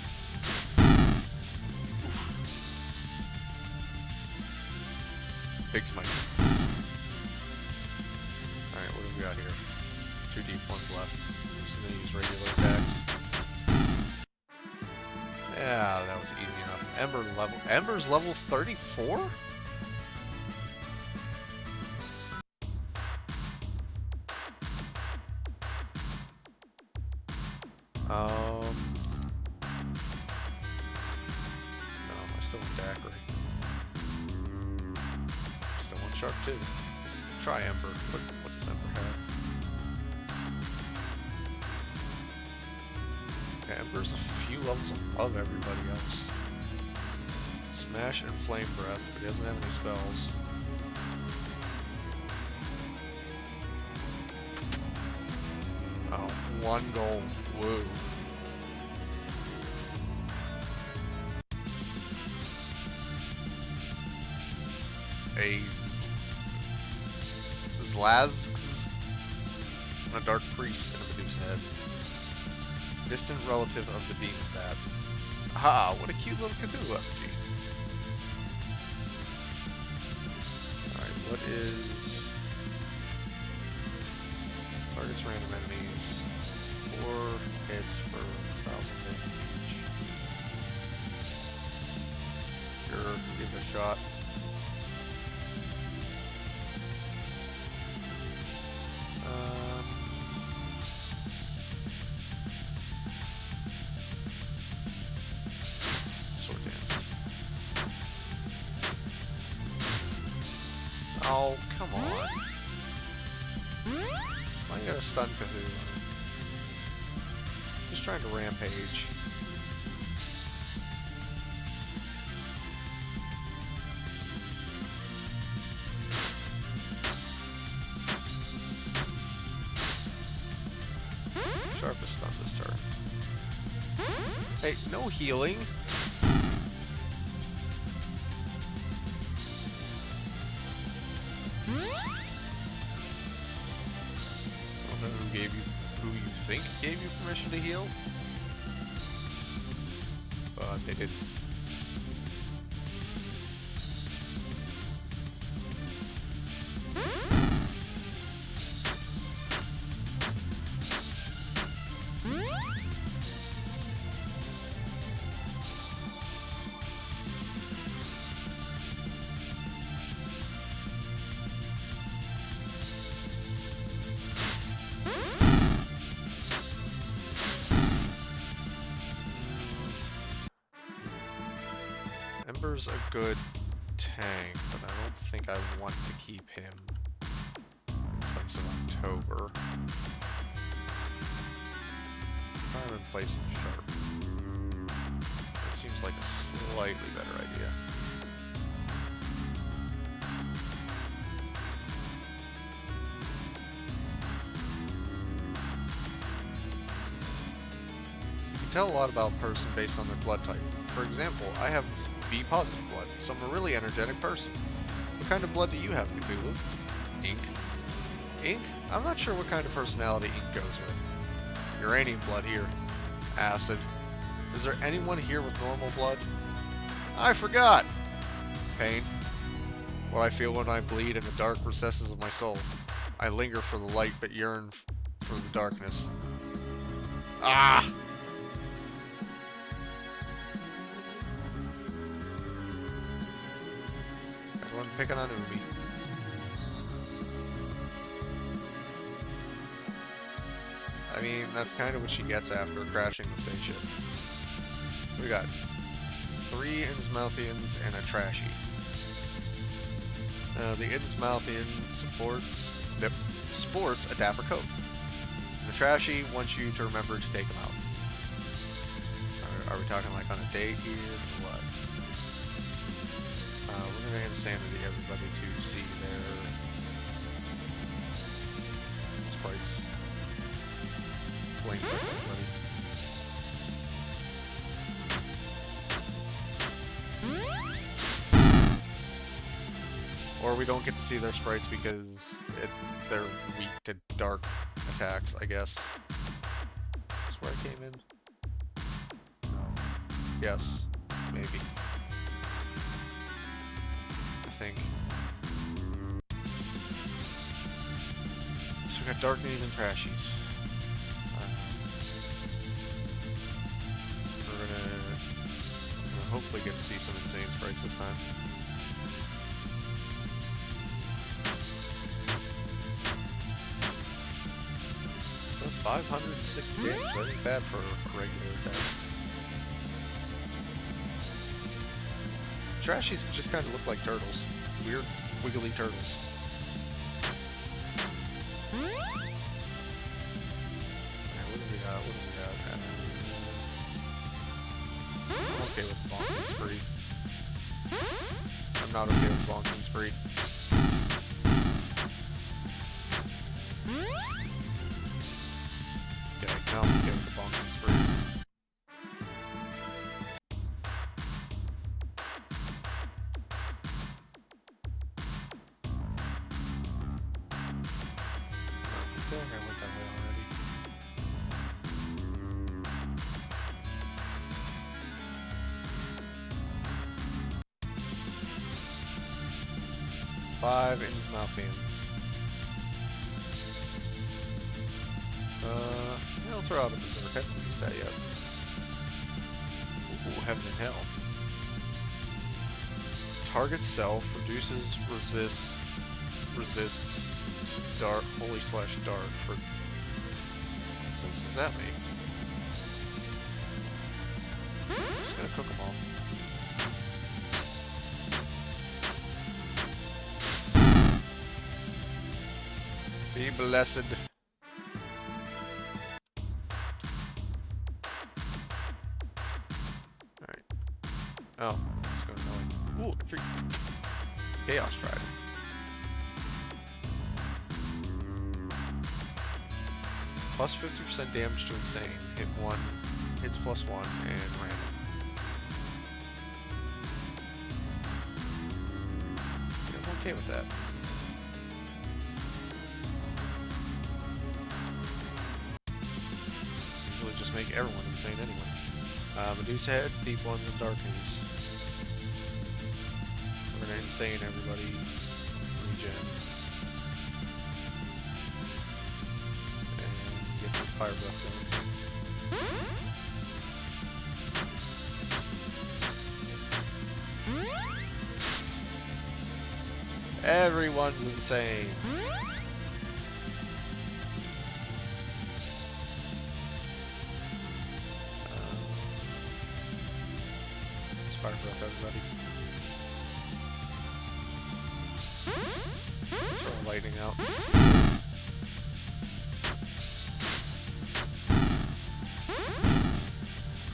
Oof. Big smite. Alright, what do we got here? 2 deep ones left. I'm just gonna use regular attacks. Yeah, that was easy enough. Ember's level 34? No, I still want Daiquiri. Still want Shark too. Try Ember. What does Ember have? Yeah, Ember's a few levels above everybody else. Smash and Flame Breath, but he doesn't have any spells. Oh, 1 gold. Woo. a Zlazx, and a dark priest, and a Medusa head. Distant relative of the demon bat. Aha, what a cute little Cthulhu effigy. Alright, what is... Targets random enemies. 4 hits for 1,000 damage. Sure, give it a shot. Sword dance. Oh, come on. Why you gotta stun Cthulhu? Just trying to rampage. Sharpest stun this turn. Hey, no healing. Who you think gave you permission to heal? But they didn't. Ember's a good tank, but I don't think I want to keep him in place of October. Try and place him Sharp. That seems like a slightly better idea. You can tell a lot about a person based on their blood type. For example, I have B positive blood, so I'm a really energetic person. What kind of blood do you have, Cthulhu? Ink. Ink? I'm not sure what kind of personality ink goes with. Uranium blood here. Acid. Is there anyone here with normal blood? I forgot! Pain. What I feel when I bleed in the dark recesses of my soul. I linger for the light but yearn for the darkness. Ah! Everyone picking on Umi. I mean, that's kind of what she gets after crashing the spaceship. We got 3 Innsmouthians and a Trashy. The Innsmouthian sports a dapper coat. The Trashy wants you to remember to take him out. Are we talking like on a date here or what? We're gonna insanity everybody to see their sprites. Blame everybody. Or we don't get to see their sprites because they're weak to dark attacks, I guess. That's where I came in? No. Yes. Maybe. I think. So we got Dark Knees and Trashies. We're gonna hopefully get to see some insane sprites this time. 560 damage, that ain't bad for a regular attack. Trashies just kind of look like turtles. Weird, wiggly turtles. Alright, what do we got? What do we got? I'm okay with bonking spree. I'm not okay with bonking spree. Now I'm okay with the bonking spree. feel like I went that way already. 5 Inmouthians. Yeah, I'll throw out a berserk. I haven't used that yet. Ooh, heaven and hell. Target self reduces resists dark, holy/dark for. What sense does that make? I'm just gonna cook them all. Be blessed. Alright. Oh, let's go annoying. Ooh, free Chaos Trident. Plus 50% damage to insane. Hits +1, and random. Yeah, I'm okay with that. Usually just make everyone insane anyway. Medusa heads, deep ones, and darkness. We're gonna insane everybody. Regen. And get some fire breath going. Everyone's insane. Fire breath, everybody. Throw lightning out.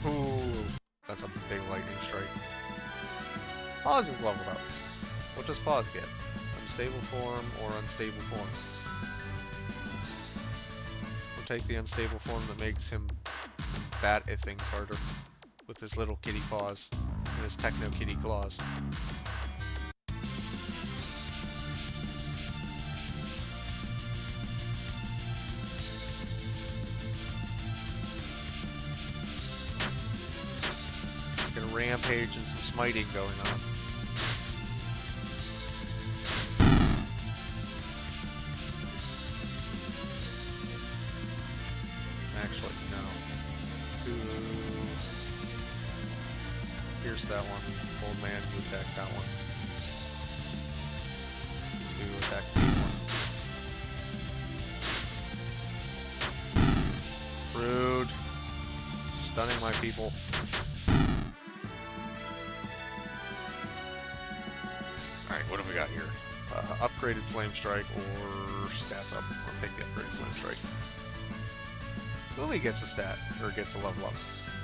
Ooh, that's a big lightning strike. Pause is leveled up. What does Pause get? Unstable form or unstable form? We'll take the unstable form that makes him bat at things harder with his little kitty paws. And his techno kitty claws. Got a rampage and some smiting going on. Actually, no. Pierce that one. Old man, you attack that one. You attack the one. Rude. Stunning my people. Alright, what have we got here? Upgraded Flame Strike or stats up. I'll take the upgraded Flame Strike. Who only gets a stat, or gets a level up?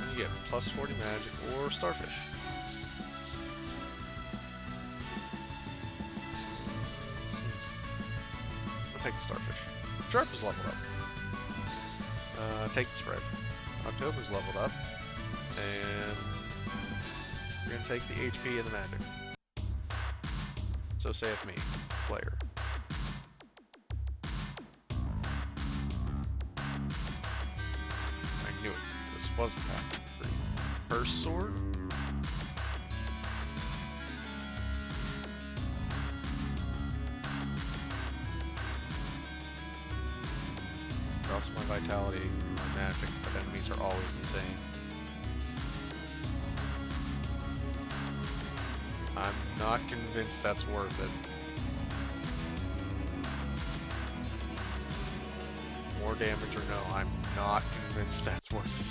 And you get plus 40 magic or starfish. I'll take the starfish. Sharp is leveled up. Take the spread. October's leveled up. And we're going to take the HP and the magic. So saith me, player. I knew it. This was the path to free. Purse sword? Drops my vitality and my magic, but enemies are always insane. I'm not convinced that's worth it. More damage or no, I'm not convinced that's worth it.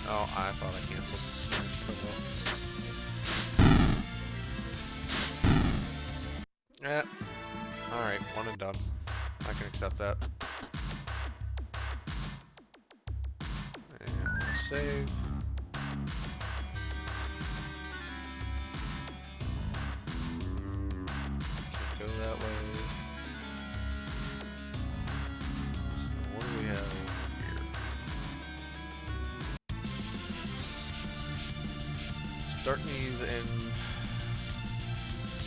Oh, I thought I canceled the Spanish Kobo. Yeah. Alright, one and done. I can accept that. And we'll save. Can't go that way. Start these in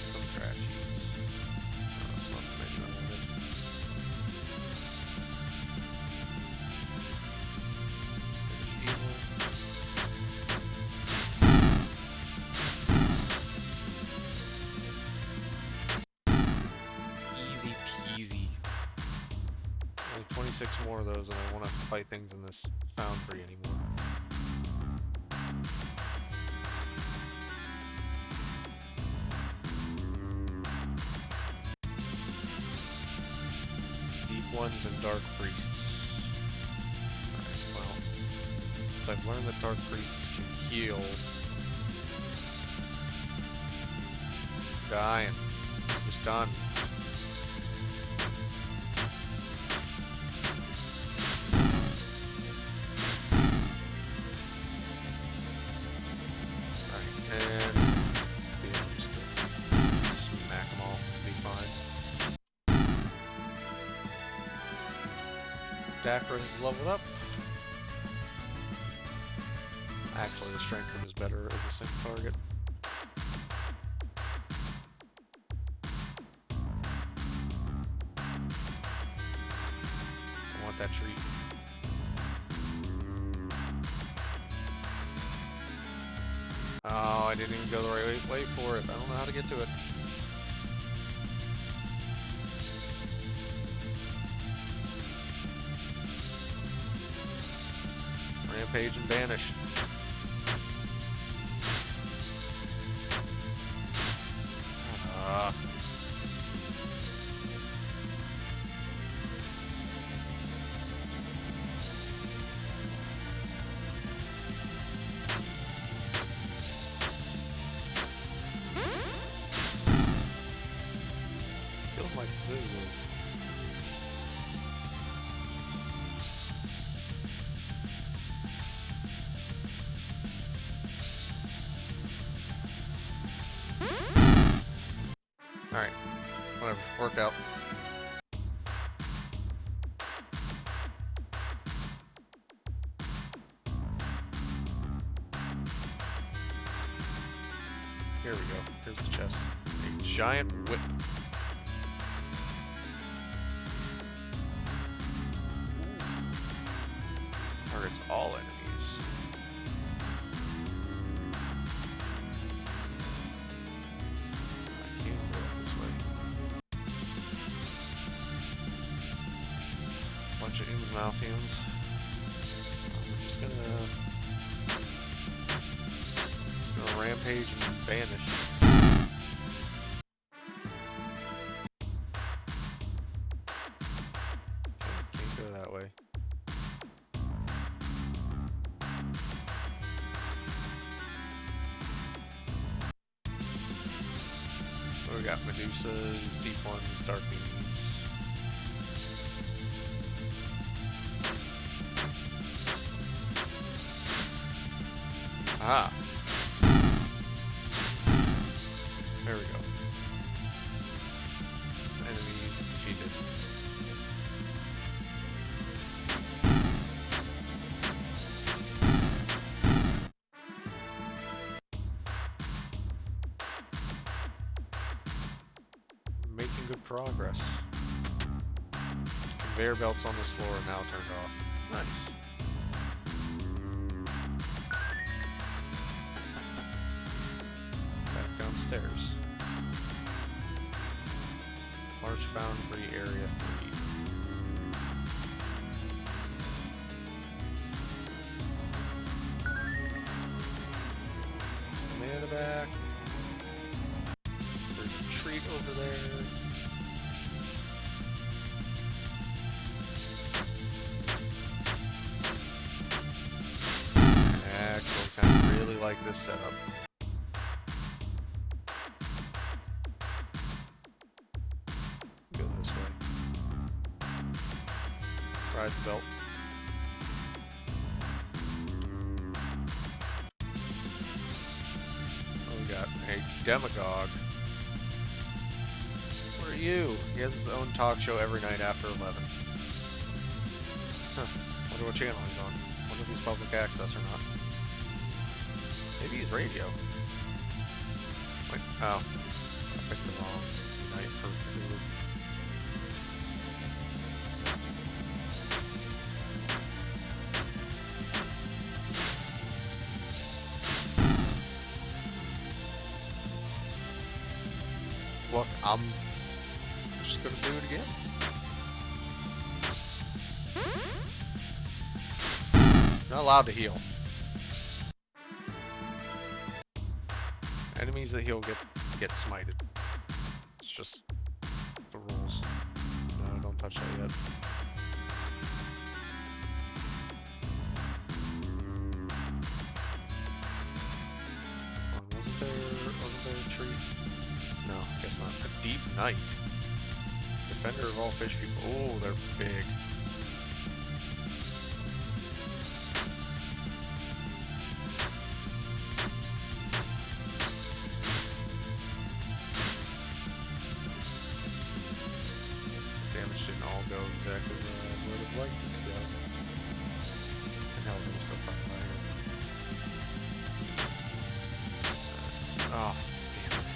some trashies. No, that's not the menu I wanted. Finish evil. Easy peasy. Only 26 more of those and I won't have to fight things in this foundry anymore. Ones and dark priests. Alright, well, since I've learned that dark priests can heal. Dying. Just done. Alright, and yeah, just smack them all. Be fine. Dacra is leveled up. Actually, the strength is better as a sync target. I want that treat. Oh, I didn't even go the right way. Wait for it. I don't know how to get to it. Rampage and banish. Kill my Cthulhu. Alright, whatever, worked out. Here we go, here's the chest. A giant whip. Targets all enemies. Bunch of Malthians. We're just gonna rampage and banish. Can't go that way. So we got Medusas, Deep Ones, Dark Beams. Ah. There we go. Some enemies defeated. Making good progress. Conveyor belts on this floor are now turned off. Nice. Downstairs. Large Foundry Area 3. Some mana back. There's a treat over there. Actually, kind of really like this setup. Ride the belt. Oh, we got a demagogue. What are you? He has his own talk show every night after 11. Huh. Wonder what channel he's on. Wonder if he's public access or not. Maybe he's radio. Wait, oh. I picked the wrong knight for Cthulhu. Look, I'm just gonna do it again. You're not allowed to heal. Enemies that heal get smited. It's just the rules. No, don't touch that yet. Wasn't there a tree? No, guess not. A deep knight. Defender of all fish people. Oh, they're big. Damage didn't all go exactly where I would have liked it to go. And hell, there's still probably by here. Oh, damn it.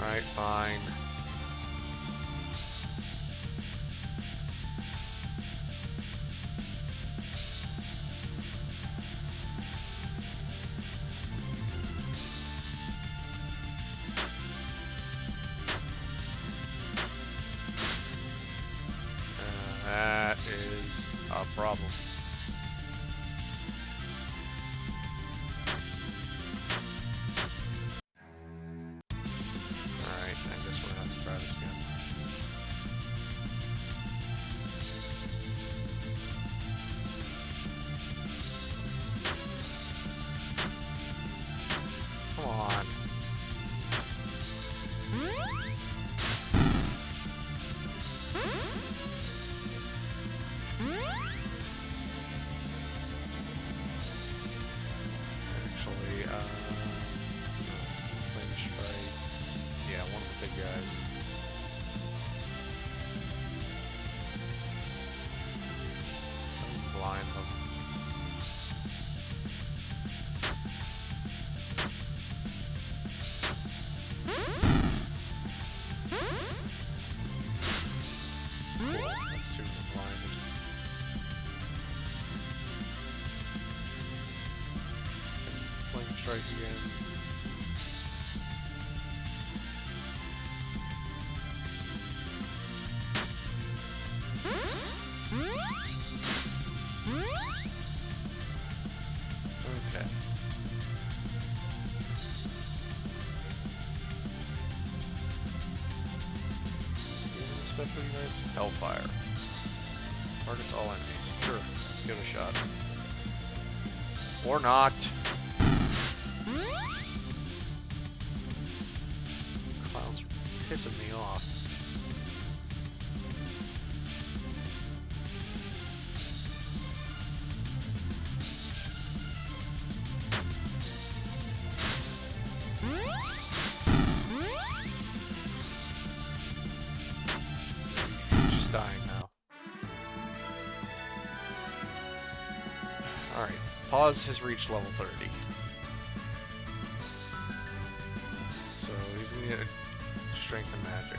Alright, fine. That is a problem. Alright, I guess we're gonna have to try this again. Come on. Actually, maybe try, yeah, one of the big guys. Try to blind them. Cool, that's two of them blinded. Flame strike again. Okay. Special units, Hellfire. Targets all enemies. Sure, let's give it a shot. Or not. Clowns are pissing me off. She's dying now. Alright, Pause has reached level 30. So he's gonna get strength and magic.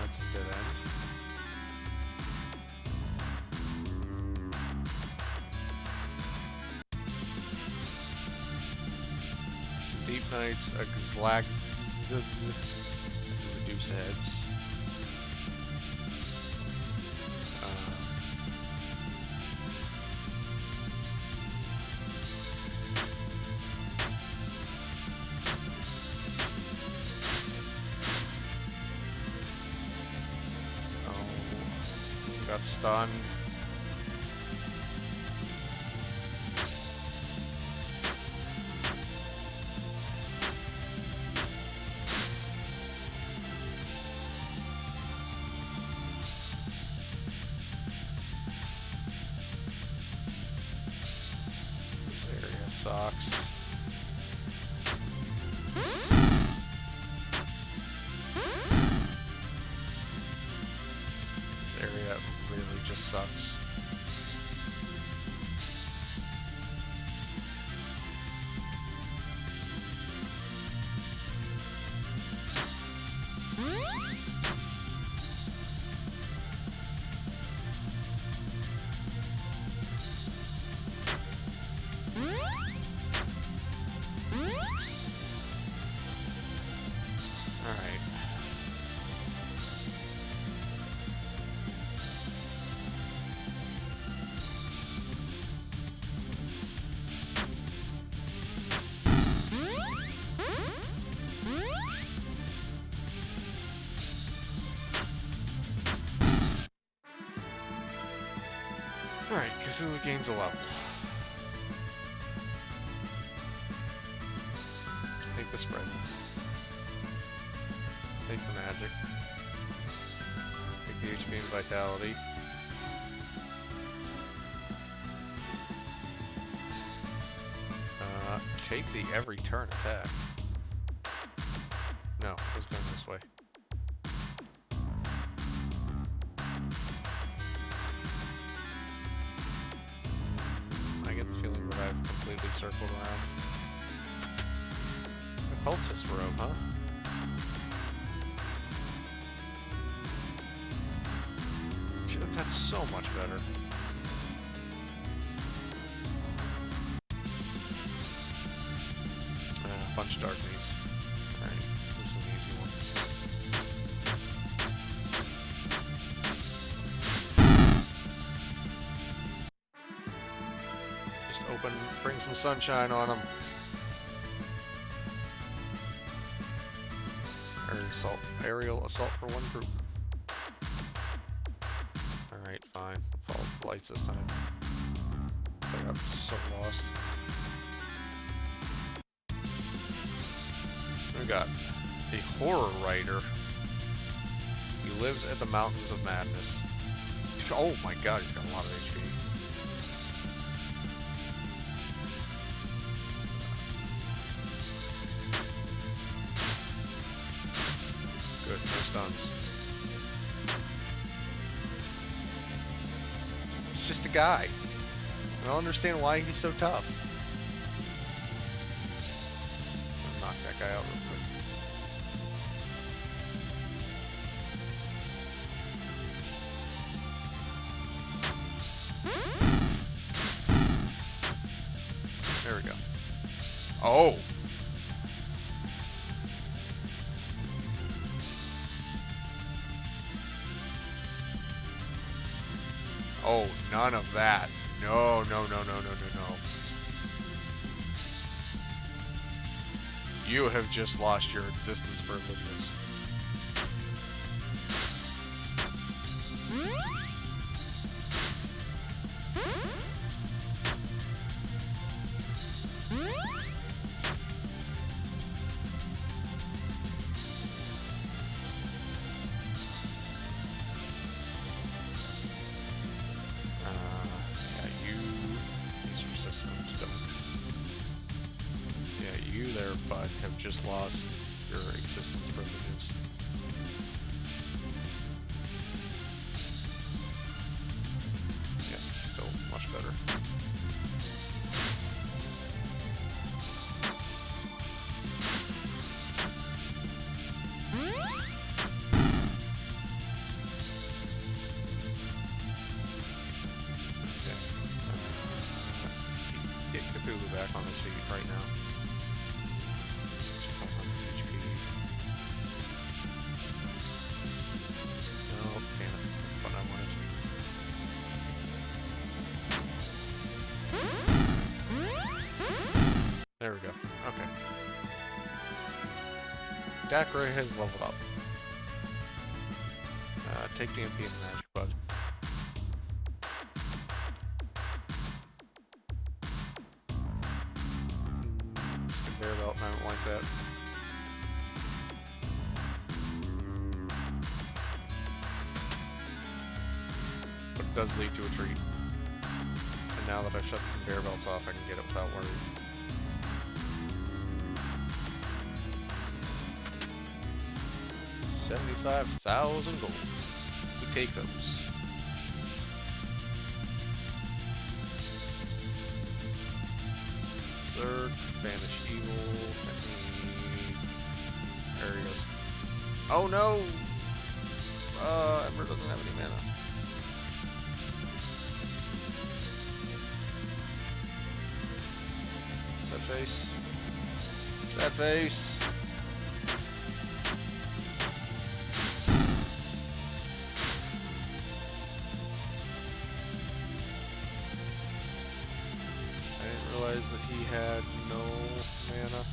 That's a dead end. Some deep knights, a Gzlags, reduce heads. Got stunned. This area sucks. area really just sucks. Alright, Cthulhu gains a level. Take the spread. Take the magic. Take the HP and vitality. Take the every turn attack. No, it was going this way. I get the feeling that I've completely circled around. Occultist robe, huh? That's so much better. Bunch of darkness. Alright, this is an easy one. Just open, bring some sunshine on them. Aerial assault for one group. Alright, fine. I'll follow the lights this time. I got so lost. We got a horror writer. He lives at the Mountains of Madness. Oh my god, he's got a lot of HP. Good, no stuns. It's just a guy. I don't understand why he's so tough. I'll knock that guy out real quick. There we go. Oh! Oh, none of that. No, no, no, no, no, no, no. You have just lost your existence privileges. Have just lost your existence privileges. Yeah, still much better. Okay. Get Cthulhu back on his feet right now. There we go. Okay. Dacre has leveled up. Take the MP and the magic bug. This conveyor belt, I don't like that. But it does lead to a treat. And now that I've shut the conveyor belts off, I can get it without worry. $75,000 gold. We take those. Berserk, Banish Evil, Technique. There he goes. Oh no! Ember doesn't have any mana. Sad face. Sad face. I didn't realize that he had no mana.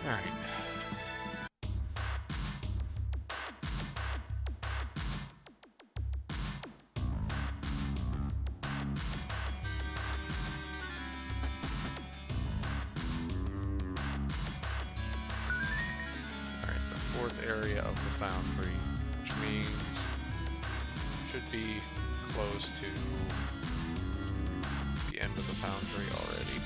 Alright. Alright, the fourth area of the foundry, which means should be close to the end of the foundry already.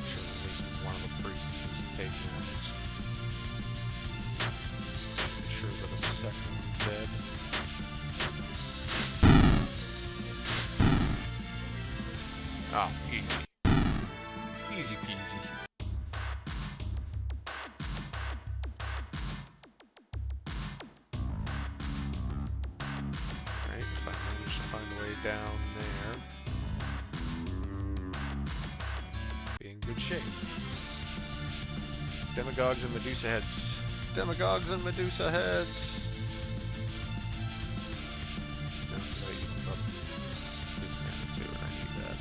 Sure at least one of the priests is taken out. Sure that a second one's dead. Oh, easy. Easy peasy. Alright, if I manage to find a way down there, be in good shape. Demagogues and Medusa heads. Demagogues and Medusa heads! No, wait, it's up. This mana too, and I need that.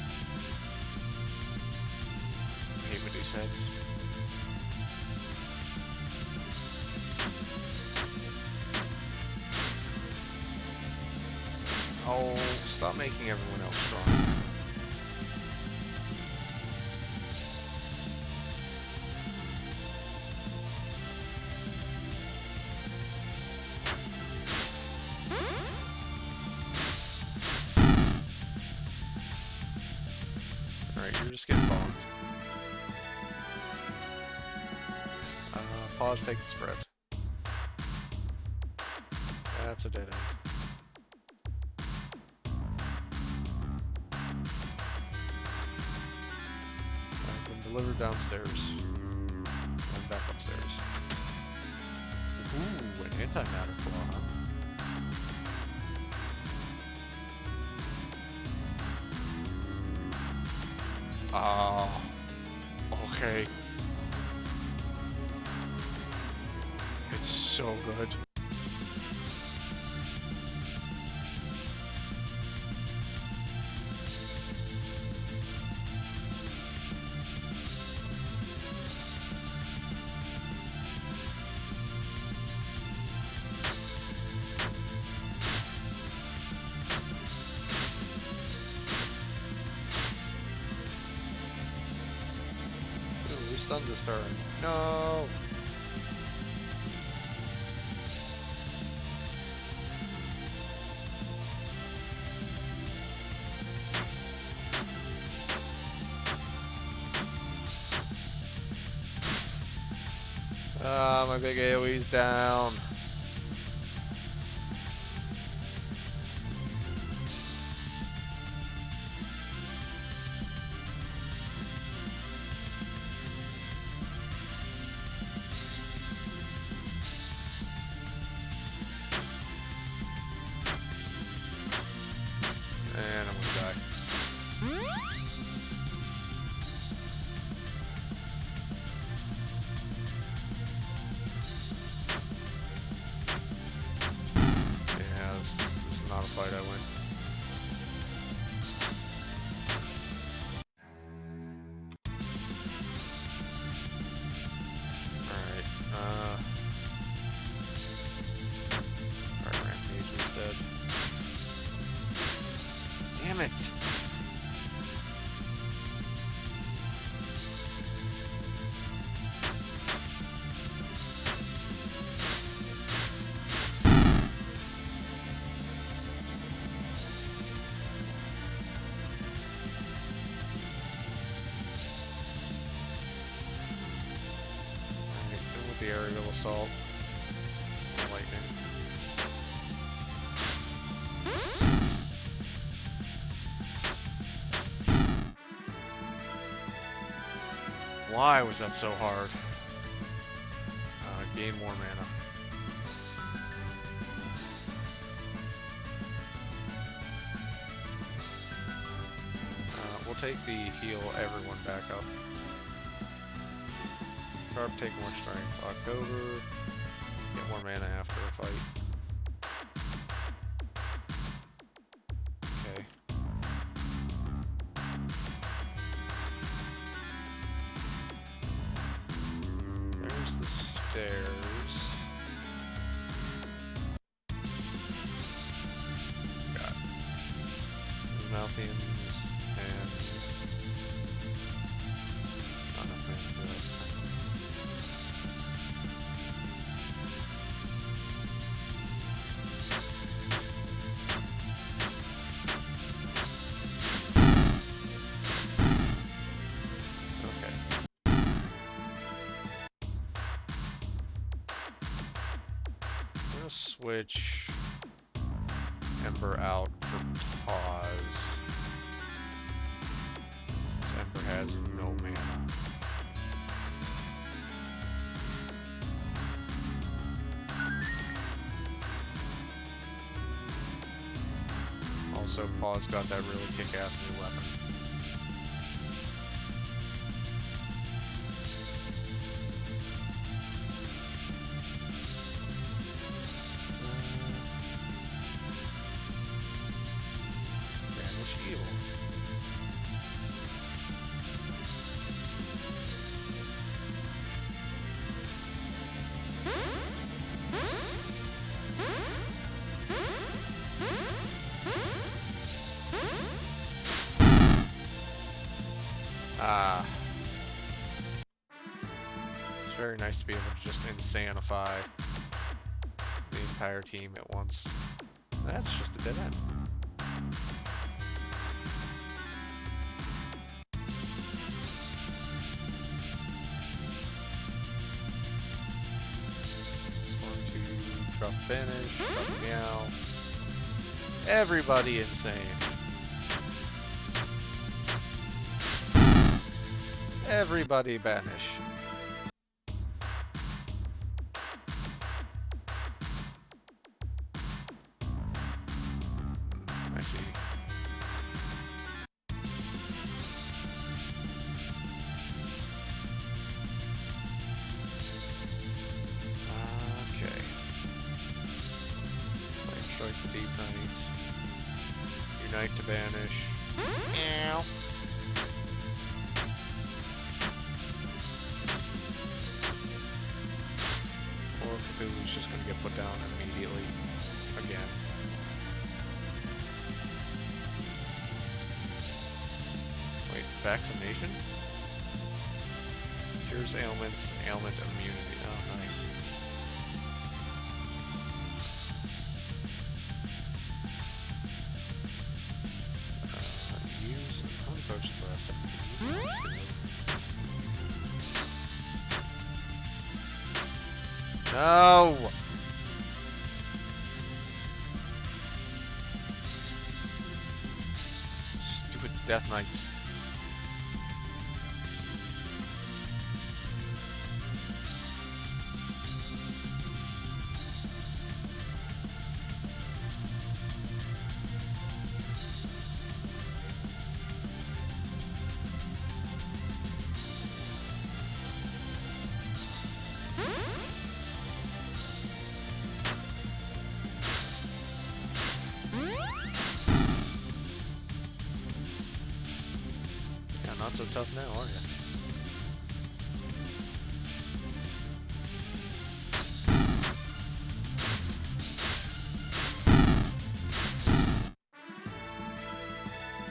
I hate Medusa heads. Oh, stop making everyone else strong. Alright, you're just getting bombed. Pause, take the spread. That's a dead end. I've been delivered downstairs. And back upstairs. Ooh, an antimatter claw, huh? Ah, okay. It's so good. We stunned this turn. No! Ah, my big AoE's down. And I'm gonna die. the aerial assault. Lightning. Why was that so hard? Gain more mana. We'll take the heal everyone back up. Sharp, take more strength. October, get more mana after a fight. Okay. There's the stairs. Got Mouthians and not enough mana for that. Switch Ember out for pause, since Ember has no mana. Also, pause got that really kick-ass new weapon. It's very nice to be able to just insanify the entire team at once. That's just a dead end. Just going to drop Banish, drop Meow. Everybody insane. Everybody banish. I see. Okay. Flame Strike the Deep Knight. Unite to banish. Meow. Cthulhu's just going to get put down immediately again. Wait, vaccination? Cures ailments, ailment immunity. Oh, nice. Use how many potions do I have? 17. No! Stupid Death Knights. Not so tough now, are you?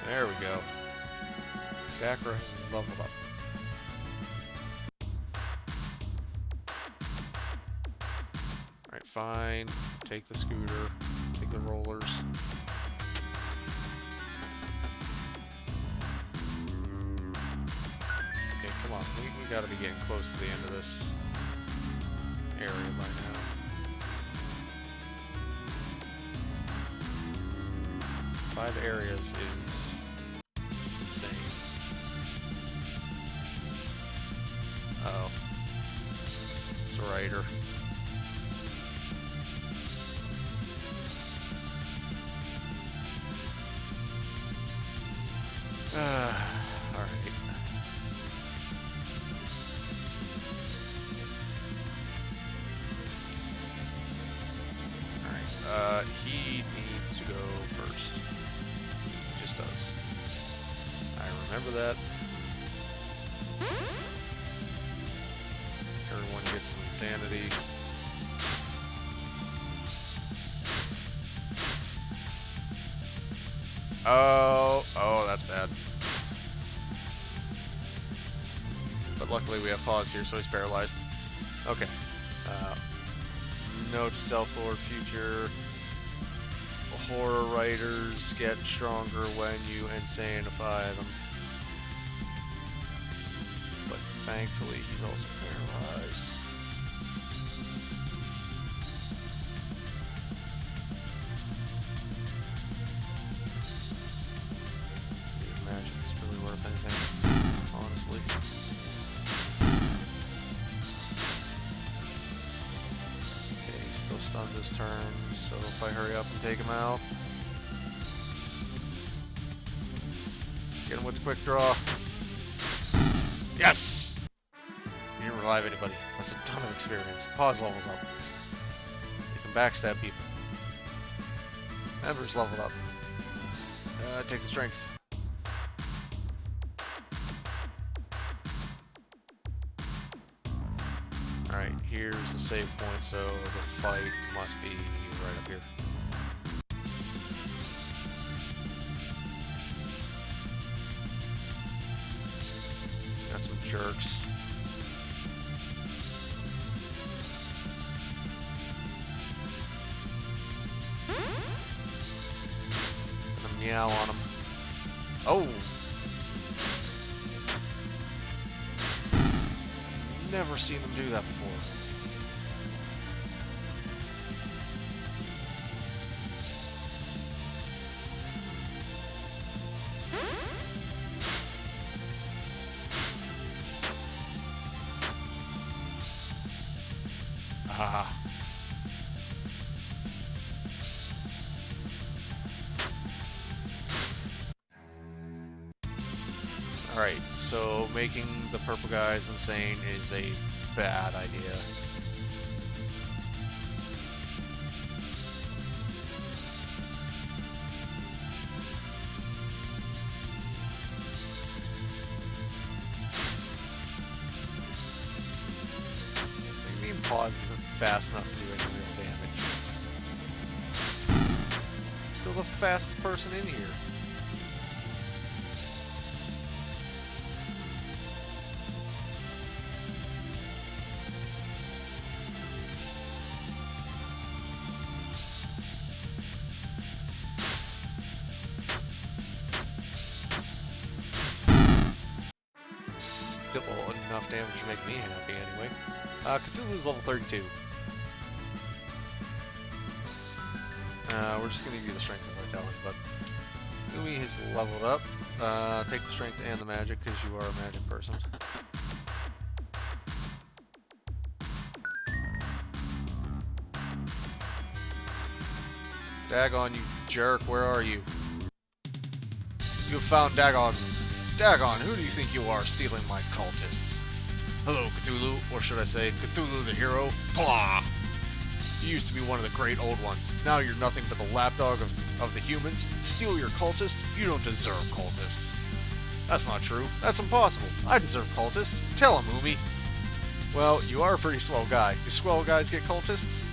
There we go. Dakra has leveled up. Alright, fine. Take the scooter. Take the rollers. Okay, come on. We gotta be getting close to the end of this. area by now. Five areas is insane. Oh. It's a writer. Alright. Alright, he needs to go first. He just does. I remember that. Everyone gets some insanity. Oh, that's bad. But luckily we have pause here, so he's paralyzed. Okay. Note to self or future. Horror writers get stronger when you insanify them. But thankfully he's also paralyzed. Magic is really worth anything, honestly. Okay, he's still stunned this turn, so if I hurry up and take him out. Get him with the quick draw. Yes! You didn't revive anybody. That's a ton of experience. Pause levels up. You can backstab people. Ember's leveled up. Take the strength. Alright, here's the save point, so the fight must be right up here. Got some jerks. Gonna meow on him. Oh! Never seen them do that before. Ah. Alright, so making the purple guys insane is a bad idea. What do you mean pause isn't fast enough to do any real damage? Still the fastest person in here. Still enough damage to make me happy anyway. Cthulhu's level 32. We're just going to give you the strength and vitality, but Umi has leveled up. Take the strength and the magic because you are a magic person. Dagon, you jerk, where are you? You found Dagon. Dagon, who do you think you are stealing my cultists? Hello, Cthulhu, or should I say, Cthulhu the hero? Blah! You used to be one of the great old ones. Now you're nothing but the lapdog of the humans. Steal your cultists? You don't deserve cultists. That's not true. That's impossible. I deserve cultists. Tell him, Umi. Well, you are a pretty swell guy. Do swell guys get cultists?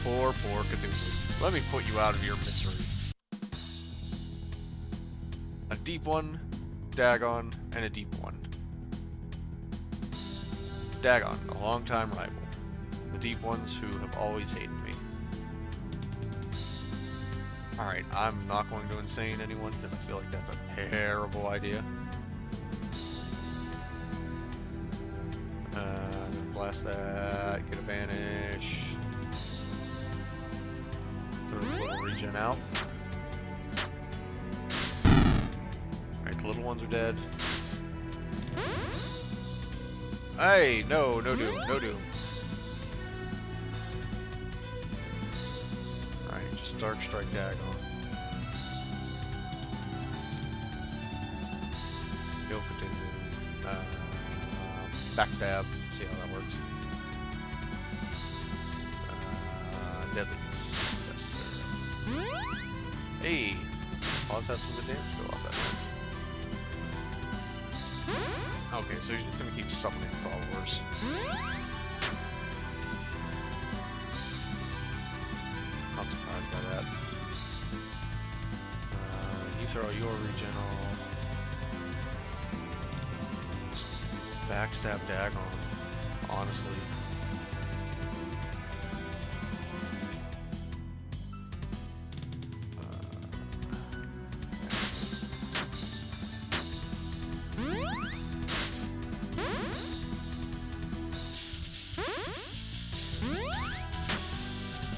Poor Cthulhu. Let me put you out of your misery. A deep one, Dagon, and a deep one. Dagon, a longtime rival. The deep ones who have always hated me. Alright, I'm not going to insane anyone because I feel like that's a terrible idea. Blast that, get advantage. throw the little regen out. Alright, the little ones are dead. Hey, no doom, no doom. Alright, just Dark Strike Dagon. Go continue. Backstab, see how that works. Deadliness. Yes, sir. Hey! Pause had some good damage go off that time. Okay, so he's just gonna keep summoning followers. Not surprised by that. You throw your regen on. Backstab Dagon, honestly.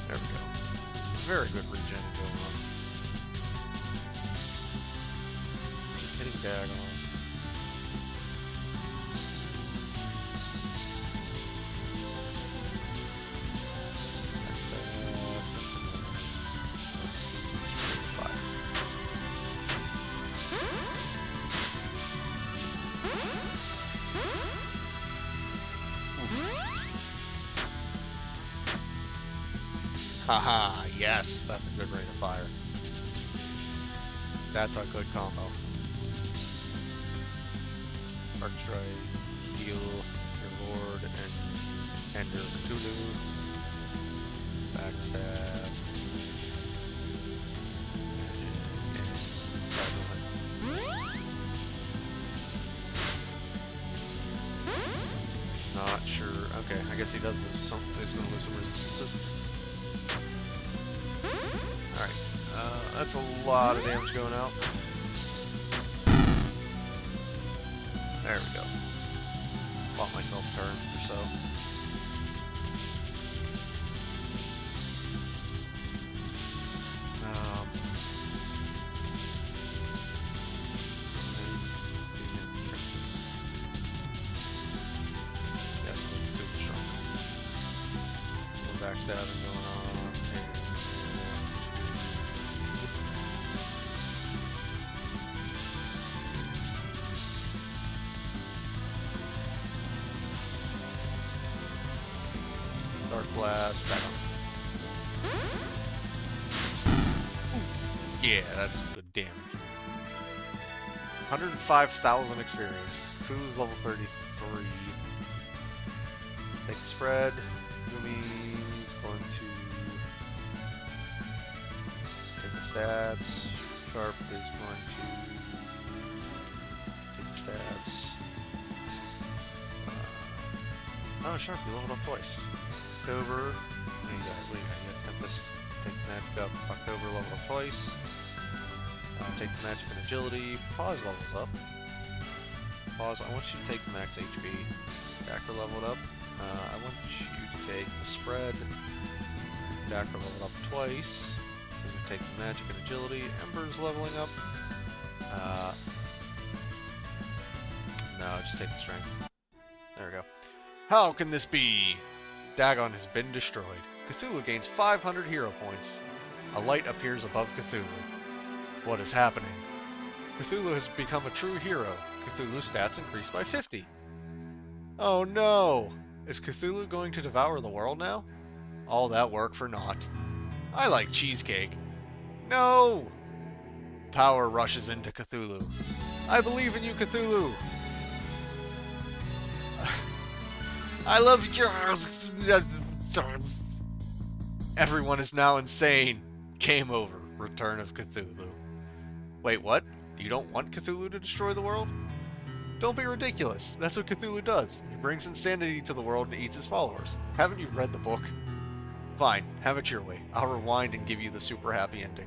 There we go. Very good regen going on. Keep hitting Dagon. Haha, yes, that's a good rate of fire. That's a good combo. Arc Strike, heal your lord and your Cthulhu. Backstab. Not sure. Okay, I guess he does lose some. He's going to lose some resistances. Alright, that's a lot of damage going out. There we go. Bought myself a turn or so. Yes, super strong. Some backstabbing going on. Dark Blast, back on. Yeah, that's some good damage. 105,000 experience. Cthulhu's level 33. Take the spread. Yumi's going to take the stats. Sharp is going to take the stats. Oh, Sharp, you leveled up twice. October, we got Tempest, take the magic up, October level up twice, take the magic and agility, Pause levels up, Pause, I want you to take the max HP, Dacker leveled up, I want you to take the spread, Dacker leveled up twice, so you take the magic and agility, Ember's leveling up, no, just take the strength, there we go. How can this be? Dagon has been destroyed. Cthulhu gains 500 hero points. A light appears above Cthulhu. What is happening? Cthulhu has become a true hero. Cthulhu's stats increased by 50. Oh no! Is Cthulhu going to devour the world now? All that work for naught. I like cheesecake. No! Power rushes into Cthulhu. I believe in you, Cthulhu! I love yours! Everyone is now insane. Game over. Return of Cthulhu. Wait, what? You don't want Cthulhu to destroy the world? Don't be ridiculous. That's what Cthulhu does. He brings insanity to the world and eats his followers. Haven't you read the book? Fine, have it your way. I'll rewind and give you the super happy ending.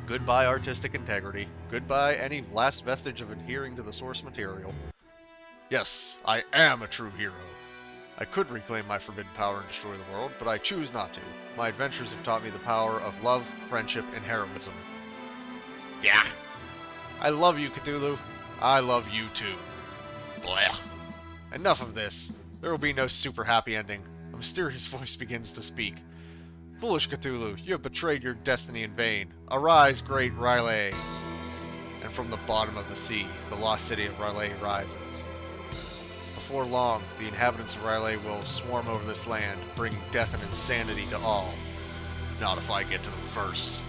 Goodbye artistic integrity. Goodbye any last vestige of adhering to the source material. Yes, I am a true hero. I could reclaim my forbidden power and destroy the world, but I choose not to. My adventures have taught me the power of love, friendship, and heroism. Yeah. I love you, Cthulhu. I love you too. Blech. Enough of this. There will be no super happy ending. A mysterious voice begins to speak. Foolish Cthulhu, you have betrayed your destiny in vain. Arise, great R'lyeh. And from the bottom of the sea, the lost city of R'lyeh rises. Before long, the inhabitants of R'lyeh will swarm over this land, bringing death and insanity to all. Not if I get to them first.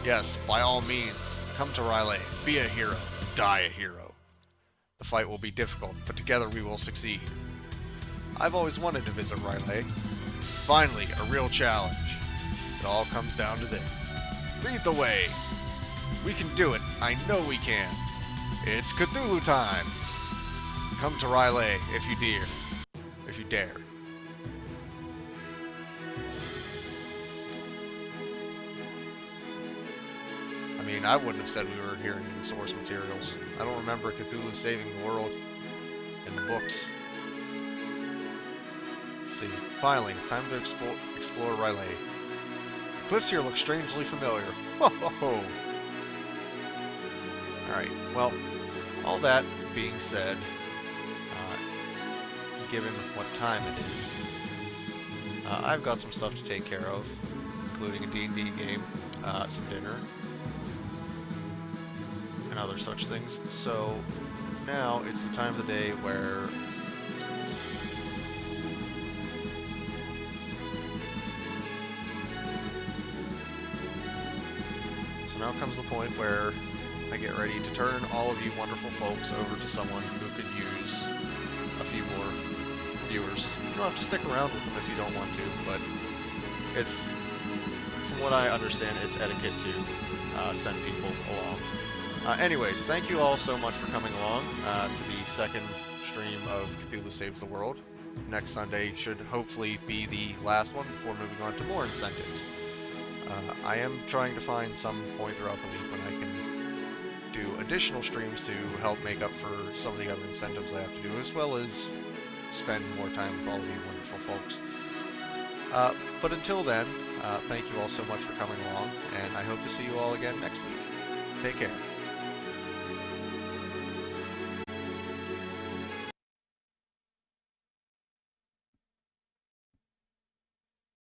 Yes, by all means, come to R'lyeh, be a hero, die a hero. The fight will be difficult, but together we will succeed. I've always wanted to visit R'lyeh. Finally, a real challenge. It all comes down to this. Lead the way! We can do it, I know we can. It's Cthulhu time! Come to R'lyeh if you dare. If you dare. I mean, I wouldn't have said we were hearing in source materials. I don't remember Cthulhu saving the world in the books. Let's see. Finally, it's time to explore R'lyeh. The cliffs here look strangely familiar. Ho ho ho! Alright, well, all that being said, given what time it is, I've got some stuff to take care of, including a D&D game, some dinner, and other such things. So now it's the time of the day where now comes the point where I get ready to turn all of you wonderful folks over to someone who could use a few more viewers. You don't have to stick around with them if you don't want to, but it's, from what I understand, it's etiquette to send people along. Anyways, thank you all so much for coming along to the second stream of Cthulhu Saves the World. Next Sunday should hopefully be the last one before moving on to more incentives. I am trying to find some point throughout the week when I can do additional streams to help make up for some of the other incentives I have to do, as well as spend more time with all of you wonderful folks. But until then, thank you all so much for coming along, and I hope to see you all again next week. Take care.